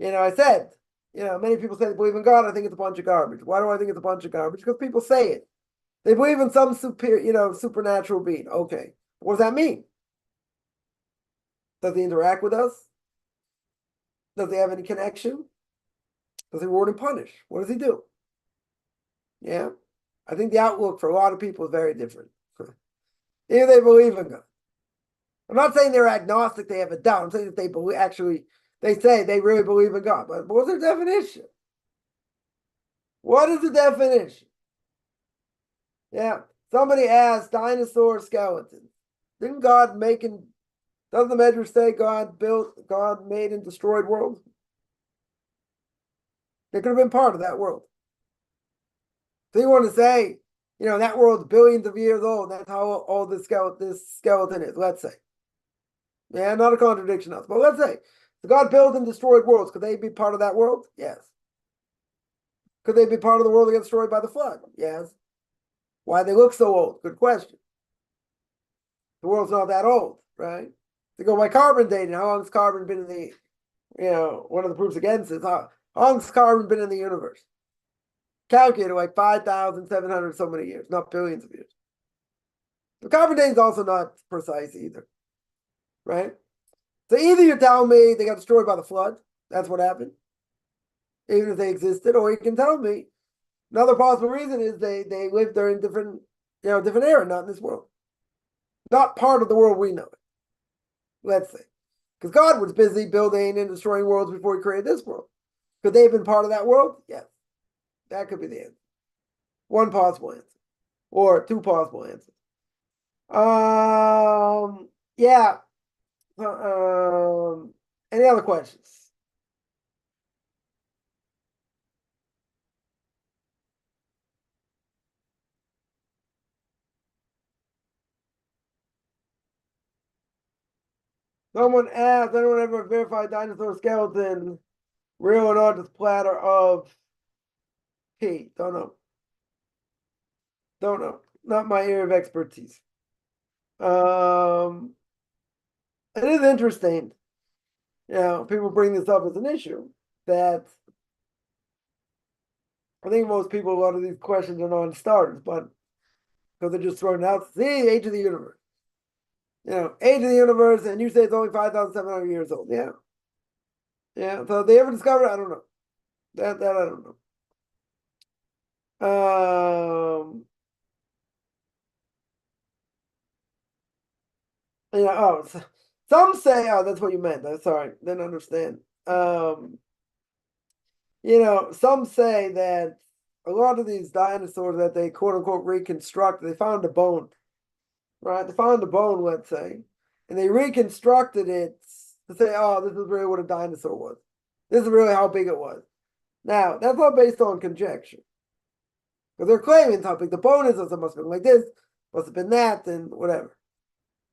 Speaker 1: I said, many people say they believe in God. I think it's a bunch of garbage. Why do I think it's a bunch of garbage? Because people say it. They believe in some supernatural being. Okay. What does that mean? Does he interact with us? Does he have any connection? Does he reward and punish? What does he do? Yeah. I think the outlook for a lot of people is very different. If they believe in God. I'm not saying they're agnostic, they have a doubt. I'm saying that they believe, actually, they say they really believe in God. But what's their definition? What is the definition? Yeah. Somebody asked dinosaur skeletons. Didn't God doesn't the Medrash say God made and destroyed worlds? They could have been part of that world. So you want to say, that world's billions of years old. That's how old this skeleton is, let's say. Yeah, not a contradiction of, but let's say God built and destroyed worlds. Could they be part of that world? Yes. Could they be part of the world that got destroyed by the flood? Yes. Why they look so old? Good question. The world's not that old, right? To go by carbon dating, how long has carbon been in the, one of the proofs against it is how long has carbon been in the universe? Calculated like 5,700 so many years, not billions of years. The carbon dating is also not precise either, right? So either you tell me they got destroyed by the flood, that's what happened, even if they existed, or you can tell me another possible reason is they lived during different era, not in this world. Not part of the world we know it. Let's say. Because God was busy building and destroying worlds before he created this world. Could they have been part of that world? Yes. That could be the answer. One possible answer. Or two possible answers. Yeah. Any other questions? Someone asked, anyone ever verified dinosaur skeleton, real or not, just platter of pee? Don't know. Don't know. Not my area of expertise. It is interesting. People bring this up as an issue that I think most people, a lot of these questions are non-starters, but because they're just thrown out. See, age of the universe. Age of the universe, and you say it's only 5,700 years old. Yeah. Yeah. So they ever discovered it? I don't know. That I don't know. Some say, oh, that's what you meant. I'm sorry, didn't understand. Some say that a lot of these dinosaurs that they quote unquote reconstruct, they found a bone, right? They found a bone, let's say, and they reconstructed it to say, oh, this is really what a dinosaur was. This is really how big it was. Now, that's not based on conjecture. Because they're claiming how big the bone is, so it must have been like this, must have been that, and whatever.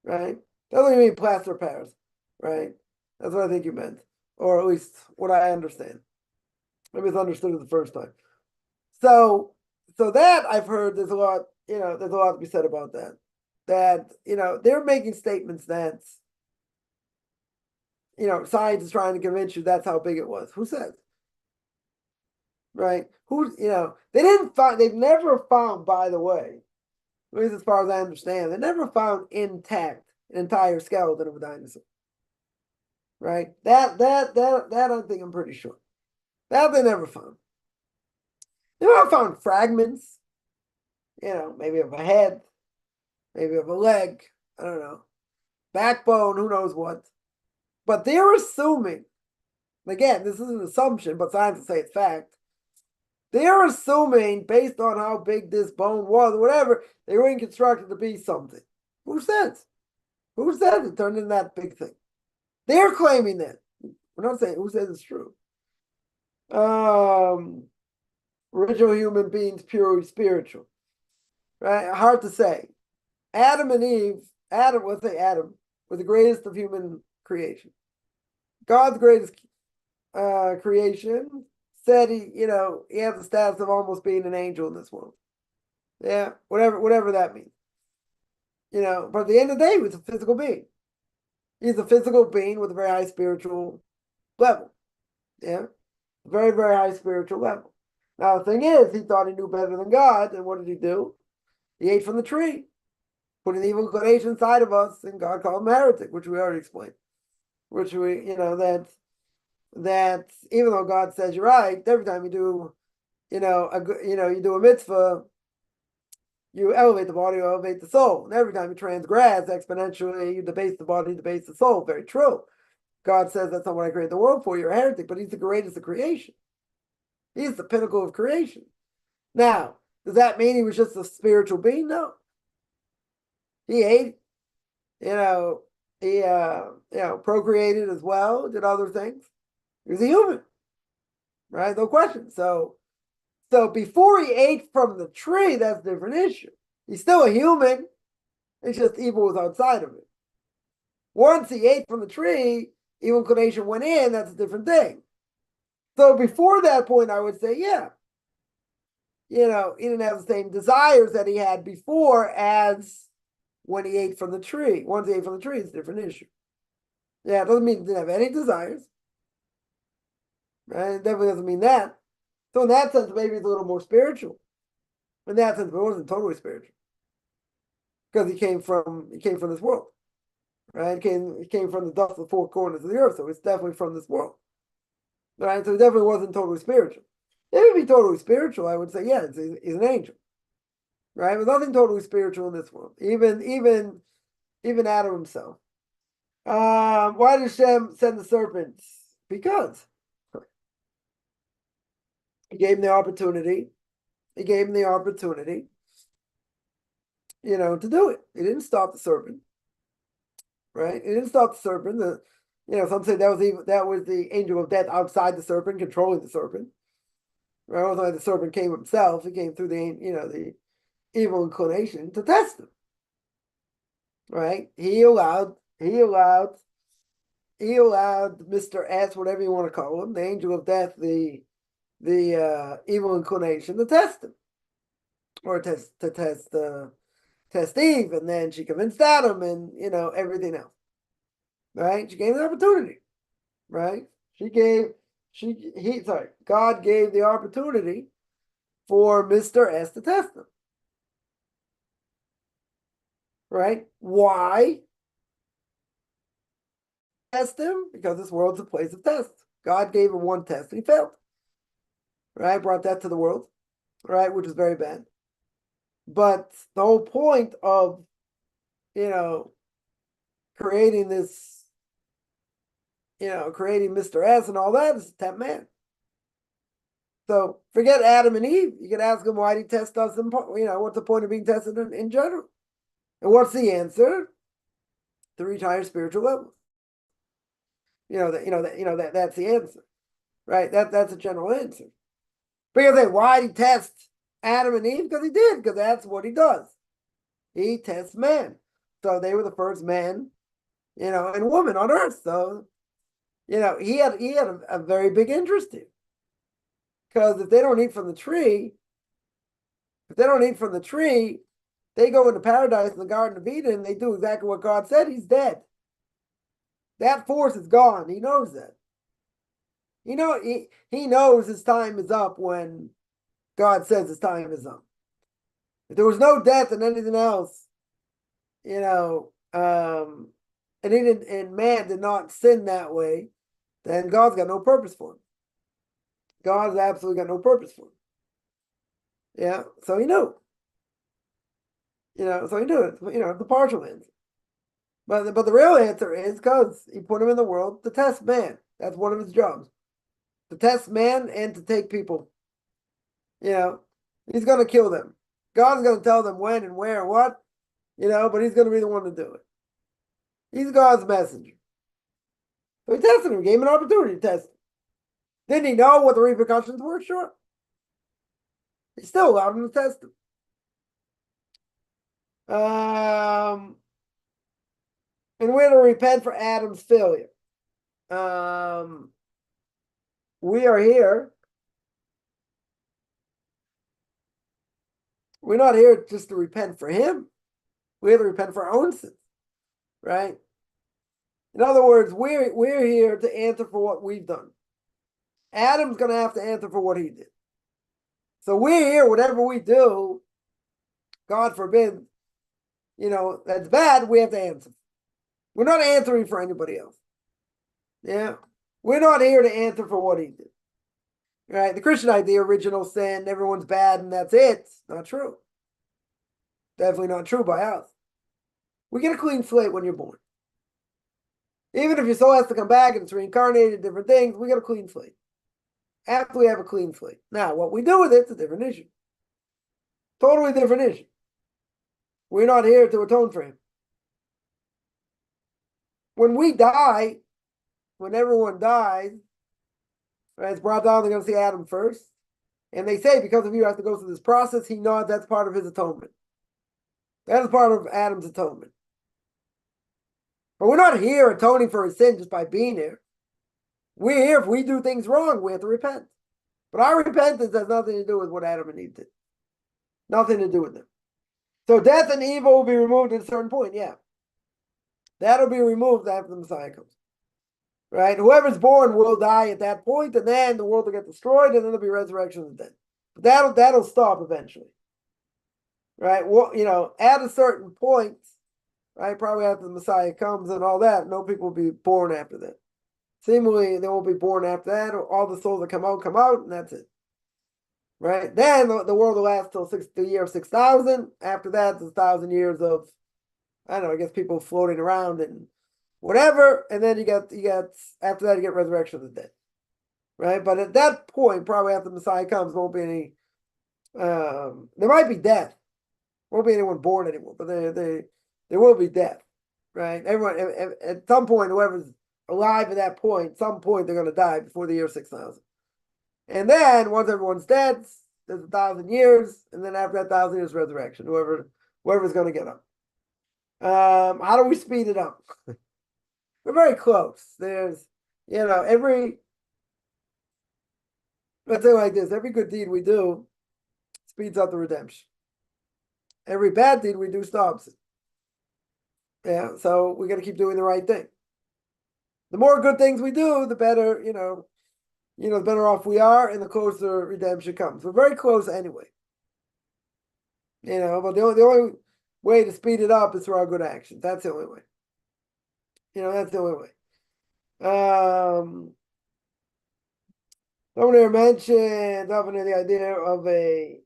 Speaker 1: Right? That doesn't mean plaster Paris, right? That's what I think you meant. Or at least what I understand. I misunderstood it the first time. So that I've heard there's a lot to be said about that. That, they're making statements that, science is trying to convince you that's how big it was. Who said? Right? They've never found, by the way, at least as far as I understand, they never found intact an entire skeleton of a dinosaur. Right? That I think I'm pretty sure. That they never found. They might have found fragments, maybe of a head, maybe of a leg, I don't know, backbone, who knows what. But they're assuming, again, this is an assumption, but science will say it's fact. They're assuming, based on how big this bone was, or whatever, they were reconstructed to be something. Who says? Who says it turned into that big thing? They're claiming that. We're not saying who says it's true. Original human beings, purely spiritual. Right? Hard to say. Adam and Eve, let's say Adam, was the greatest of human creation. God's greatest creation said he has the status of almost being an angel in this world. Yeah, whatever that means. but at the end of the day, he was a physical being. He's a physical being with a very high spiritual level. Yeah. Very, very high spiritual level. Now, the thing is, he thought he knew better than God, and what did he do? He ate from the tree, putting the evil inclination inside of us, and God called him heretic, which we already explained. Which that even though God says you're right, every time you do, you do a mitzvah, you elevate the body, you elevate the soul. And every time you transgress exponentially, you debase the body, debase the soul. Very true. God says that's not what I created the world for. You're a heretic, but he's the greatest of creation. He's the pinnacle of creation. Now, does that mean he was just a spiritual being? No. He ate, he procreated as well, did other things. He was a human, right? No question. So before he ate from the tree, that's a different issue. He's still a human. It's just evil was outside of it. Once he ate from the tree, evil inclination went in, that's a different thing. So before that point, I would say, yeah, he didn't have the same desires that he had before as when he ate from the tree. Once he ate from the tree, it's a different issue. Yeah, it doesn't mean he didn't have any desires. Right? It definitely doesn't mean that. So in that sense, maybe it's a little more spiritual. In that sense, but it wasn't totally spiritual. Because he came from this world. Right? He came from the dust of the four corners of the earth, so it's definitely from this world. Right? So he definitely wasn't totally spiritual. If he'd be totally spiritual, I would say, yeah, he's an angel. Right? But nothing totally spiritual in this world. Even Adam himself. Why did Shem send the serpents? Because he gave him the opportunity. He gave him the opportunity, to do it. He didn't stop the serpent. Right? He didn't stop the serpent. Some say that was the angel of death outside the serpent, controlling the serpent. Right? It wasn't like the serpent came himself. He came through the evil inclination to test him. Right? He allowed Mr. S, whatever you want to call him, the angel of death, the evil inclination, to test him, or test Eve, and then she convinced Adam, and everything else. Right? She gave him the opportunity. Right? God gave the opportunity for Mr. S to test him. Right? Why test him? Because this world's a place of tests. God gave him one test and he failed. Right? Brought that to the world. Right? Which is very bad. But the whole point of, creating this, creating Mr. S and all that is to tempt man. So forget Adam and Eve. You can ask him, why did he test us? What's the point of being tested in general? And what's the answer? To reach higher spiritual levels. That's the answer, right? That's a general answer. But you say, why did he test Adam and Eve? Because he did, because that's what he does. He tests man. So they were the first man, and woman on earth. So, he had a very big interest in. Because if they don't eat from the tree, they go into paradise in the Garden of Eden, they do exactly what God said, he's dead. That force is gone. He knows that. He knows his time is up when God says his time is up. If there was no death and anything else, and man did not sin that way, then God's got no purpose for him. God's absolutely got no purpose for him. Yeah, so he knew. So he knew it. The partial answer. But the real answer is because he put him in the world to test man. That's one of his jobs. To test man and to take people. He's going to kill them. God's going to tell them when and where and what, but he's going to be the one to do it. He's God's messenger. So he tested him, gave him an opportunity to test him. Didn't he know what the repercussions were? Sure. He still allowed him to test him. And we're to repent for Adam's failure. We are here. We're not here just to repent for him. We have to repent for our own sins, right? In other words, we're here to answer for what we've done. Adam's going to have to answer for what he did. So we're here, whatever we do, God forbid, that's bad, we have to answer. We're not answering for anybody else. Yeah. We're not here to answer for what he did. Right? The Christian idea, original sin, everyone's bad and that's it. Not true. Definitely not true by us. We get a clean slate when you're born. Even if your soul has to come back and it's reincarnated, different things, we get a clean slate. After we have a clean slate. Now, what we do with it's a different issue. Totally different issue. We're not here to atone for him. When we die, when everyone dies, right, it's brought down, they're going to see Adam first. And they say, because of you have to go through this process, he nods, that's part of his atonement. That is part of Adam's atonement. But we're not here atoning for his sin just by being here. We're here, if we do things wrong, we have to repent. But our repentance has nothing to do with what Adam and Eve did. Nothing to do with them. So death and evil will be removed at a certain point, yeah. That'll be removed after the Messiah comes. Right? Whoever's born will die at that point, and then the world will get destroyed, and then there'll be resurrection of the dead. But that'll stop eventually. Right? Well, at a certain point, right, probably after the Messiah comes and all that, no people will be born after that. Seemingly, they won't be born after that, or all the souls that come out, and that's it. Right? Then the world will last till the year of 6,000. After that, it's 1,000 years of, I don't know, I guess people floating around and whatever, and then you get after that you get resurrection of the dead, right? But at that point, probably after the Messiah comes, there won't be any. There might be death. Won't be anyone born anymore, but there will be death, right? Everyone at some point, whoever's alive at that point, some point they're going to die before the year 6,000, and then once everyone's dead, there's 1,000 years, and then after that 1,000 years, resurrection. Whoever's going to get up. How do we speed it up? We're very close. There's, let's say like this, every good deed we do speeds up the redemption. Every bad deed we do stops it. Yeah, so we got to keep doing the right thing. The more good things we do, the better, the better off we are, and the closer redemption comes. We're very close anyway. But the only way to speed it up is through our good actions. That's the only way. That's the only way. Someone here mentioned the idea of a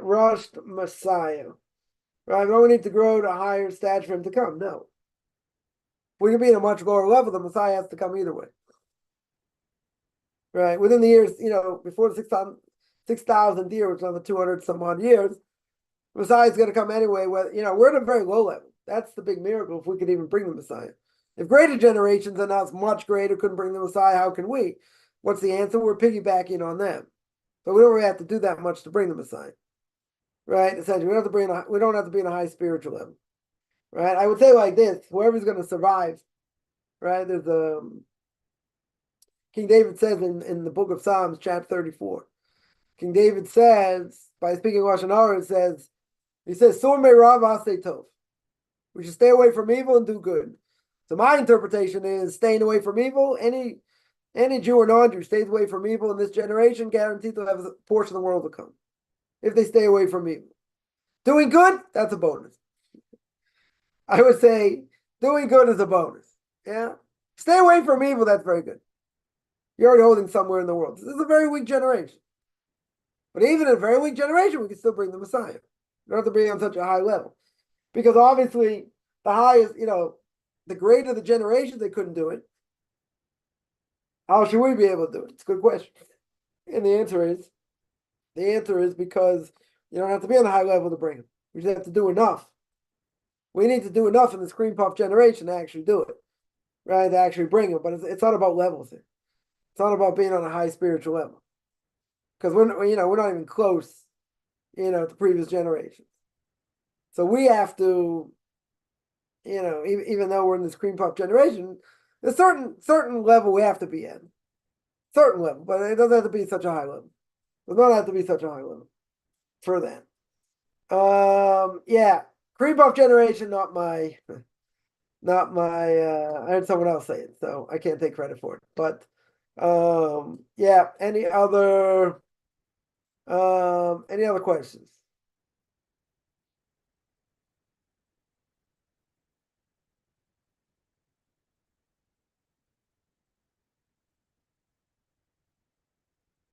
Speaker 1: rushed Messiah. Right? We don't need to grow to a higher stature for him to come. No. We can be in a much lower level, the Messiah has to come either way. Right? Within the years, before the 6,000 years, which is another 200 some odd years, the Messiah is going to come anyway. We're at a very low level. That's the big miracle if we could even bring the Messiah. If greater generations than us, much greater, couldn't bring the Messiah, how can we? What's the answer? We're piggybacking on them. So we don't really have to do that much to bring the Messiah. Right? Essentially, we don't have to be in a high spiritual level. Right? I would say like this, whoever's going to survive, right? There's King David says in the book of Psalms, chapter 34. King David says, by speaking Lashon Hara, he says, Sur me'rav aseh tov. We should stay away from evil and do good. So my interpretation is staying away from evil. Any Jew or non-Jew stays away from evil in this generation, guaranteed to have a portion of the world to come. If they stay away from evil. Doing good, that's a bonus. I would say doing good is a bonus. Yeah. Stay away from evil, that's very good. You're already holding somewhere in the world. This is a very weak generation. But even in a very weak generation, we can still bring the Messiah. You don't have to bring it on such a high level. Because obviously, the highest, the greater the generation, they couldn't do it. How should we be able to do it? It's a good question. And the answer is because you don't have to be on a high level to bring it. We just have to do enough. We need to do enough in this cream puff generation to actually do it. Right? To actually bring it. But it's not about levels here. It's not about being on a high spiritual level. Because we're not even close, to previous generations. So we have to, even though we're in this cream puff generation, there's certain level we have to be in. Certain level, but it doesn't have to be such a high level. It does not have to be such a high level for that. Pre-buff generation, not my. I heard someone else say it, so I can't take credit for it. But yeah, any other questions?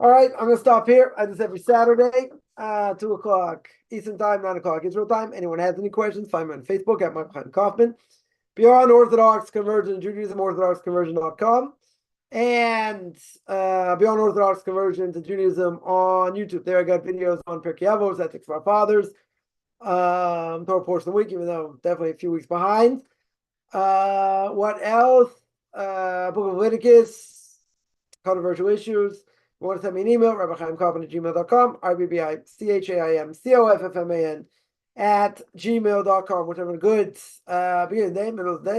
Speaker 1: All right, I'm gonna stop here. I do this every Saturday, 2 o'clock Eastern time, 9 o'clock Israel time. Anyone has any questions, find me on Facebook at Michael Chaim Kaufman. Beyond Orthodox Conversion Judaism, OrthodoxConversion.com. And Beyond Orthodox Conversion to Judaism on YouTube. There I got videos on Pirke Avos, Ethics of Our Fathers, Torah portion of the week, even though I'm definitely a few weeks behind. What else? Book of Leviticus, controversial issues. If you want to send me an email, rabbichaimkaufman@gmail.com, RBBICHAIMCOFFMAN @gmail.com, whichever good beginning of the day, middle of the day.